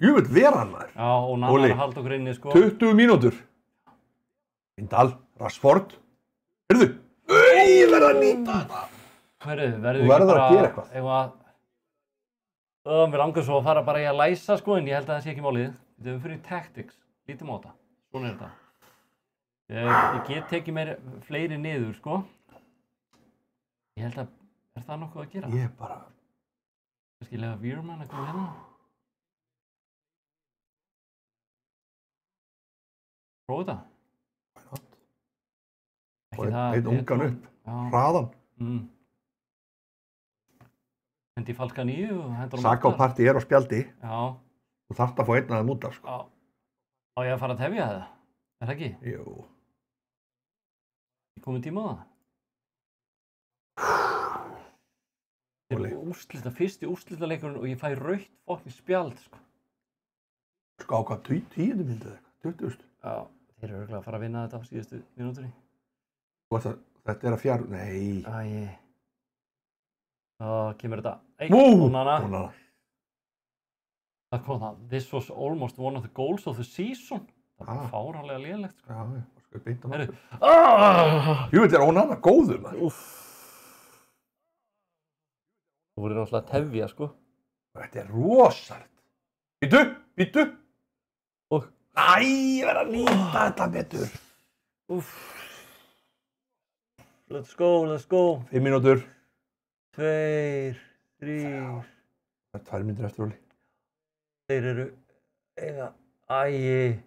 Jú veit vera hann maður. Já, og Nanna er að halda okkur inni, sko. 20 mínútur. Vindal, Rashford. Heyrðu. Ég verð að nýta þetta. Verðu ekki bara að gera eitthvað. Mér langar svo að fara bara í að læsa, sko, en ég held að það sé ekki málið. Við erum fyrir tactics. Lítum á þetta. Svona er þetta. Ég get tekið mér fleiri niður, sko. Ég held að... Er það nokkuð að gera? Ég bara... Kannski lega Veerman að koma hérna. Prófa þetta. Og einn ungan upp. Hraðan. Hendi Falka 9 og hendur á Saka og Partey er á spjaldi. Já. Þú þarft að fá einn að það múta, sko. Já. Á ég að fara að tefja það? Er það ekki? Jú. Ég komið tíma á það. Þetta er fyrsti úrslitaleikurinn og ég fæ rautt fokkin spjald, sko. Sko á hvað, 10 myndið eitthvað? 20.000? Já, þeir eru örugglega að fara að vinna þetta á síðustu mínútunni. Þetta er að fjár... Nei. Þá kemur þetta. Onana. Það kom það, this was almost one of the goals of the season. Það var bara fáránlega lélegt, sko. Já, sko, beint á Heyrðu. Jú, þetta Onana góður, maður. Úff. Þú voru náttúrulega að tefja, sko. Þetta rosalegt. Býtu. Og. Æ, ég verð að nýta þetta betur. Úff. Let's go. 5 mínútur. 2, 3. Það er 2 mínútur eftir, Óli. Þeir eru eiga. Æi.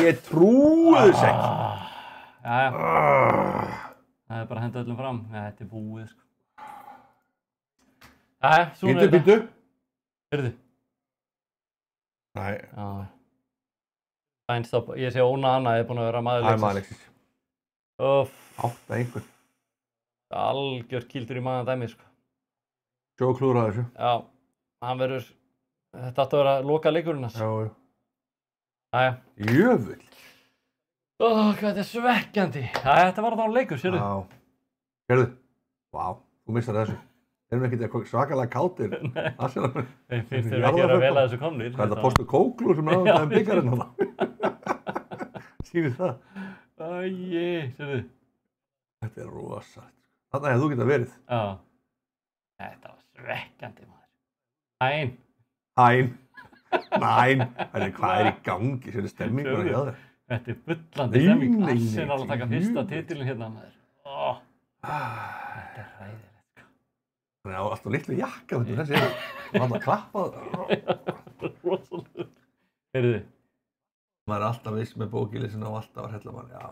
Ég trúi þess ekki. Jæja. Það er bara að henda öllum fram. Þetta er búið, sko. Jæja, svona er þetta. Býtu. Heyrðu. Nei. Já. Einstopp. Ég sé Onana er búinn að vera maður leiksins. Maður leiksins. Uff. 8 einhvern. Algjört kýldur í maðan dæmi, sko. Sjó klúðra þessu. Já. Hann verður. Þetta átti að vera loka leikurinn hans. Já. Jæja. Jöfull. Hvað þetta er svekkjandi. Jæja, þetta var þá leikur, sérðu. Já. Hérðu. Vá, þú missar þessu. Erum við ekkert svakalega kátir. Nei. Þeim finnst þeir ekki vera vel að þessu komnir. Hvað er þetta postu kóklur sem er á byggarinn hana? Sýnir það. Sérðu. Þetta er rosalegt. Þarna hefði þú getað verið. Já. Þetta var svekkjandi, maður. Hæn. Hvað er í gangi? Sérðu stemmingur hjá þér? Þetta er bullandi stemming. Arsenal að taka fyrsta titilin hérna, maður. Þetta er hræðilegt. Þannig að alltaf litlu jakka, þessi er alltaf klappað. Rosalega. Heyrðu. Maður er alltaf viss með bókílisina og alltaf var hella mann, já.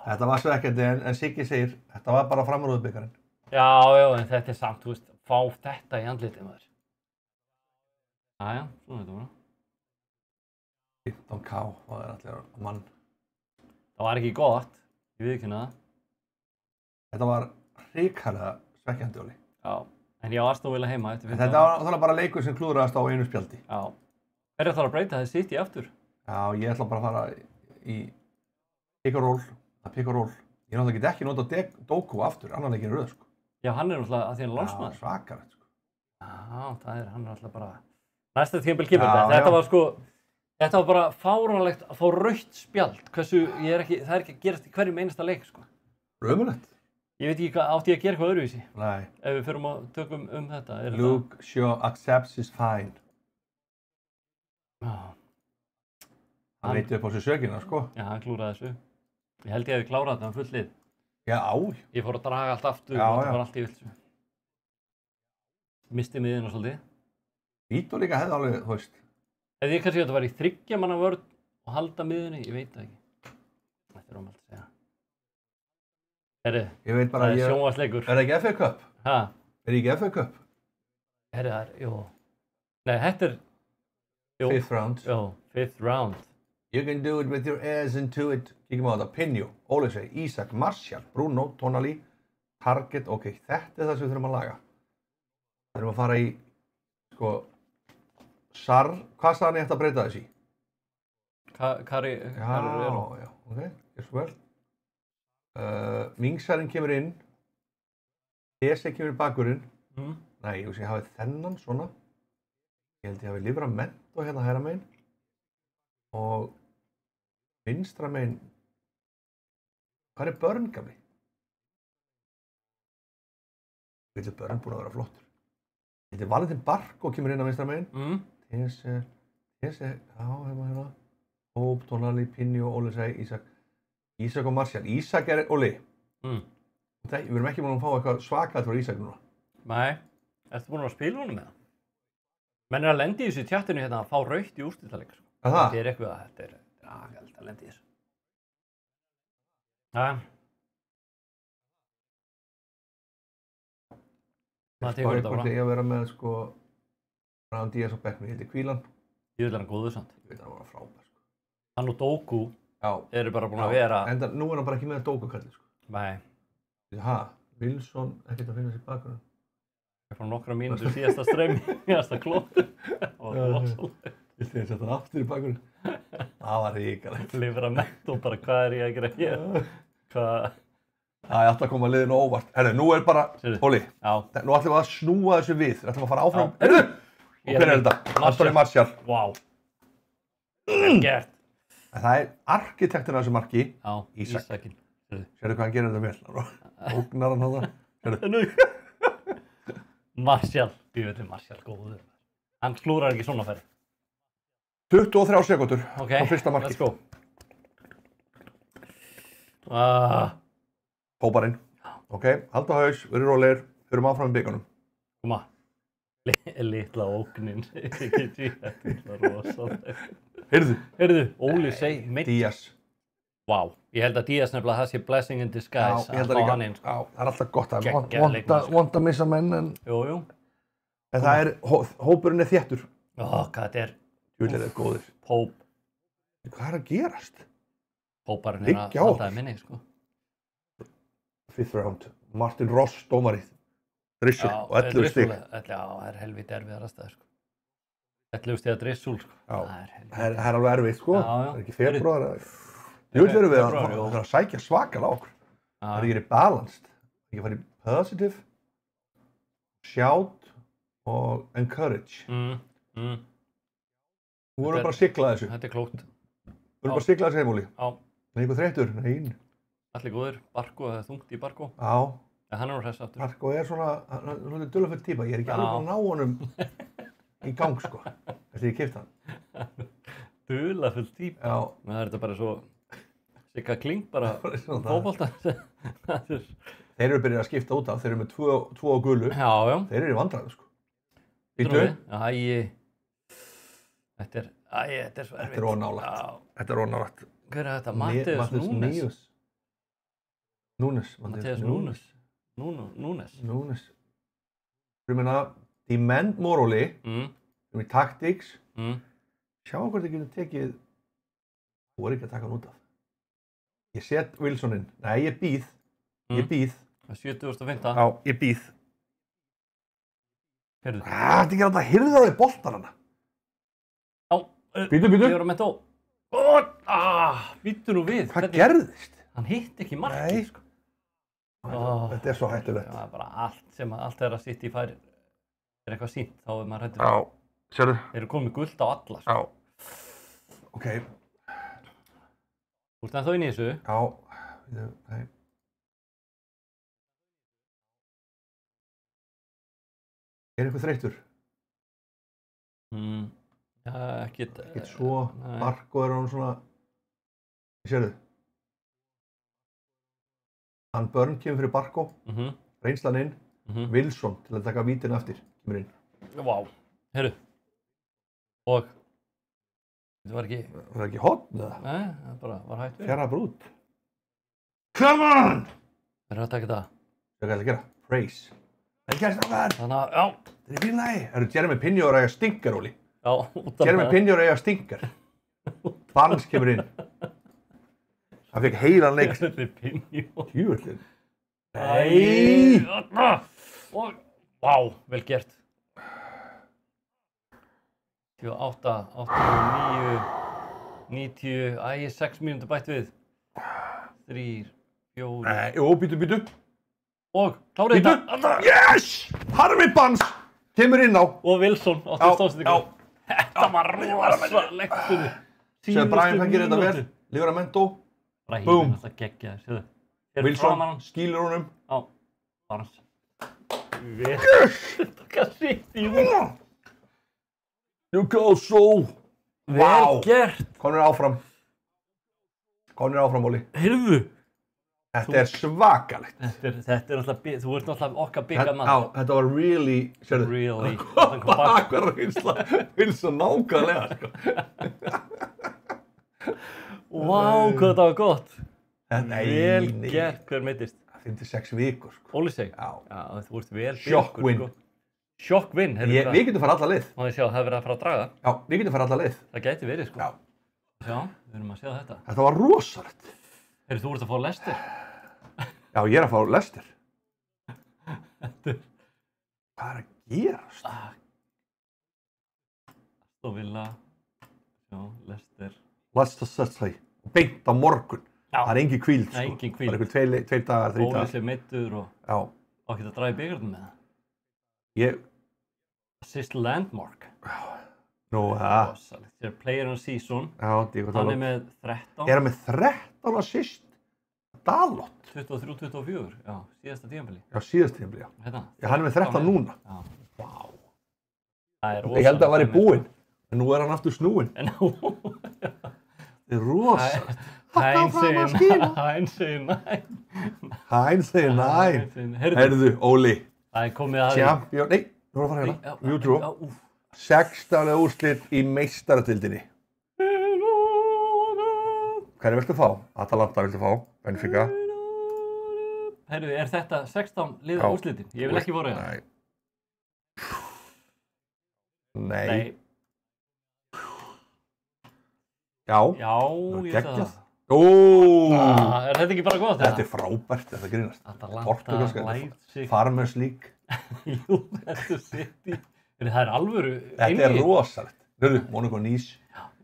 Þetta var svekkjandi en Siggi segir, þetta var bara framrúðubyggarinn. Já, en þetta er samt, þú veist, fá þetta í andlitið, maður. Jæja, svona þetta bara. 15K, það er allir mann. Það var ekki gott, ég viðurkenni það. Þetta var hrikalega svekkjandi, Óli. Já, en ég á Aston Villa heima eftir 15 Þetta var náttúrulega bara leikur sem klúðraðast á einu spjaldi. Já. Er það að breyta þessi City aftur? Já, ég ætla bara að fara í pick and roll. Ég náttúrulega get ekki nota Doku aftur, annan leikinn röð, sko. Já, hann er náttúrulega að því hann er lánsmaður. Já, svakalegt, sko. Já, hann er alltaf bara næsta tímabil kemur þetta. Þetta var sko, þetta var bara fáránlegt að fá rautt spjald. Hversu, það er ekki að gerast í hverjum einasta leik, sko. Röðmulegt. Ég veit ekki hvað, átti ég að gera eitthvað öðruvísi? Nei. Ef við förum að tökum þetta. Luke Shaw accepts his fine. Já. Hann veit upp á sig sökina, sko. Já, hann klúraði þessu. Ég held ég hefði klárað þetta full lið. Já. Ég fór að draga allt aftur og þetta var allt í vilsu. Misti miðina svolítið. Vító líka hefði alveg, þú veist. Hefði ég kannski að þetta var í 3 manna vörn og halda miðunni, ég veit það ekki. Þetta er ómælt að segja. Herri, það er sjónvarsleikur. Er það ekki FA Cup? Hæ? Er það ekki FA Cup? Herri, það er, jú. Nei, þetta er... 5th round. Jú, 5th round. You can do it with your ears into it. Kíkjum á þetta. Pinju, Olise, Isak, Martial, Bruno, Tonali, Target. Ok, þetta er það sem við þurfum að laga. Við þurfum að fara í, sko, Sar. Hvað sagði hann ég ætti að breyta þessi? Kari er Já, ok, ég svo vel. Mingsarinn kemur inn. Ese kemur í bakkurinn. Nei, ég hafi þennan, svona. Ég held ég hafi Livramento hérna hægra megin. Og vinstra megin. Hvað er Börn, gamli? Þetta er Börn búinn að vera flottur. Þetta er Valentin Barco kemur inn á vinstra megin. Ese, já, hérna. Hóp, Tonali, Pinju, Olise, Isak og Martial. Isak er, Óli. Við erum ekki búin að fá eitthvað svakað frá Isak núna. Nei. Ertu búin að spila honum með það? Menn er að lendi í þessu í tjattinu hérna að fá rautt í úrslitaleik. Þetta er eitthvað að þetta er agald að lendi í þessu. Það tekur þetta bara. Ég að vera með, sko, Ram Díaz á bekknum, ég heiti Kvílan. Ég vil hann góður samt. Ég veit hann að vera frábær, sko. Hann og Doku eru bara búin að vera... En nú er hann bara ekki með Doku-kallið, sko. Nei. Wilson, ekkert að finna sér bakgrunn. Ég fór nokkra mínútur síðasta streymi, síðasta klóttu. Það var rosalega. Ég þegar setja hann aftur í bakgrunn. Það var ríkalegt. Livramento, bara hvað er ég að gera hér? Hvað? Ég ætla að koma liðinu óvart. Herru, nú er bara, Óli, nú ætlum við að snúa þessu við. Við ætlum að fara áfram. Herru, Og hver er þetta? Anthony Martial. Vá. Vel gert. En það er arkitektin af þessu marki. Já, Ísak. Ísakinn. Sérðu hvað hann gerir þetta vel? Ógnar hann þarna. Sérðu. Martial. Ég veit Martial góður. Hann klúrar ekki svona ferð. 23 sekúndur Okay, á fyrsta marki. let's go. Hóparinn. Ok, halda haus, verið rólegir, förum áfram í byggunum. Koma. Litla ógnin. Þetta er rosalega. Heyrðu, Óli segi meitt. Díaz. Vá, ég held að Díaz nefnilega það sé blessing in disguise. Já, ég held að líka. Hann inn, sko. Já, það er alltaf gott að Geggjaður leikmaður, sko. vont að missa menn en Jú. það er, hópurinn er þéttur. Hvað þetta er? Júlir er góðir. Póp. Hvað er að gerast? Póparinn Liggja að á halda okkur. minni, sko. 5th round. Martin Ross, dómarið. Drissul og 11 stig. Já, það er helviti erfiðar aðstæður, sko. 11 stiga Drissul, sko. Já, Það það er alveg erfitt, sko. Já. Það er ekki febrúar. Júlir erum við að sækja svakalega á okkur. Það er ekki verið balanced. Það er ekki farið positive, shout og encourage. Þú voru bara að sigla þessu. Þetta er klókt. Þú voru bara að sigla þessu heimúli. Já. Nei, eitthvað þreyttur? Nei. Allir góður. Barko, það er þungt í Barko. Já. En hann er nú hress aftur. Barko er svona, hann er svona dularfull típa. Ég er ekki alveg búinn að ná honum í gang, sko. Eftir ég keypti hann. Dularfull típa. Já. Það er þetta bara svo Sigga Kling bara fótbolta. Þeir eru byrjað að skipta út af. Þeir eru með tvo á gulu. Já. Þeir eru í vandræðum, sko. Býtu? Þetta er svo erfitt. Þetta er ónálægt. Þetta er ónálægt. Hver er þetta? Matthäus Núnes. Matthäus Núnes. Núnes. Þú meina, Demand Moroli, í Tactics, sjá hvort þið getur tekið, þú voru ekki að taka hann út af. Ég set Wilsoninn, nei ég býð. 70.15. Já, ég býð. Heyrðu. Þetta er ekki alltaf að hirða þig boltar hana. Já. Býtu. Ég var að metta á. Býtu nú við. Hvað gerðist? Hann hitt ekki markið, sko. Þetta er svo hættulegt. Já, bara allt þegar að sitt í færi er eitthvað sínt, þá er maður hættur. Já, sérðu? Þeir eru komið guld á alla, sko. Já. Ok. Þú ert ennþá inn í þessu. Já. Nei. Er eitthvað þreyttur? Já, ekkert svo. Barko er hann svona, sérðu? Hann Börn kemur fyrir Barko, reynslan inn, Wilson til að taka vítin eftir, kemur inn. Vá, heyrðu. Og þetta var ekki... Það var ekki hotn eða? Nei, það bara var hætt við. Fjara brút. Come on! Það er að taka það. Það er hvað að gera? Praise. Það er gæst á það. Þannig að, já. Það er fín lagi. Það eru Jeremy Pinho að eiga stingar, Óli. Já, út af það. Jeremy Pinho að eiga stingar. Barnes kemur inn. Hann fekk heilan leik. Jeremy Pinho. Tjúvöldin. Nei! Og, vá, vel gert. 28, 89, 90, 6 mínútur bætt við. 3, 4. Nei, jú, býtu. Og, klárið þetta. Yes! Harvey Barnes kemur inn á. Og Wilson átti stóðsendingu. Þetta var rosalegt fyrir. Sér Brian, hann gerir þetta vel. Livramento. Brahim er alltaf geggjaður, séðu. Wilson skýlur honum. Já, Barnes. Yes! Þetta kann sitt í hún. You go so. Vel gert. Konur áfram, Óli. Heyrðu. Þetta er svakalegt. Þetta er alltaf, þú ert alltaf okkar byggað mann. Já, þetta var really, sérðu. Really. Bakvar reynsla, Wilson nákvæmlega, sko. Vá, hvað þetta var gott. Nei. Vel gert, hver meiddist? 56 vikur, sko. Óli seg? Já. Já, þú ert vel Shock win. sko. Shock win, Við getum farið alla leið. Má þið sjá, það hefur verið að fara að draga. Já, við getum farið alla leið. Það gæti verið, sko. Já. Sjá, við erum að sjá þetta. Þetta var rosalegt. Heyrðu, þú ert að fá Leicester. Já, ég er að fá Leicester. Hvað er að gerast? Aston Villa. Sjá, Leicester. Leicester City. Beint á morgun. Já. Það er engin hvíld, sko. Nei, engin hvíld. Það er eitthvað 2 dagar, 3 dagar. Óli sé meiddur og Já. ekki að draga í bikarnum með það. Ég Assist landmark. Nú, það. Rosalegt. Þetta player on season. Já, Diego Hann Dalot. með 13. Hann með 13 assist? Dalot? 23-24, já, síðasta tímabili. Já, síðast tímabili, já. Hérna. Já, hann með 13 núna. Já. Vá. Það er Ég held að það væri búinn, en nú hann aftur snúinn. Nú. Það er rosalegt. Hænn segir næ. Hænn segir næ. Heyrðu, Óli. Það er komið að Champion, nei, þú voru að fara hérna. Mjútrú. 16. úrslit í meistaratildinni. Hverju viltu fá? Atalanta viltu fá, Benfica. Heyrðu, er þetta 16 liða úrslitin? Ég vil ekki voru það. Nei. Já. Já, ég veist það. Er þetta ekki bara gott? Þetta er frábært, þetta grínast. Atalanta, Leipzig. Farmers League. Jú, þetta sitt í. Það er alvöru. Þetta er rosalegt. Hörru, Monaco Nice.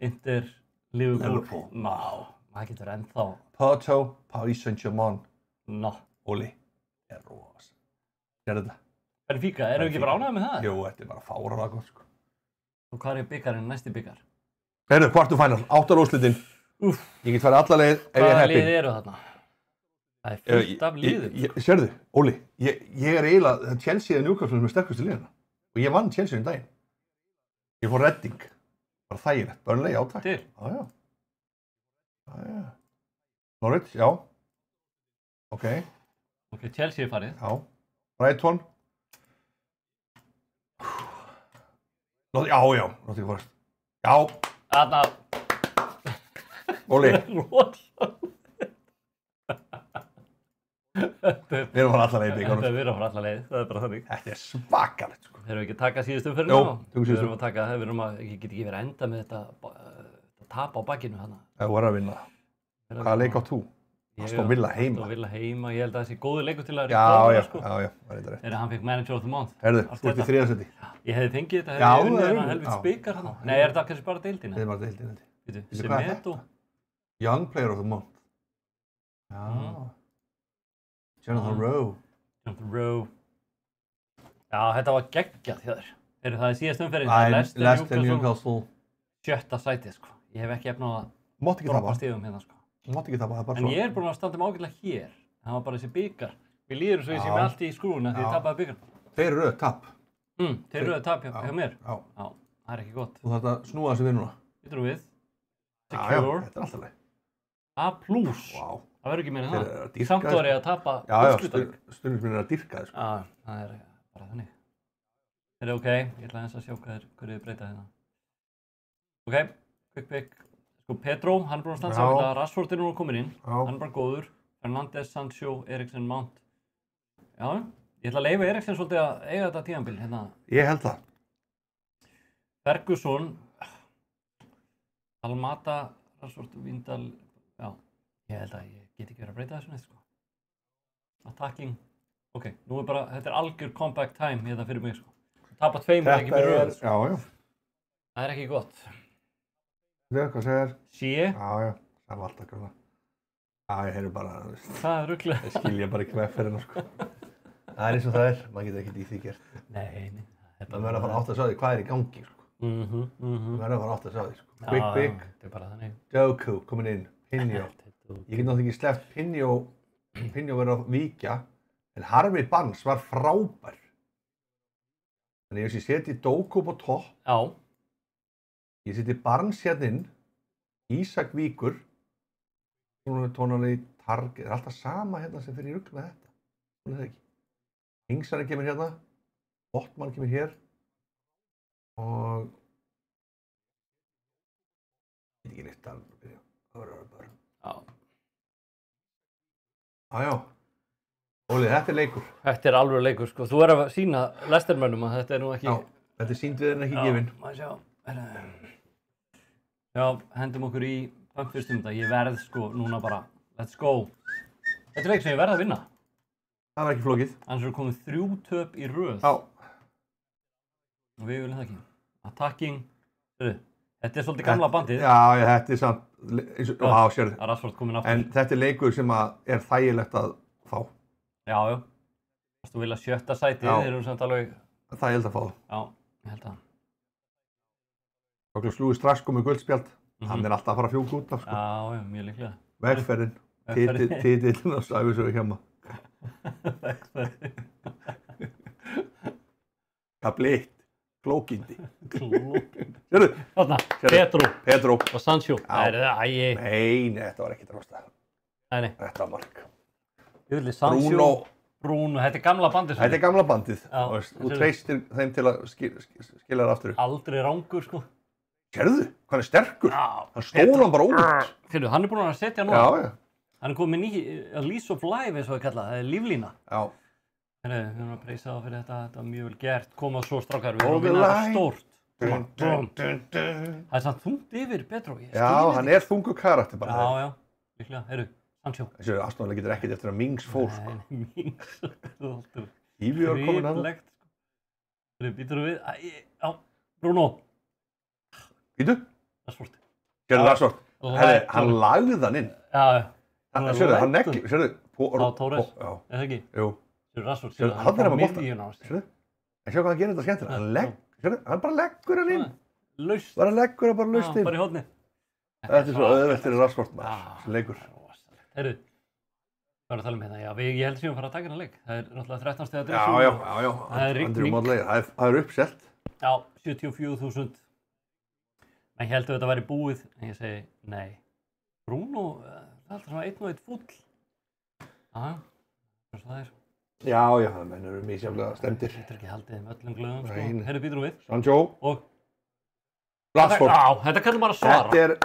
Inter, Liverpool. Ná, það getur ennþá. Porto, Paris Saint-Germain. Ná. Óli, þetta er rosalegt. Sér þetta? Benfica, erum við ekki bara ánægðir með það? Jú, þetta er bara fáralega gott, sko. Og hvað er byggarinn, næsti byggar? Heyrðu, quarterfinal, 8 úrslitin. Ég get farið alla leið ef ég er heppinn. Hvaða lið eru þarna? Það er fullt af liðum. Sérðu, Óli, ég er eiginlega, Chelsea er Newcastle með sterkustu liðina. Og ég vann Chelsea daginn. Ég fór Reading. Bara þægilegt, Burnley, já takk. Til? Já. Norwich, já. Ok, Chelsea er farið. já. Brighton. Já, Nottingham Forest. Já. Þarna. Óli. Við erum að fara alla leið í bikarnum. Við erum að fara alla leið, það er bara þannig. Þetta er svakalegt, sko. Þeir eru ekki að taka síðustu umferðina? Jú, tökum síðustu. Við erum að taka, við erum að, ég get ekki verið að enda með þetta tap á bakinu hana. Það voru að vinna. Hvaða leik átt þú? Aston Villa heima. Aston Villa heima, ég held að það sé góður leikur til að Já, það er þetta rétt. Þegar hann fekk Manager of the Month. Herðu, þú ert í 3. sæti. Ég hefði fengið þetta, hefði unnið þennan helvits bikar hana. Nei, er þetta kannski bara deildina? Þetta er bara deildina. Semedo. Young Player of the Month. Já. Jonathan Rowe. Já, þetta var geggjað hjá þér. Það er síðast umferðin. Leicester, Newcastle. 7. sætið, sko. Ég hef ekki efnað að Mátt ekki tapa. stigum hérna, sko. Mátt ekki tapa, það er bara En svo. ég er búinn að standa mig ágætlega hér. Það var bara þessi bikar. Við líður svo ég sé með allt í skrúfuna því ég tapaði bikar. Þeir eru tap. Þeir eru tap hjá mér. Já. Það er ekki gott. Þú þarft að snúa þessu við núna. Býtum við. Já, Secure. þetta er alltaf leið. A+. Vá. Það verður ekki meira en Þeir það. eru að dýrka Samt var ég að tapa úrslitaleik. Stundum er að dýrka þess. Já, það er bara þannig. Það er ok. Ég ætla aðeins að sjá hverju þið breyta hérna. Ok, quick pick. Sko Pedro, hann er búinn að standa saman. Rashford er núna komin inn. Hann er bara góður. Fernandes, Sancho, Eriksen, Mount. Já, ég ætla að leyfa Eriksen svolítið að eiga þetta tímabil hérna. Ég held það. Ferguson, Almata, Rashford, Vindal. Já, ég held að ég get ekki verið að breyta þessu neitt, sko. Attacking. Ok, nú er bara, þetta er algjör comeback time hérna fyrir mig, sko. Tapa 2 ekki með röð. Já. Það er ekki gott. Hvað segir? Sjé. Já. Það var alltaf gráða. Já, ég heyri bara, Það er rugglega. ég skilja bara ekki með fyrir hennar, sko. Það er eins og það er, maður getur ekkert í því gert. Nei. Það verður að fara átt að sjá því hvað er í gangi, sko. Það verður að fara átt að sjá því, sko. Quick. Það er bara þannig. Doku, komin inn. Pinjó. Ég get náttúrulega ekki sleppt Pinjó verður að víkja, en Harvey Barnes var frábær. Þannig ef ég seti Doku upp á topp, Já. ég seti Barnes hérna inn, Ísak víkur, Tónali, Target, er alltaf sama hérna sem fyrir í rugl með þetta. Svona er það ekki. Hingsari kemur hérna, Botman kemur hér og ég veit ekki neitt að byrja. Það verður bara. Já. Óli, þetta er leikur. Þetta er alveg leikur, sko. Þú er að sýna Leicestermönnum að þetta er nú ekki... Já, þetta er sýnd við en ekki gefin. Maður sjá. Já, hendum okkur í fyrstum þetta. Ég verð, sko, núna bara. Let's go. Þetta er leik sem ég verð að vinna. Það var ekki flókið. Annars eru komið 3 töp í röð. Já. Og við viljum það ekki. Attacking. Þetta er svolítið gamla bandið. Já, þetta er samt... Já, sérðu. Það er Rashford komin aftur. En þetta er leikur sem er þægilegt að fá. Já. Þú vilja 7. sætið, þeir eru samt alveg... Þægilegt að fá það. Já. Ég held að. Douglas Lewis strax komið guldspjald. Hann alltaf að fara að fjúka út af, sko. Já, mjög líklega. Vegferðin. Titillinn á ævisögu hjá maður. Vegferðin. Kapli 1. Klókindi. Sérðu? Þarna, Pedro og Sancho. Nei, þetta var ekkert rosta. Nei. Þetta var mark. Sancho, Bruno, þetta er gamla bandið. Þetta er gamla bandið. Þú treystir þeim til að skila það aftur. Aldrei rangur, sko. Sérðu? Hann er sterkur. Hann stóð hann bara út. Sérðu, hann er búinn að setja nú. Já. Hann er komið með Lease of Life, eins og það kallað. Það er líflína. Já. Við erum að preysa það fyrir þetta. Þetta var mjög vel gert. Komað svo strákar. Við erum að vinna þetta stórt. Það er samt þungt yfir, Pedro. Já, hann er þungur karakter bara. Já. Líklega. Heyrðu, Sancho. Þessu Aston getur ekkert eftir að Mings fór, sko. Nei, Mings. Íbjörg komin að það. Heyrðu, býtur við. Já, Bruno. Býtu? Rashford. Sérðu Rashford? Herri, hann lagði þann inn. Já. Sérðu, hann negli. Sérðu. Á Torres. Já. Er það ekki? Jú. Sérðu Rashford. Sérðu, hann er að bolta. Sérðu. En sjá hvað hann gerir þetta skemmtilega. Hann bara leggur hann inn. Laust. Bara leggur hann bara laust inn. Bara í horni. Þetta er svo auðvelt fyrir Rashford maður, sem leikur. Heyrðu, við varum að tala um hérna. Já, ég held að við fara að taka hérna leik. Það er náttúrulega 13 stiga dressu. Já. Það er rigning. Það er uppselt. Já, 74.000. En ég held að þetta væri búið, en ég segi nei. Bruno, það er alltaf svona 1 og 1 fúll. Það er. Já, menn eru misjaflega stemdir. Þetta er ekki haldið með öllum glöðum, sko. Heyrðu, býtur við. Sancho. Og Rashford. Já, þetta kallar bara að svara.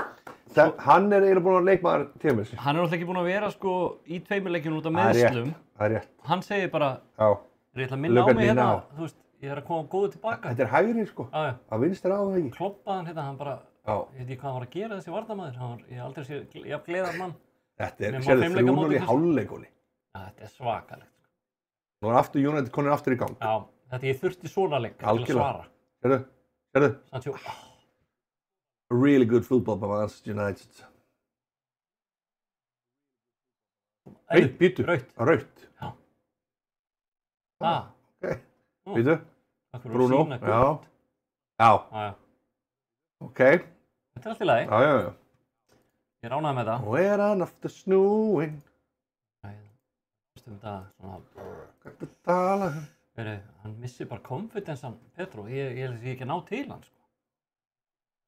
Hann er eiginlega búinn að leikmaður tímans. Hann er náttúrulega ekki búinn að vera, sko, í 2 leikjum út af meiðslum. Það er rétt. Hann segir bara, ég ætla að minna á mig hérna, þú veist, ég er að koma góðu tilbaka. Þetta er hægri, sko. Að vinstri á það ekki. Kloppaði hann hérna, hann bara, ég veit ekki hvað hann var að gera þessi varnarmaður. Ég hef aldrei séð jafn gleðar mann. Þetta er, sérðu 3-0 í hálfleikunni. Þetta er svakalegt. Nú er aftur United konur aftur í gang. Já, þetta ég þurfti svona leik til að svara. Sérðu? Sancho. Really good football by Manchester United. Býtu. Rautt. Já. Ok. Býtu. Bruno. Já. Ok. Þetta er allt í lagi. Já. Ég er ánægður með það. Where on after snowing. Þetta Hvað tala um? Hann missi bara konfidensan, Pedro. Ég held að ég ekki að ná til hann, sko.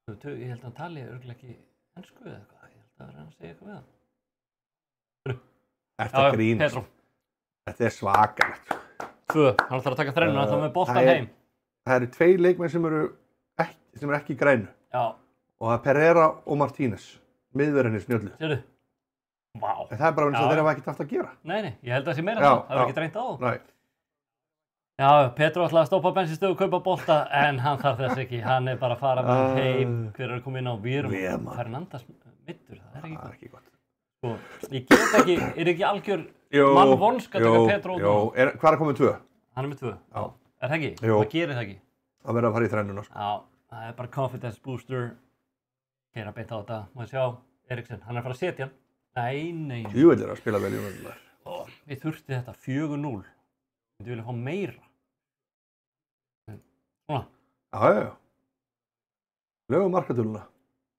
Ég held að hann tali örugglega ekki ensku eða eitthvað. Ég held að reyna að segja eitthvað við hann. Þetta grínast. Pedro. Þetta er svakalegt. 2. Hann ætlar að taka þrennuna, þá með boltan heim. Það eru 2 leikmenn sem eru ekki í grænu. Já. Og það er Pereira og Martínez. Miðverðinni snjöllu. Sérðu? Vá. En það er bara eins og þeir hafa ekkert haft að gera. Nei, ég held að það sé meira það. Það er ekki reynt á. Nei. Já, Pedro ætlaði að stoppa bensinstöðu og kaupa bolta, en hann þarf þess ekki. Hann er bara að fara með heim. Hver er að koma inn á Vírum? Fernandes middur, það er ekki gott. Sko, ég get ekki, er ekki algjör mannvonsk að taka Pedro út? Jó, hvað er komið 2? Hann er með 2. Já. Er það ekki? Jó. Hvað gerir það ekki? Það verður að fara í þrennuna, sko. Já, það er bara confidence booster. Keyra beint á þetta. Má ég sjá, Eriksen, hann er að fara að setja hann. Nei. Jú, þetta er að spila vel í umhverfum. Ég þurfti þetta 4-0. Ég vilja fá meira. Svona. Já. Lögum markatöluna.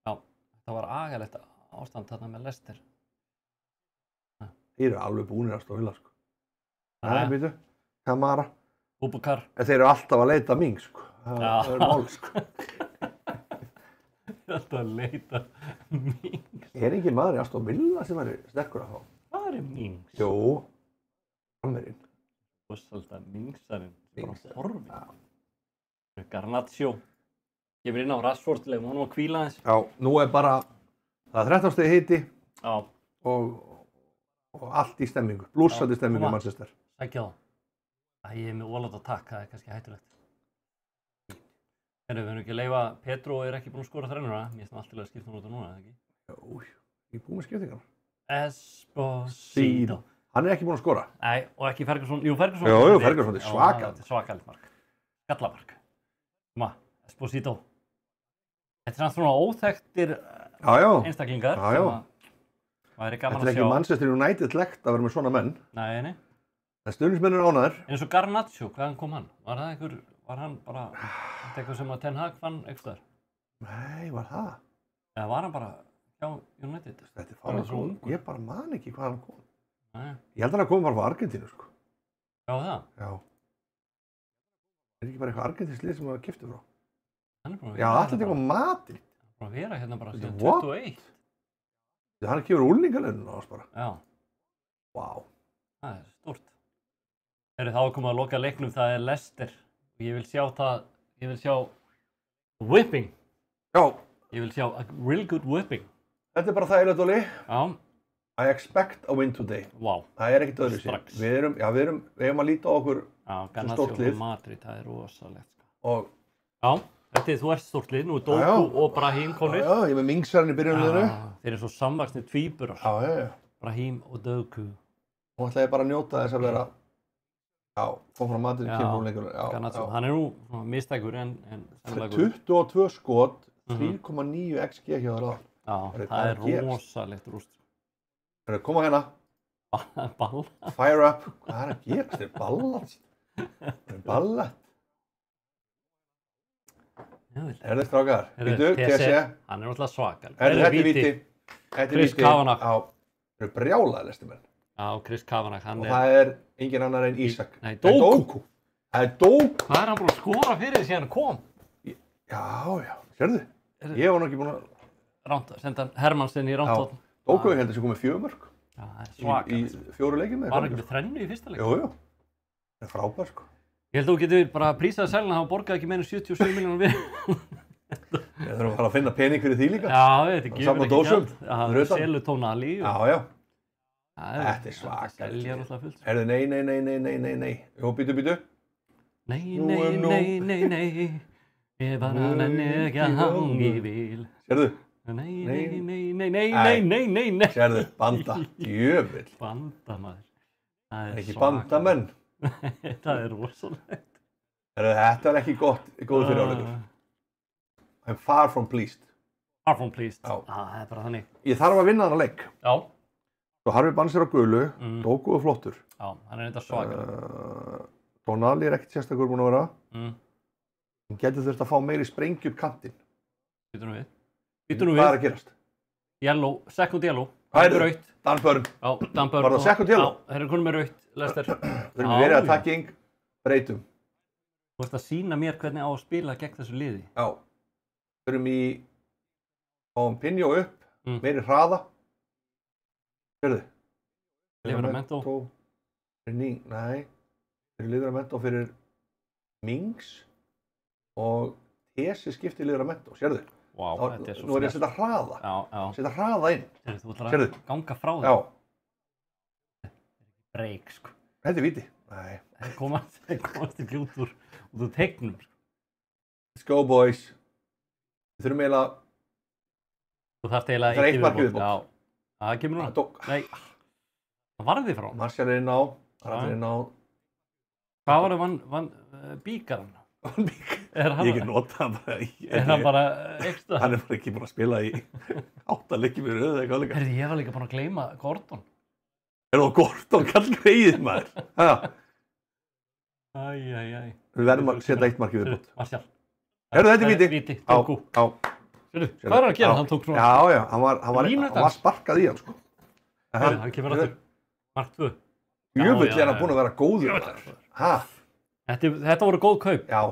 Já, þetta var agalegt ástand þarna með Leicester. Þeir eru alveg búnir að stóðila, sko. Það er býtu. Kamara. Búbakar. En þeir eru alltaf að leita Mings, sko. Það er mál, sko. Alltaf að leita Mings. Er ekki maður í Aston Villa sem væri sterkur að fá? Hvað er Mings? Jú. Hammerinn. Alltaf Mingsarinn. Bara horfinn. Garnacho. Kemur inn á Rashford, legum honum að hvíla þess. Já, nú er bara, það er 13 stigi hiti. Já. Og allt í stemmingu. Blússandi stemmingu í Manchester. Sækja þá. Ég er með ólátt að takk, það er kannski hættulegt. Við verðum ekki að leyfa, Pedro er ekki búinn að skora þrennuna. Mér finnst alltaf að skipta hún út á núna, eða ekki? Jú, ég er búinn með skiptingarna. Esposito. Hann er ekki búinn að skora. Nei, og ekki Ferguson. Jú, Ferguson. Jú, Ferguson, þetta er svakalegt. Þetta er svakalegt mark. Skallamark. Esposito. Þetta er samt svona óþekktir einstaklingar. Það er gaman að sjá. Þetta er ekki Manchester United-legt að vera með svona menn. Nei. En stuðningsmenn eru ánægðir. Eins og Garnacho, hvaðan kom hann? Var Var hann bara, eitthvað sem að Ten Hag fann eitthvað? Nei, var það? Eða var hann bara hjá United? Þetta bara svo ungur. Ég bara man ekki hvað hann kom. Nei. Ég held að hann kom bara frá Argentínu, sko. Já, það? Já. Ekki bara eitthvað argentínskt lið sem það keypti frá? Hann er búin að Já, Atletico Madrid. Hann er búin að vera hérna bara síðan What? 21. Hann er kemur úrlingalöfnum á oss bara. Já. Vá. Það er stórt. Þá er komið að loka leiknum, það er Leicester. Ég vil sjá það, ég vil sjá whipping. Já. Ég vil sjá a real good whipping. Þetta er bara þægilegt, Óli. Já. I expect a win today. Vá. Það er ekkert öðru sér. Strax. Við eigum að líta á okkur sem stórt lið. Madrid, það er rosalegt. Og já, þú ert stórt lið, nú er Doku og Brahim komnir. Já, ég er með Mingsarinn í byrjunliðinu. Þeir eru svo samvaxnir tvíburar. Já. Brahim og Doku. Nú ætla ég bara að njóta þess að vera, kom frá Madrid kemur lengur. Já, hann er nú mistækur en 22 skot, 3,9 XG hjá þér á. Já, það er rosalegt rúst. Koma hérna. Ball. Fire up. Hvað er að gera? Þetta er ballast. Þetta er ballast. Er þið strákar? Vítu, TC. Hann er alltaf svakal. Þetta er víti. Chris Kavanagh. Já, það eru brjálaðir listumenn. Já, Chris Kavanagh, hann og það er engin annar en Ísak. Nei, Doku. Það er Doku. Hvað er hann búinn að skora fyrir síðan hann kom? Já, sérðu? Ég var nú ekki búinn að... Senda Hermannsson í Rándtótt. Doku heldur sem komið 4 mörk. Já, það er svakal. Í 4 leikjum. Var ekki með þrennu í fyrsta leik? Jú. Það er frábær, sko. Ég held að þú getur bara prísað sæluna að hafa borgað ekki meira en 77 milljónum við. Ég þarf að fara að finna pening fyrir því líka. Já, þetta gefur ekki gjald. Það selur Tonali. Já. Þetta er svakar. Það selja alltaf fullt. Nei. Jú, býtu. Nei. Ég bara nenni ekki að hangi vil. Sérðu? Nei. Sérðu, banda. Jöfull. Banda, maður. Það er ekki bandamenn. Það er rosalegt. Þetta er ekki góð fyrir áleikur. I'm far from pleased. Far from pleased. Það er bara þannig. Ég þarf að vinna þennan leik. Já. Svo Harfi Bannsir á gulu, Doku er flottur. Já, hann er eitthvað svakar. Tonali er ekkert sérstakur búinn að vera. Hann getur þurft að fá meiri sprengju upp kantinn. Býtu nú við. Hvað er að gerast? Yellow, second yellow. Rautt. Dan Burn. Já, Dan Burn. Var það second yellow? Já, þeir eru konum með rautt, Leicester. Við erum verið attacking, breytum. Þú ert að sýna mér hvernig á að spila gegn þessu liði. Já. Við erum fáum Pinjó upp, meiri hraða. Hörðu. Livramento. Nei. Fyrir Livramento fyrir Mings og Tesi skiptir Livramento, sérðu? Vá, þetta er svo nú er ég að setja hraða. Já. Setja hraða inn. Þú ætlar að ganga frá þér. Já. Break, sko. Þetta er víti. Nei. Það komast ekki út úr teiknum. Let's go, boys. Við þurfum eiginlega... Þú þarft eiginlega... Það er eitt markið viðbót. Já. Það kemur núna. Nei. Það varði frá. Martial er inn á. Hvað var það vann Bíkaran? Ég get notað hann bara Er hann bara ekstra? Hann er bara ekki búinn að spila í 8 leikjum í röð eða eitthvað líka. Ég var líka búinn að gleyma Gordon. Er það Gordon? Kall greið maður. Æ. Við verðum að setja 1 markið viðbót. Martial. Þetta er víti. Víti, Doku. Hvað er hann að gera? Hann tók svona... Já, hann var sparkað í hann, sko. Hann kemur aftur. Mark 2. Jöfull er hann búinn að vera góður maður. Þetta voru góð kaup. Já,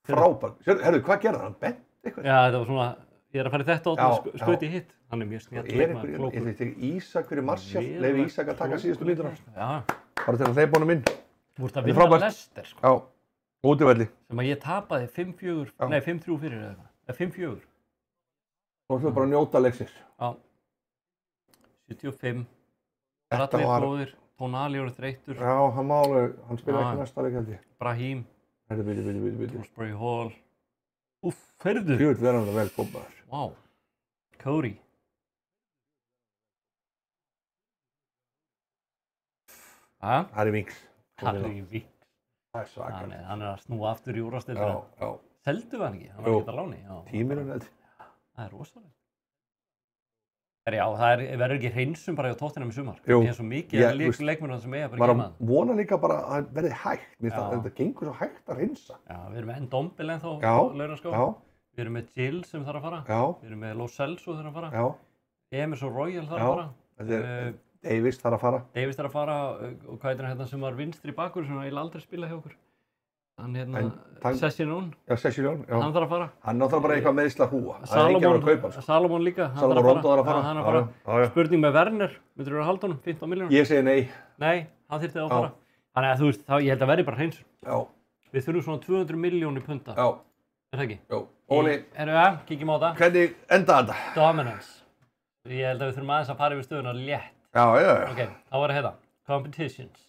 frábær. Herðu, hvað gerði hann? Bent eitthvað? Já, þetta var svona, ég er að fara í þetta og skaut í hitt. Hann er mjög snjall leikmaður, klókur. Er þetta Ísak fyrir Martial? Leifi Ísak að taka síðustu lítuna? Já. Bara til að hleypa honum inn. Þú ert að vinna Leicester, sko. Já, útivelli. Sem að ég tapaði 5-4, nei 5-3 fyrir eða eitthvað. Eða 5-4. Nú ætlum við bara að njóta leiksins. Já. 75. Allir góðir. Tonali eru þreyttur. Já, hann spila ekki næsta leik held ég. Brahim. Bíddu. Rossbury Hall. Úff, heyrðu. Jöfull verður hann vel kommaður. Vá. Cody. Harry Winks. Það er svakar. Hann er að snúa aftur í úrvalsdeildina. Já. Seldu hann ekki? Hann var ekki að láni. 10 milljónir held ég. Það er rosalega. Já, það verður ekki hreinsum bara á Tottenham í sumar. Jú. Það er svo mikið leikmennir sem eiga bara Maður geima. vona líka bara að það verði hægt. Mér finnst Já. að þetta gengur svo hægt að hreinsa. Já, við erum með Ndombele ennþá Já, á launaskó. Já, Við erum með Gill sem þarf að fara. já, Við erum með Lo Celso þarf að fara. já. Emerson Royal þarf Já. að fara. Þetta er Davis þarf að fara. Davis þarf að fara og hvað hérna sem var vinstri bakur sem ég aldrei spila hjá okkur. Hann Sessinón, Já, Sessilón, já. hann þarf að fara. Hann náttúrulega bara eitthvað meðsla hrúa. Það er ekki að vera að kaupa hann. Salomon líka, hann Salomon Rondo þarf að fara. Hann þarf að fara. Já, já. Spurning með Werner, myndir þú að halda honum, 15 miljónum? Ég segi nei. Nei, hann þyrfti að fara. Þannig að þú veist, ég held að verði bara hreinsur. Já. Við þurfum svona 200 miljónir punta. Já. Er það ekki? Jó. Óli, Kíkjum á það. hvernig enda þetta? Dominance. Ég held að við þurfum aðeins að fara yfir stöðuna létt. Já, já, já. Ok, þá var þetta. Competitions.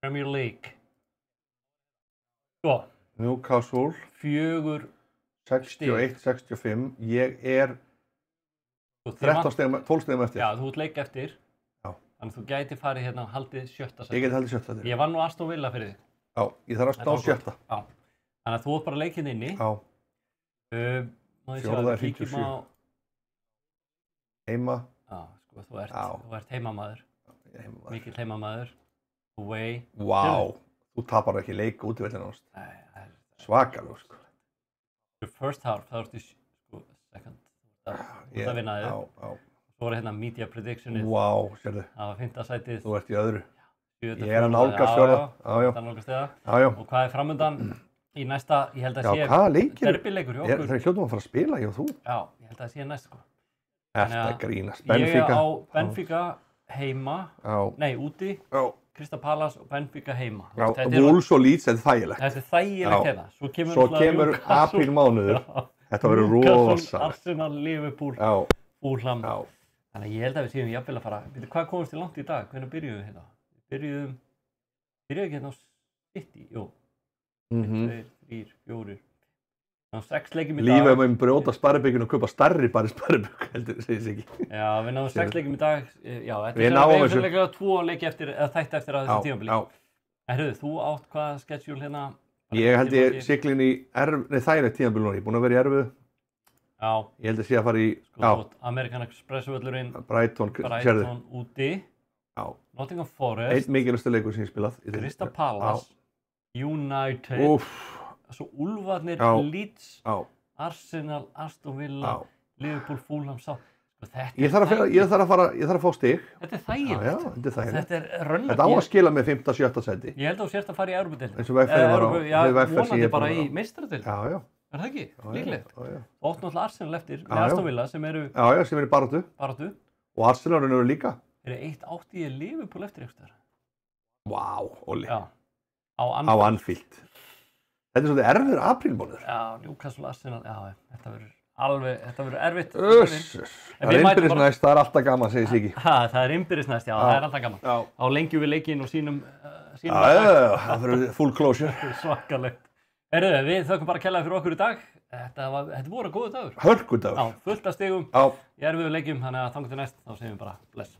Premier League. Svo. Newcastle. 4 61, 65. Ég er 12 stegum eftir. Já, þú ert leik eftir. Já. Þannig að þú gæti farið hérna haldið 7. sæti. Ég geti haldið 7. eftir. Ég var nú Aston Villa fyrir þig. Já, ég þarf að ná 7. Já. Þannig að þú ert bara leikinn inni. Já. Má ég sjá Fjórða að er við kíkjum 57. á... Heima. Já, sko, þú ert heimamaður. Mikill heimamaður. Away. Vá. Þú tapar ekki leik út í vellinu ást. Nei, Svakalega, sko. First half, það ertu sko, second. Þú ert að vinna þig. Já, já. Svo er hérna media predictionið. Vá, sérðu. Það var 5. sætið. Þú ert í öðru. 7. Ég er að nálgast 4. Já, já. Það er nálgast það. Já, já. Og hvað er framöndan í næsta, ég held að Já, hvaða leikir? derbyleikur hjá okkur. Það er hljóttum að fara að spila, já, þú. Já, ég held að það sé næst sko. Þetta grínast. Ég er Benfica. á Benfica heima, Já. nei úti, Já. Crystal Palace og Benfica heima. Já, Wolves og Leeds, þetta er þægilegt. Þetta er þægilegt hérna. Svo kemur aprílmánuður. Þetta verður rosalegt. Arsenal, Liverpool, Fulham. Þannig að ég held að við séum jafnvel að fara. Hvað komast þið langt í dag? Hvernig byrjuðum við hérna? Byrjuðum ekki hérna á City? Jú. 1, 2, 3, 4. Ná 6 leikjum í dag. Lífið með brjóta sparibygginu og kaupa stærri bara sparibyggju, heldur þið segis ekki. Já, við náðum 6 leikjum í dag. Já, þetta Við náum þessu. Við leikjum 2 leiki eftir, eða þætti eftir að þessu tímabili. Já. En hörðu, þú átt hvað schedule hérna? Ég held ég siglin í þægilegt tímabili núna. Ég er búinn að vera í erfiðu. Já. Ég held að sé að fara í, American Express völlurinn. Brighton, sérðu. Brighton úti. Já. Nottingham Forest. Einn mikilvægstu leikur sem ég spilað. Crystal Palace. United. Svo Úlfarnir, Leeds, Arsenal, Aston Villa, Liverpool, Fulham, Ég þarf að fá stig. Þetta er þægilegt. Já, þetta er þægilegt. Þetta er rönnlegt. Þetta á að skila með 5. og 7. sæti. Ég held að þú sért að fara í Evrópudeildina. Eins og VFR var á. Vonandi bara í meistaradeildina. Já, já. Er það ekki? Líklegt. Já, já. Og ótt náttúrulega Arsenal eftir, með Aston Villa sem eru... Já, já, sem eru í baráttu. Baráttu. Og Arsenal eru líka. Eru 1-8 í Liverpool eftir einhverstaðar. Vá, Óli. Já. Á Anfield. Þetta er svolítið erfiður aprílmánuður. Já, Newcastle, Arsenal, já, þetta verður erfitt. Það er innbyrðis næst, það er alltaf gaman, segir Siggi. Það er innbyrðis næst, já, það er alltaf gaman. Þá lengjum við leikinn og sínum það verður full closure. Svakalegt. Heyrðu, við þökkum bara kærlega fyrir okkur í dag. Þetta voru góður dagur. Hörgudagur. Já, fullt af stigum. Ég er við leikjum, þannig að þangað til næst, þá segjum við bara bless.